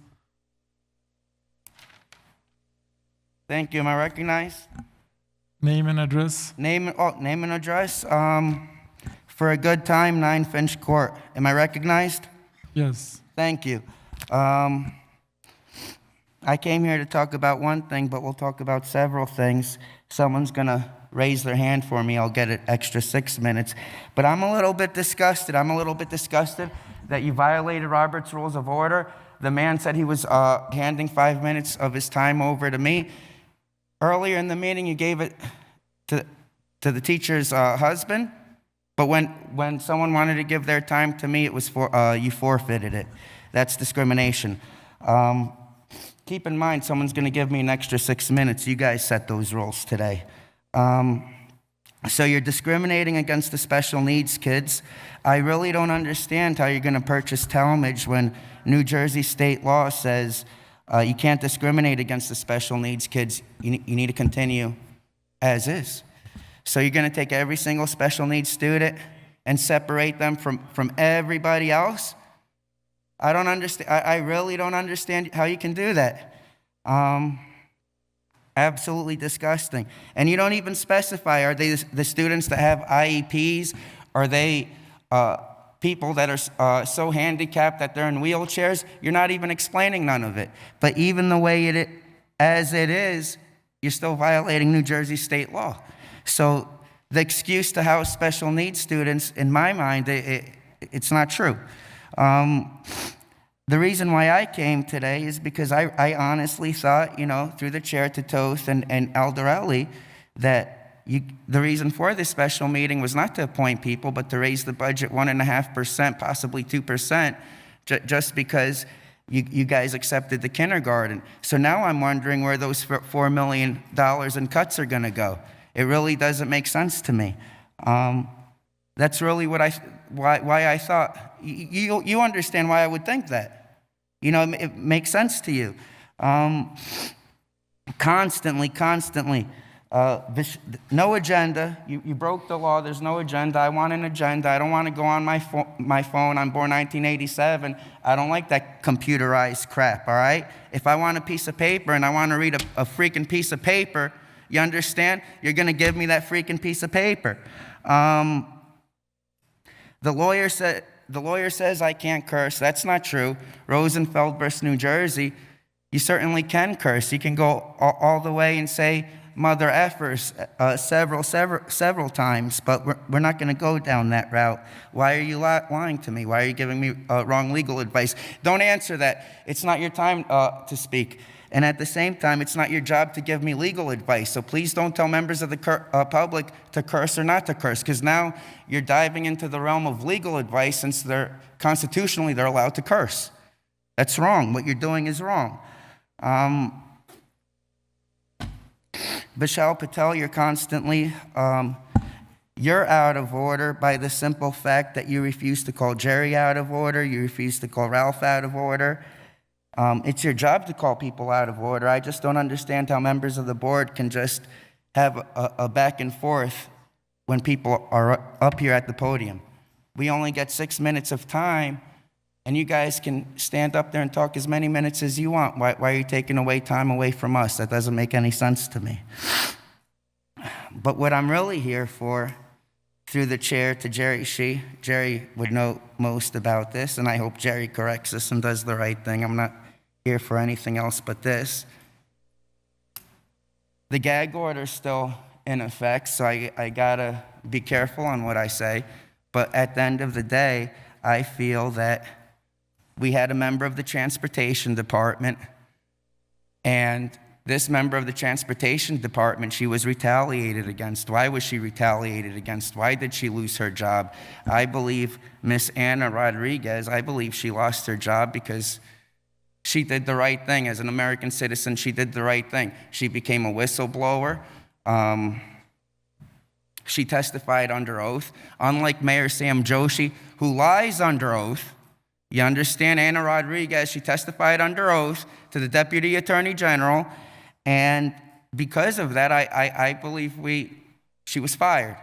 Thank you. Am I recognized? Name and address. Name and address. For a good time, 9 Finch Court. Am I recognized? Yes. Thank you. I came here to talk about one thing, but we'll talk about several things. Someone's gonna raise their hand for me. I'll get an extra 6 minutes. But I'm a little bit disgusted. That you violated Robert's Rules of Order. The man said he was handing 5 minutes of his time over to me. Earlier in the meeting, you gave it to the teacher's husband. But when someone wanted to give their time to me, it was you forfeited it. That's discrimination. Keep in mind, someone's going to give me an extra 6 minutes. You guys set those rules today. So you're discriminating against the special needs kids. I really don't understand how you're going to purchase Talmadge when New Jersey state law says you can't discriminate against the special needs kids. You need to continue as is. So you're going to take every single special needs student and separate them from everybody else? I don't understand. I really don't understand how you can do that. Absolutely disgusting. And you don't even specify, are they the students that have IEPs? Are they people that are so handicapped that they're in wheelchairs? You're not even explaining none of it. But even the way as it is, you're still violating New Jersey state law. So the excuse to house special needs students, in my mind, it's not true. The reason why I came today is because I honestly thought, through the chair to Toth and Aldarelli, that the reason for this special meeting was not to appoint people, but to raise the budget 1.5%, possibly 2%, just because you guys accepted the kindergarten. So now I'm wondering where those $4 million in cuts are going to go. It really doesn't make sense to me. That's really why I thought. You understand why I would think that. It makes sense to you. Constantly. No agenda. You broke the law. There's no agenda. I want an agenda. I don't want to go on my phone. I'm born 1987. I don't like that computerized crap, all right? If I want a piece of paper and I want to read a freaking piece of paper, you understand? You're going to give me that freaking piece of paper. The lawyer says I can't curse. That's not true. Rosenfeld versus New Jersey, you certainly can curse. You can go all the way and say mother effers several times, but we're not going to go down that route. Why are you lying to me? Why are you giving me wrong legal advice? Don't answer that. It's not your time to speak. And at the same time, it's not your job to give me legal advice. So please don't tell members of the public to curse or not to curse, because now you're diving into the realm of legal advice since constitutionally they're allowed to curse. That's wrong. What you're doing is wrong. Vishal Patel, you're constantly You're out of order by the simple fact that you refuse to call Jerry out of order, you refuse to call Ralph out of order. It's your job to call people out of order. I just don't understand how members of the board can just have a back and forth when people are up here at the podium. We only get 6 minutes of time, and you guys can stand up there and talk as many minutes as you want. Why are you taking time away from us? That doesn't make any sense to me. But what I'm really here for, through the chair to Jerry Shee, Jerry would know most about this, and I hope Jerry corrects this and does the right thing. I'm not here for anything else but this. The gag order is still in effect, so I gotta be careful on what I say. But at the end of the day, I feel that we had a member of the transportation department, and this member of the transportation department, she was retaliated against. Why was she retaliated against? Why did she lose her job? I believe Miss Anna Rodriguez, I believe she lost her job because she did the right thing. As an American citizen, she did the right thing. She became a whistleblower. She testified under oath. Unlike Mayor Sam Joshi, who lies under oath, you understand, Anna Rodriguez, she testified under oath to the Deputy Attorney General, and because of that, I believe she was fired.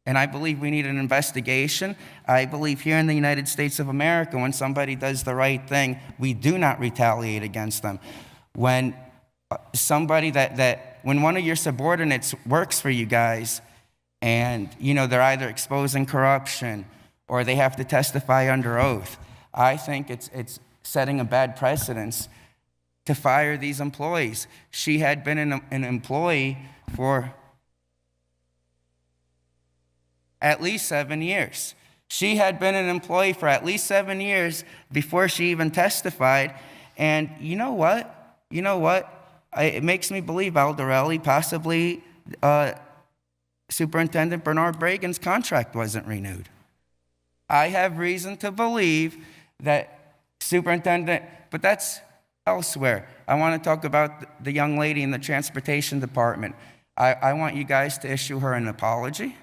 And I believe we need an investigation. I believe here in the United States of America, when somebody does the right thing, we do not retaliate against them. When somebody when one of your subordinates works for you guys, and they're either exposing corruption or they have to testify under oath, I think it's setting a bad precedence to fire these employees. She had been an employee for at least 7 years. She had been an employee for at least 7 years before she even testified. And you know what? It makes me believe Aldarelli, possibly Superintendent Bernard Bragan's contract wasn't renewed. I have reason to believe that Superintendent, but that's elsewhere. I want to talk about the young lady in the transportation department. I want you guys to issue her an apology,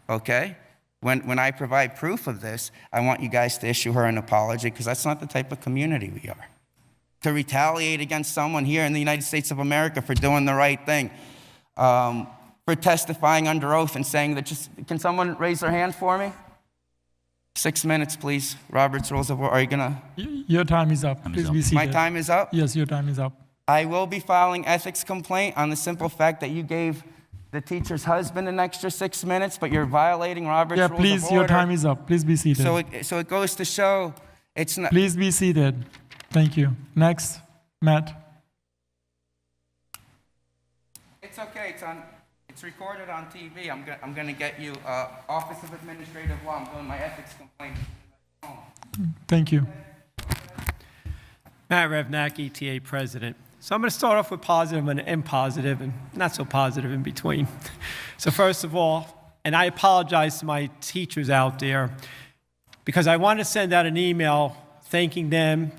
okay? When I provide proof of this, I want you guys to issue her an apology, because that's not the type of community we are. To retaliate against someone here in the United States of America for doing the right thing, for testifying under oath and saying that can someone raise their hand for me? 6 minutes, please. Robert's Rules of Order. Are you gonna? Your time is up. Please be seated. My time is up? Yes, your time is up. I will be filing ethics complaint on the simple fact that you gave the teacher's husband an extra 6 minutes, but you're violating Robert's Rules of Order. Yeah, please, your time is up. Please be seated. So it goes to show it's not. Please be seated. Thank you. Next, Matt. It's okay. It's recorded on TV. I'm going to get you Office of Administrative Law. I'm doing my ethics complaint. Thank you. Matt Revnak, ETA President. So I'm going to start off with positive and end positive and not so positive in between. So first of all, and I apologize to my teachers out there, because I want to send out an email thanking them,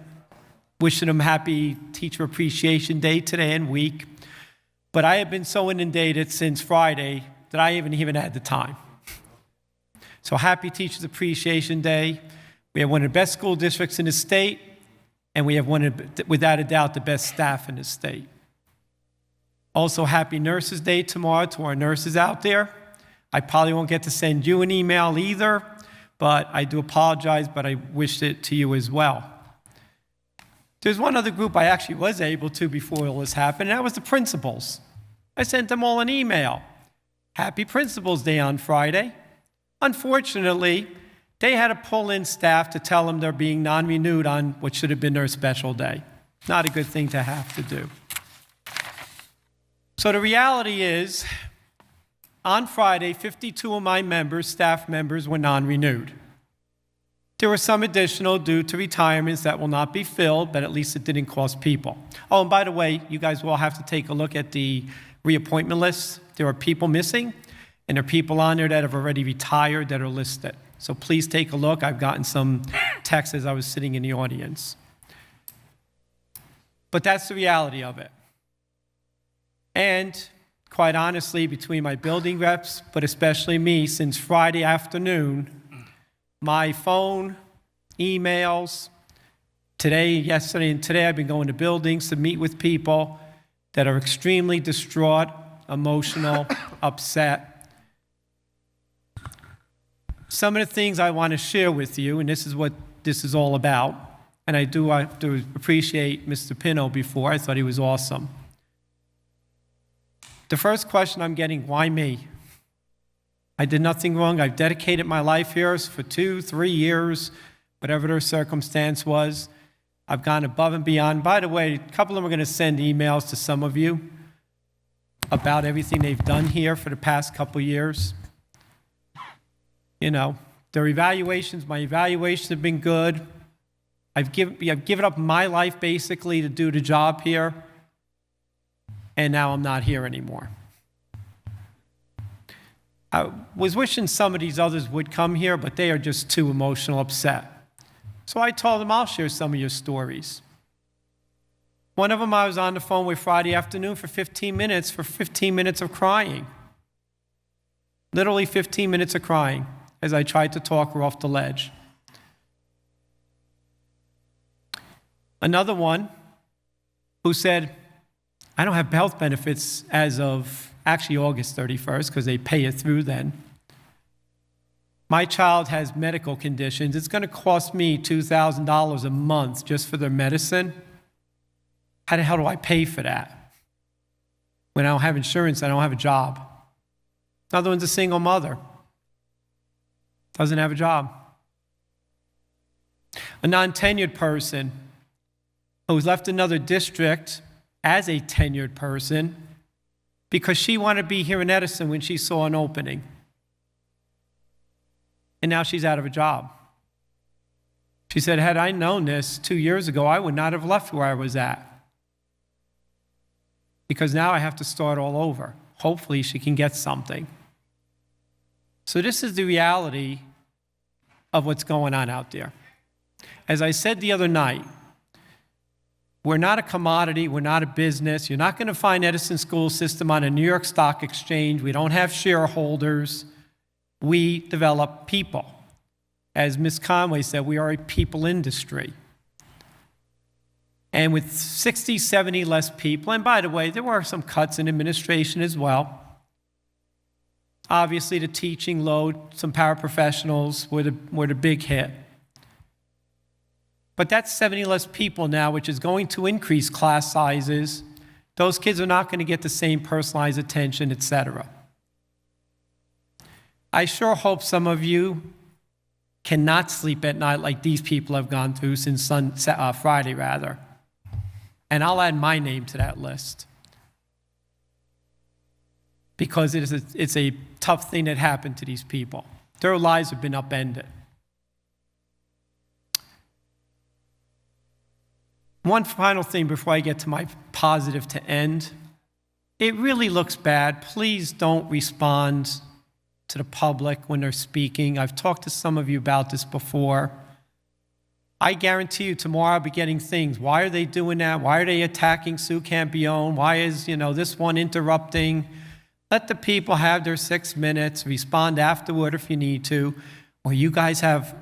wishing them happy Teacher Appreciation Day today and week. But I have been so inundated since Friday that I haven't even had the time. So happy Teachers Appreciation Day. We have one of the best school districts in the state, and we have one of, without a doubt, the best staff in the state. Also, happy Nurses Day tomorrow to our nurses out there. I probably won't get to send you an email either, but I do apologize, but I wished it to you as well. There's one other group I actually was able to before all this happened, and that was the principals. I sent them all an email. Happy Principals Day on Friday. Unfortunately, they had to pull in staff to tell them they're being non-renewed on what should have been their special day. Not a good thing to have to do. So the reality is, on Friday, 52 of my members, staff members, were non-renewed. There were some additional due to retirements that will not be filled, but at least it didn't cost people. Oh, and by the way, you guys will have to take a look at the reappointment list. There are people missing, and there are people on there that have already retired that are listed. So please take a look. I've gotten some texts as I was sitting in the audience. But that's the reality of it. And quite honestly, between my building reps, but especially me, since Friday afternoon, my phone, emails, today, yesterday, and today, I've been going to buildings to meet with people that are extremely distraught, emotional, upset. Some of the things I want to share with you, and this is what this is all about, and I do have to appreciate Mr. Pino before. I thought he was awesome. The first question I'm getting, why me? I did nothing wrong. I've dedicated my life here for 2-3 years, whatever their circumstance was. I've gone above and beyond. By the way, a couple of them are going to send emails to some of you about everything they've done here for the past couple of years. You know, their evaluations, my evaluations have been good. I've given up my life basically to do the job here, and now I'm not here anymore. I was wishing some of these others would come here, but they are just too emotional, upset. So I told them, I'll share some of your stories. One of them, I was on the phone with Friday afternoon for 15 minutes of crying. Literally 15 minutes of crying as I tried to talk her off the ledge. Another one who said, I don't have health benefits as of actually August 31st because they pay it through then. My child has medical conditions. It's going to cost me $2,000 a month just for their medicine. How the hell do I pay for that? When I don't have insurance, I don't have a job. Another one's a single mother. Doesn't have a job. A non-tenured person who's left another district as a tenured person because she wanted to be here in Edison when she saw an opening. And now she's out of a job. She said, had I known this 2 years ago, I would not have left where I was at. Because now I have to start all over. Hopefully she can get something. So this is the reality of what's going on out there. As I said the other night, we're not a commodity, we're not a business. You're not going to find Edison School System on a New York Stock Exchange. We don't have shareholders. We develop people. As Ms. Conway said, we are a people industry. And with 60, 70 less people, and by the way, there were some cuts in administration as well. Obviously, the teaching load, some paraprofessionals were the big hit. But that's 70 less people now, which is going to increase class sizes. Those kids are not going to get the same personalized attention, et cetera. I sure hope some of you cannot sleep at night like these people have gone through since Friday, rather. And I'll add my name to that list. Because it's a tough thing that happened to these people. Their lives have been upended. One final thing before I get to my positive to end. It really looks bad. Please don't respond to the public when they're speaking. I've talked to some of you about this before. I guarantee you tomorrow I'll be getting things. Why are they doing that? Why are they attacking Sue Campione? Why is, this one interrupting? Let the people have their 6 minutes. Respond afterward if you need to. Or you guys have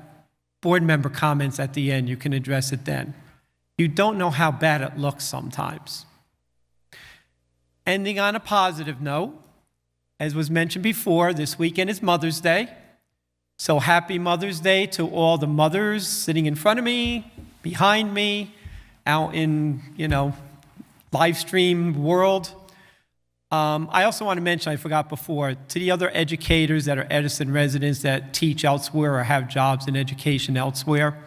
board member comments at the end. You can address it then. You don't know how bad it looks sometimes. Ending on a positive note, as was mentioned before, this weekend is Mother's Day. So happy Mother's Day to all the mothers sitting in front of me, behind me, out in, live stream world. I also want to mention, I forgot before, to the other educators that are Edison residents that teach elsewhere or have jobs in education elsewhere,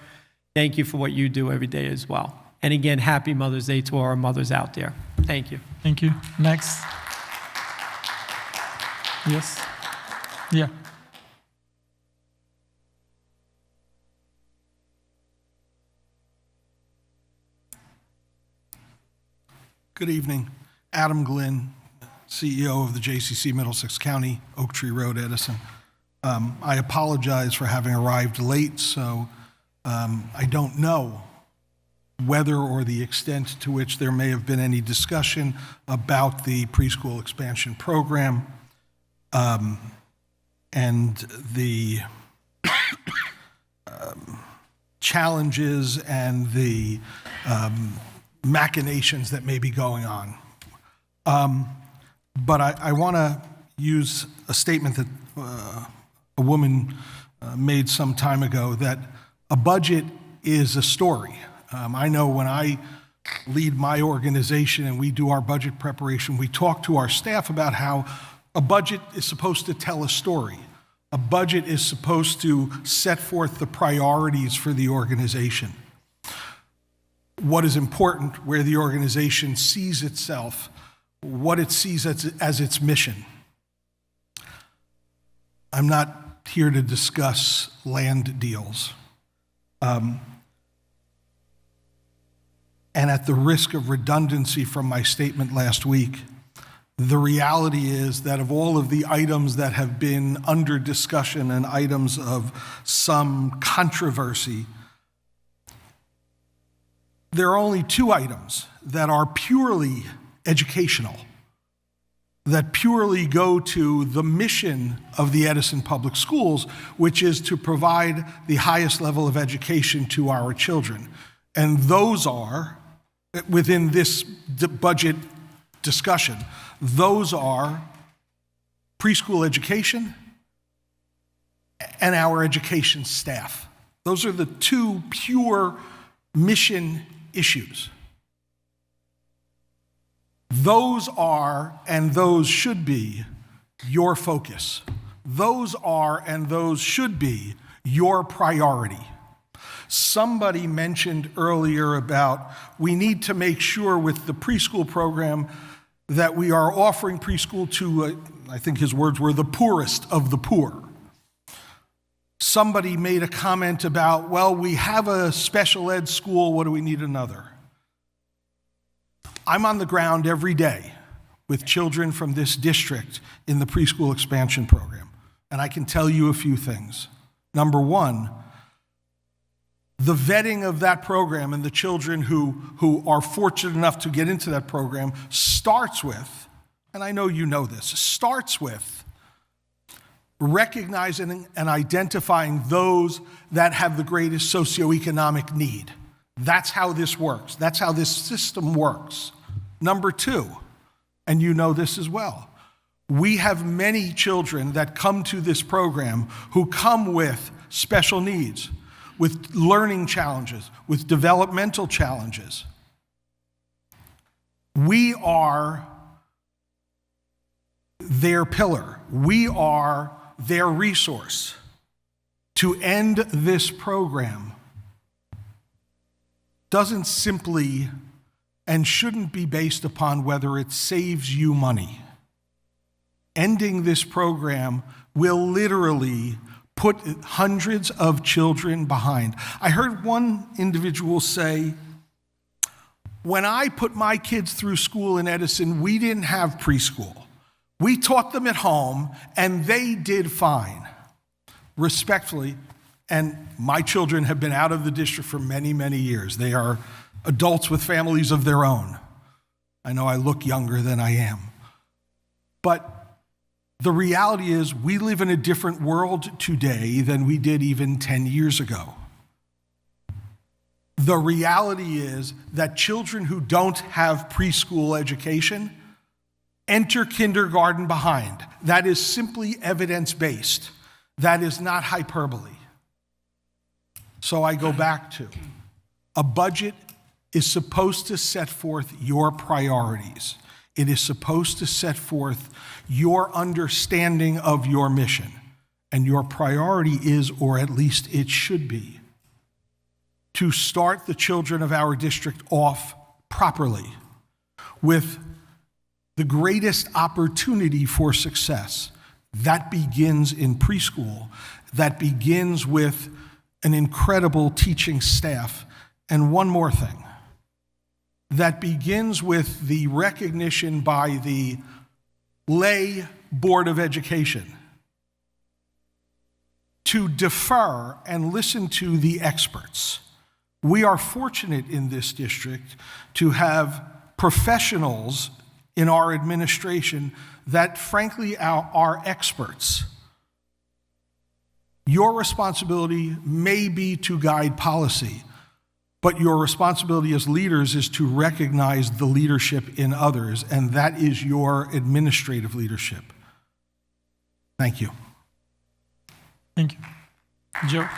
thank you for what you do every day as well. And again, happy Mother's Day to all our mothers out there. Thank you. Thank you. Next. Yes. Yeah. Good evening. Adam Glynn, CEO of the JCC Middlesex County, Oak Tree Road, Edison. I apologize for having arrived late, so I don't know whether or the extent to which there may have been any discussion about the preschool expansion program and the challenges and the machinations that may be going on. But I want to use a statement that a woman made some time ago, that a budget is a story. I know when I lead my organization and we do our budget preparation, we talk to our staff about how a budget is supposed to tell a story. A budget is supposed to set forth the priorities for the organization, what is important, where the organization sees itself, what it sees as its mission. I'm not here to discuss land deals. And at the risk of redundancy from my statement last week, the reality is that of all of the items that have been under discussion and items of some controversy, there are only 2 items that are purely educational, that purely go to the mission of the Edison Public Schools, which is to provide the highest level of education to our children. And those are, within this budget discussion, those are preschool education and our education staff. Those are the 2 pure mission issues. Those are, and those should be, your focus. Those are, and those should be, your priority. Somebody mentioned earlier about we need to make sure with the preschool program that we are offering preschool to, I think his words were, the poorest of the poor. Somebody made a comment about, well, we have a special ed school, what do we need another? I'm on the ground every day with children from this district in the preschool expansion program, and I can tell you a few things. Number one, the vetting of that program and the children who are fortunate enough to get into that program starts with, and I know you know this, starts with recognizing and identifying those that have the greatest socioeconomic need. That's how this works. That's how this system works. Number 2, and you know this as well, we have many children that come to this program who come with special needs, with learning challenges, with developmental challenges. We are their pillar. We are their resource. To end this program doesn't simply and shouldn't be based upon whether it saves you money. Ending this program will literally put hundreds of children behind. I heard one individual say, when I put my kids through school in Edison, we didn't have preschool. We taught them at home, and they did fine. Respectfully, and my children have been out of the district for many, many years. They are adults with families of their own. I know I look younger than I am. But the reality is we live in a different world today than we did even 10 years ago. The reality is that children who don't have preschool education enter kindergarten behind. That is simply evidence-based. That is not hyperbole. So I go back to, a budget is supposed to set forth your priorities. It is supposed to set forth your understanding of your mission. And your priority is, or at least it should be, to start the children of our district off properly with the greatest opportunity for success. That begins in preschool. That begins with an incredible teaching staff. And one more thing. That begins with the recognition by the lay Board of Education to defer and listen to the experts. We are fortunate in this district to have professionals in our administration that frankly are experts. Your responsibility may be to guide policy, but your responsibility as leaders is to recognize the leadership in others, and that is your administrative leadership. Thank you. Thank you. Joe?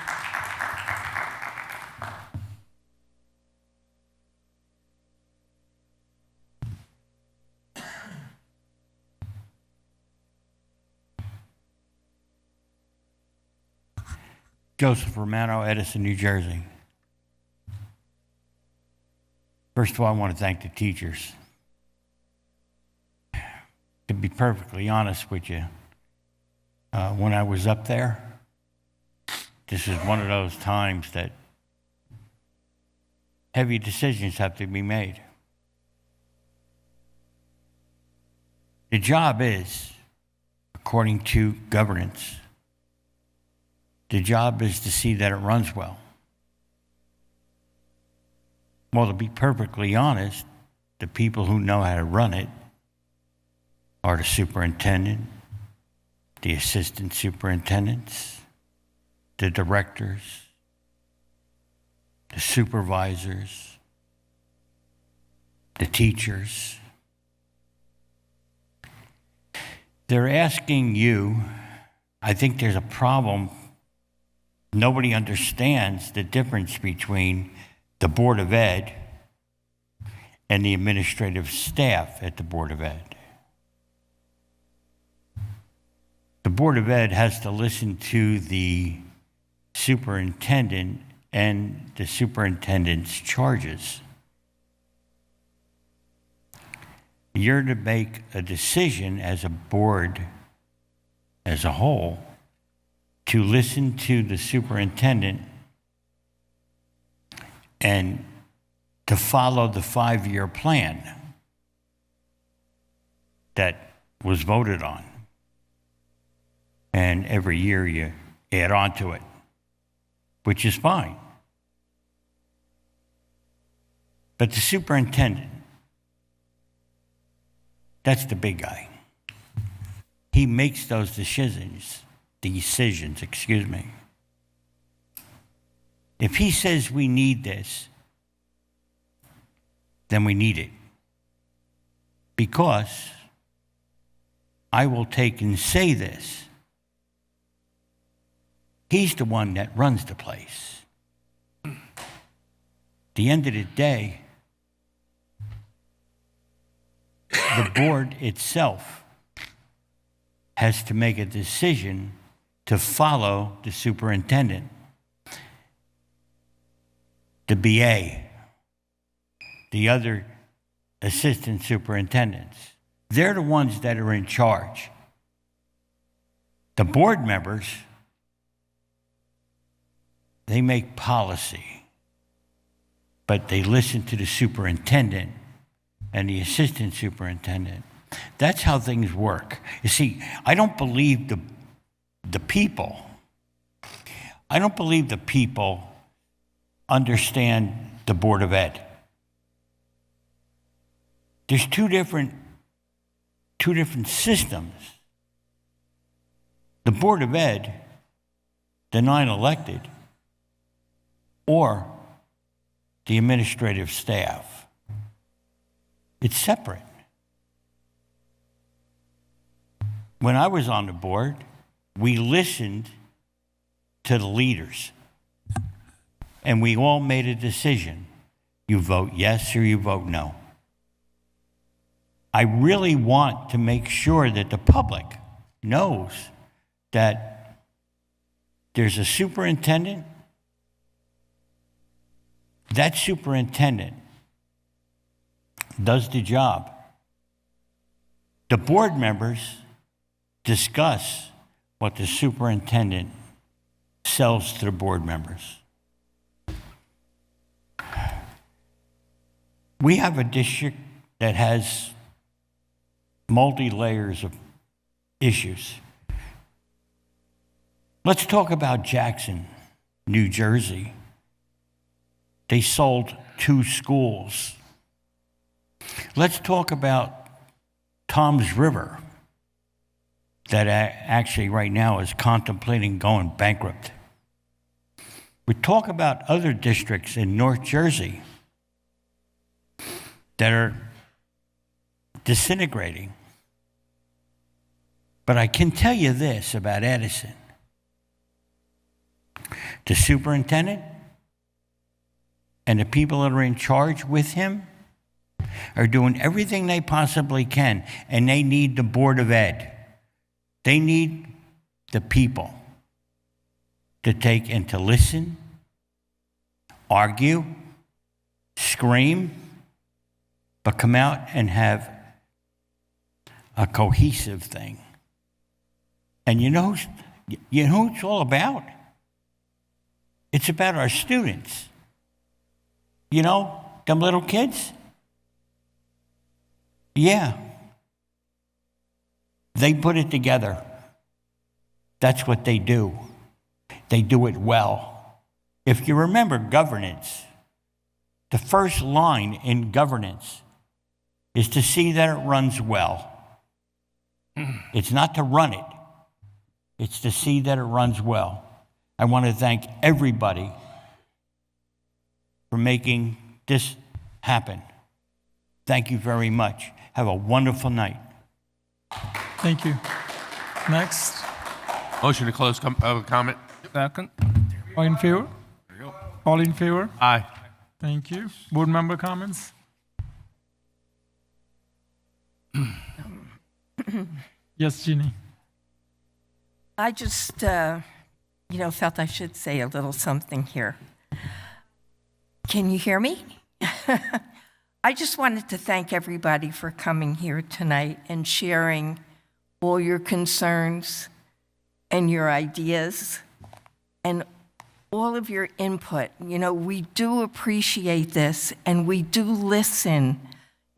Joseph Romano, Edison, New Jersey. First of all, I want to thank the teachers. To be perfectly honest with you, when I was up there, this is one of those times that heavy decisions have to be made. The job is, according to governance, the job is to see that it runs well. Well, to be perfectly honest, the people who know how to run it are the superintendent, the assistant superintendents, the directors, the supervisors, the teachers. They're asking you, I think there's a problem. Nobody understands the difference between the Board of Ed and the administrative staff at the Board of Ed. The Board of Ed has to listen to the superintendent and the superintendent's charges. You're to make a decision as a board, as a whole, to listen to the superintendent and to follow the 5-year plan that was voted on. And every year you add on to it, which is fine. But the superintendent, that's the big guy. He makes those decisions, excuse me. If he says we need this, then we need it. Because I will take and say this. He's the one that runs the place. At the end of the day, the board itself has to make a decision to follow the superintendent, the BA, the other assistant superintendents. They're the ones that are in charge. The board members, they make policy, but they listen to the superintendent and the assistant superintendent. That's how things work. You see, I don't believe the people. I don't believe the people understand the Board of Ed. There's two different systems. The Board of Ed, the 9 elected, or the administrative staff. It's separate. When I was on the board, we listened to the leaders, and we all made a decision. You vote yes or you vote no. I really want to make sure that the public knows that there's a superintendent. That superintendent does the job. The board members discuss what the superintendent sells to the board members. We have a district that has multi-layers of issues. Let's talk about Jackson, New Jersey. They sold 2 schools. Let's talk about Tom's River, that actually right now is contemplating going bankrupt. We talk about other districts in North Jersey that are disintegrating. But I can tell you this about Edison. The superintendent and the people that are in charge with him are doing everything they possibly can, and they need the Board of Ed. They need the people to take and to listen, argue, scream, but come out and have a cohesive thing. And you know who it's all about? It's about our students. You know, them little kids? Yeah. They put it together. That's what they do. They do it well. If you remember governance, the first line in governance is to see that it runs well. It's not to run it. It's to see that it runs well. I want to thank everybody for making this happen. Thank you very much. Have a wonderful night. Thank you. Next. Motion to close public comment. Second. All in favor? All in favor? Aye. Thank you. Board member comments? Yes, Jeannie. I just, felt I should say a little something here. Can you hear me? I just wanted to thank everybody for coming here tonight and sharing all your concerns and your ideas and all of your input. You know, we do appreciate this and we do listen.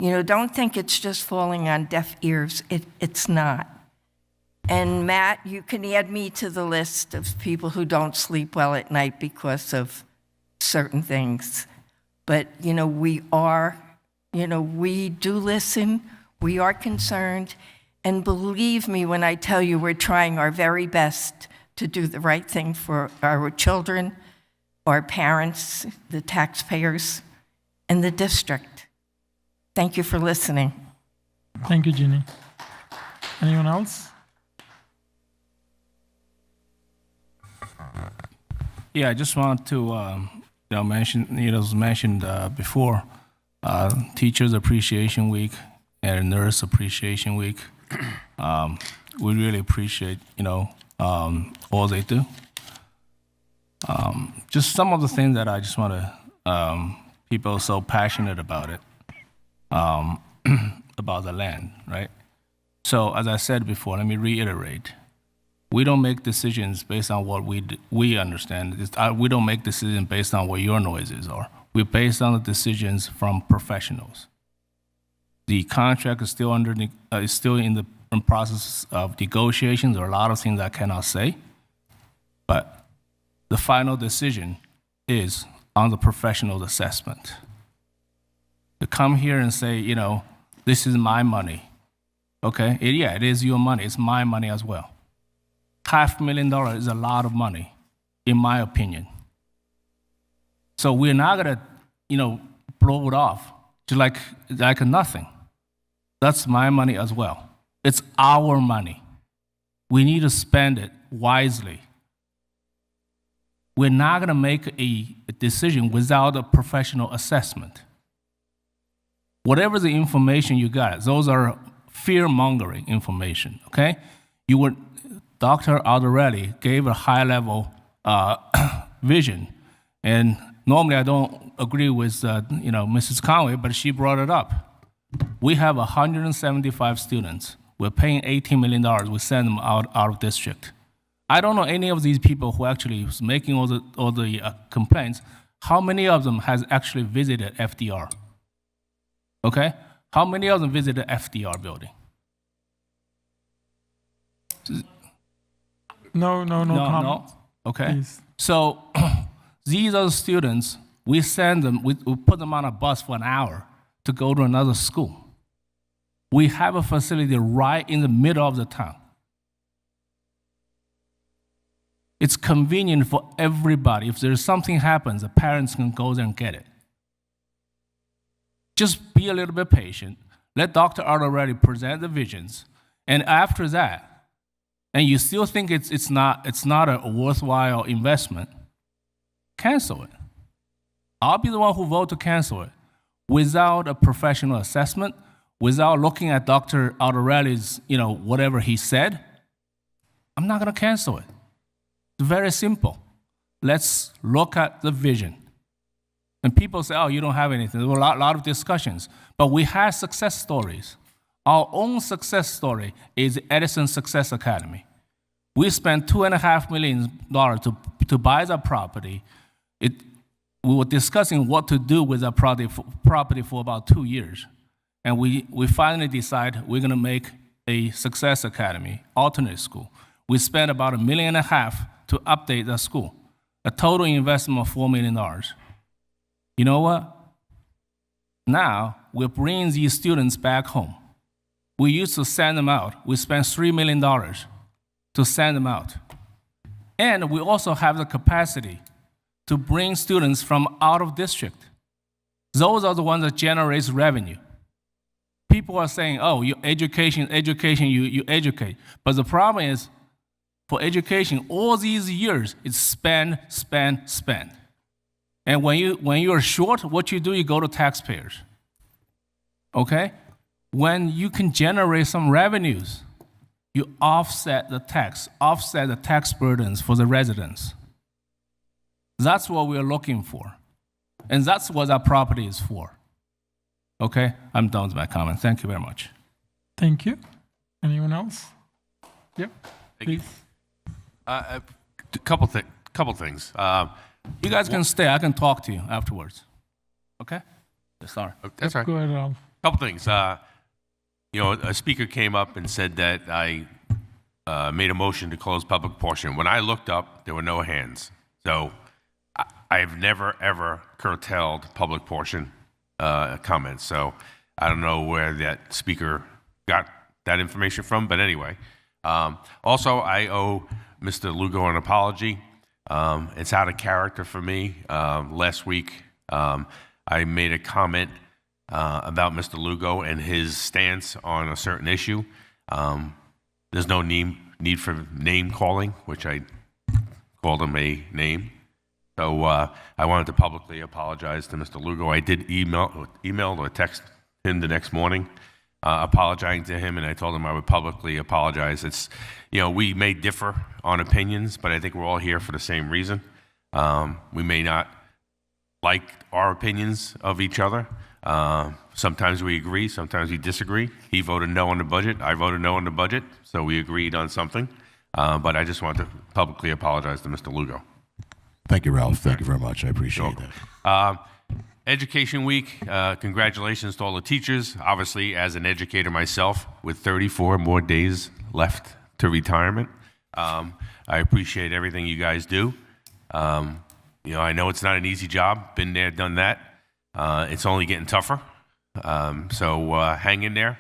You know, don't think it's just falling on deaf ears. It's not. And Matt, you can add me to the list of people who don't sleep well at night because of certain things. But, we do listen, we are concerned, and believe me when I tell you we're trying our very best to do the right thing for our children, our parents, the taxpayers, and the district. Thank you for listening. Thank you, Jeannie. Anyone else? Yeah, I just want to mention, it was mentioned before, Teachers Appreciation Week and Nurse Appreciation Week. We really appreciate, all they do. Just some of the things that I just want to, people are so passionate about it, about the land, right? So as I said before, let me reiterate. We don't make decisions based on what we understand. We don't make decisions based on what your noises are. We're based on the decisions from professionals. The contract is still in the process of negotiations. There are a lot of things I cannot say, but the final decision is on the professional assessment. To come here and say, this is my money, okay? It is your money. It's my money as well. $500,000 is a lot of money, in my opinion. So we're not gonna, blow it off just like nothing. That's my money as well. It's our money. We need to spend it wisely. We're not gonna make a decision without a professional assessment. Whatever the information you got, those are fear-mongering information, okay? Dr. Aldarelli gave a high-level vision, and normally I don't agree with Mrs. Conway, but she brought it up. We have 175 students. We're paying $18 million. We send them out of district. I don't know any of these people who actually is making all the complaints. How many of them has actually visited FDR? Okay, how many of them visited FDR building? No. Okay. Please. So these are the students we send them, we put them on a bus for an hour to go to another school. We have a facility right in the middle of the town. It's convenient for everybody. If there's something happens, the parents can go there and get it. Just be a little bit patient. Let Dr. Art already present the visions. And after that, and you still think it's not a worthwhile investment, cancel it. I'll be the one who vote to cancel it. Without a professional assessment, without looking at Dr. Artorelli's, whatever he said, I'm not going to cancel it. It's very simple. Let's look at the vision. And people say, oh, you don't have anything. There were a lot of discussions. But we had success stories. Our own success story is Edison Success Academy. We spent $2.5 million to buy the property. We were discussing what to do with that property for about 2 years. And we finally decided we're going to make a Success Academy, alternate school. We spent about $1.5 million to update the school, a total investment of $4 million. You know what? Now we're bringing these students back home. We used to send them out. We spent $3 million to send them out. And we also have the capacity to bring students from out of district. Those are the ones that generate revenue. People are saying, oh, you education, you educate. But the problem is, for education, all these years, it's spend. And when you're short, what you do, you go to taxpayers. Okay? When you can generate some revenues, you offset the tax burdens for the residents. That's what we're looking for. And that's what our property is for. Okay? I'm done with my comment. Thank you very much. Thank you. Anyone else? Yep. Please. A couple things. You guys can stay. I can talk to you afterwards. Okay? Sorry. That's right. Go ahead, Ralph. Couple things. A speaker came up and said that I made a motion to close public portion. When I looked up, there were no hands. So I've never, ever curtailed public portion comments. So I don't know where that speaker got that information from, but anyway. Also, I owe Mr. Lugo an apology. It's out of character for me. Last week, I made a comment about Mr. Lugo and his stance on a certain issue. There's no need for name calling, which I called him a name. So I wanted to publicly apologize to Mr. Lugo. I did email or text him the next morning, apologizing to him, and I told him I would publicly apologize. It's, we may differ on opinions, but I think we're all here for the same reason. We may not like our opinions of each other. Sometimes we agree, sometimes we disagree. He voted no on the budget, I voted no on the budget, so we agreed on something. But I just want to publicly apologize to Mr. Lugo. Thank you, Ralph. Thank you very much. I appreciate that. Education Week, congratulations to all the teachers. Obviously, as an educator myself, with 34 more days left to retirement, I appreciate everything you guys do. I know it's not an easy job. Been there, done that. It's only getting tougher. So hang in there.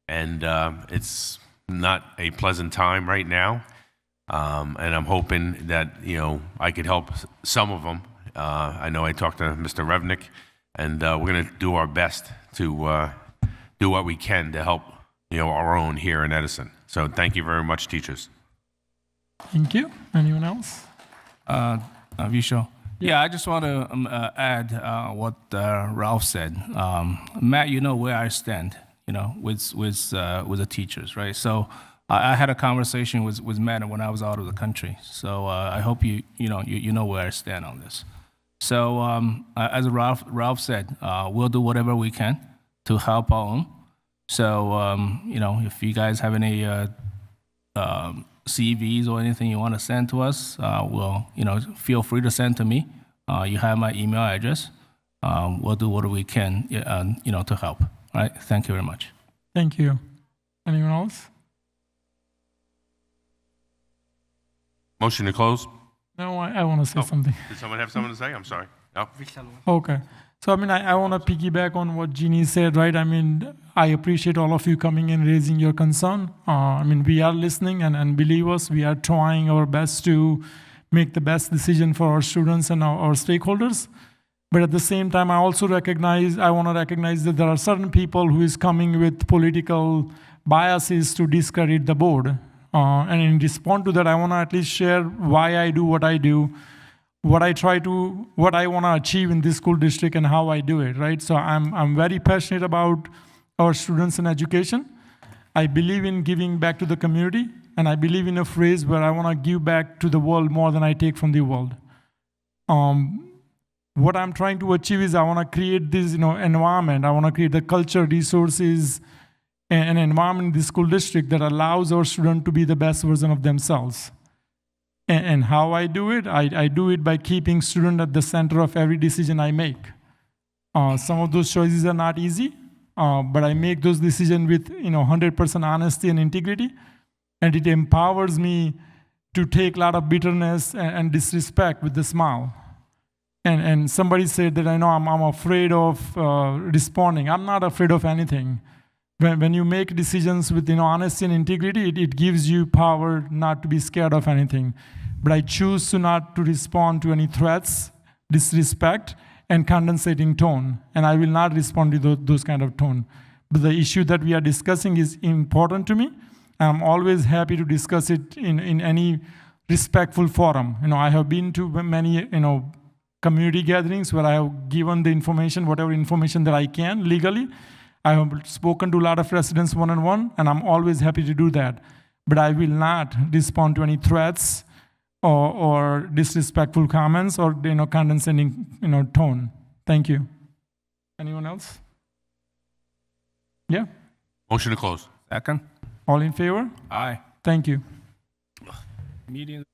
And it's not a pleasant time right now. And I'm hoping that, I could help some of them. I know I talked to Mr. Revnick, and we're going to do our best to do what we can to help, our own here in Edison. So thank you very much, teachers. Thank you. Anyone else? Visho. Yeah, I just want to add what Ralph said. Matt, you know where I stand, with the teachers, right? So I had a conversation with Matt when I was out of the country. So I hope you know where I stand on this. So as Ralph said, we'll do whatever we can to help our own. So if you guys have any CVs or anything you want to send to us, feel free to send to me. You have my email address. We'll do what we can, to help. All right. Thank you very much. Thank you. Anyone else? Motion to close? No, I want to say something. Did someone have something to say? I'm sorry. No? Okay. So, I mean, I want to piggyback on what Jeannie said, right? I mean, I appreciate all of you coming and raising your concern. I mean, we are listening, and believe us, we are trying our best to make the best decision for our students and our stakeholders. But at the same time, I want to recognize that there are certain people who is coming with political biases to discredit the board. And in response to that, I want to at least share why I do what I do, what I want to achieve in this school district and how I do it, right? So I'm very passionate about our students and education. I believe in giving back to the community, and I believe in a phrase where I want to give back to the world more than I take from the world. What I'm trying to achieve is I want to create this, environment. I want to create the culture, resources, and an environment in the school district that allows our students to be the best version of themselves. And how I do it? I do it by keeping students at the center of every decision I make. Some of those choices are not easy, but I make those decisions with 100% honesty and integrity, and it empowers me to take a lot of bitterness and disrespect with a smile. And somebody said that I'm afraid of responding. I'm not afraid of anything. When you make decisions with honesty and integrity, it gives you power not to be scared of anything. But I choose not to respond to any threats, disrespect, and condescending tone. And I will not respond to those kind of tone. But the issue that we are discussing is important to me. I'm always happy to discuss it in any respectful forum. I have been to many, community gatherings where I have given the information, whatever information that I can legally. I have spoken to a lot of residents one-on-one, and I'm always happy to do that. But I will not respond to any threats or disrespectful comments or condescending tone. Thank you. Anyone else? Yeah. Motion to close. Second. All in favor? Aye. Thank you. Meeting.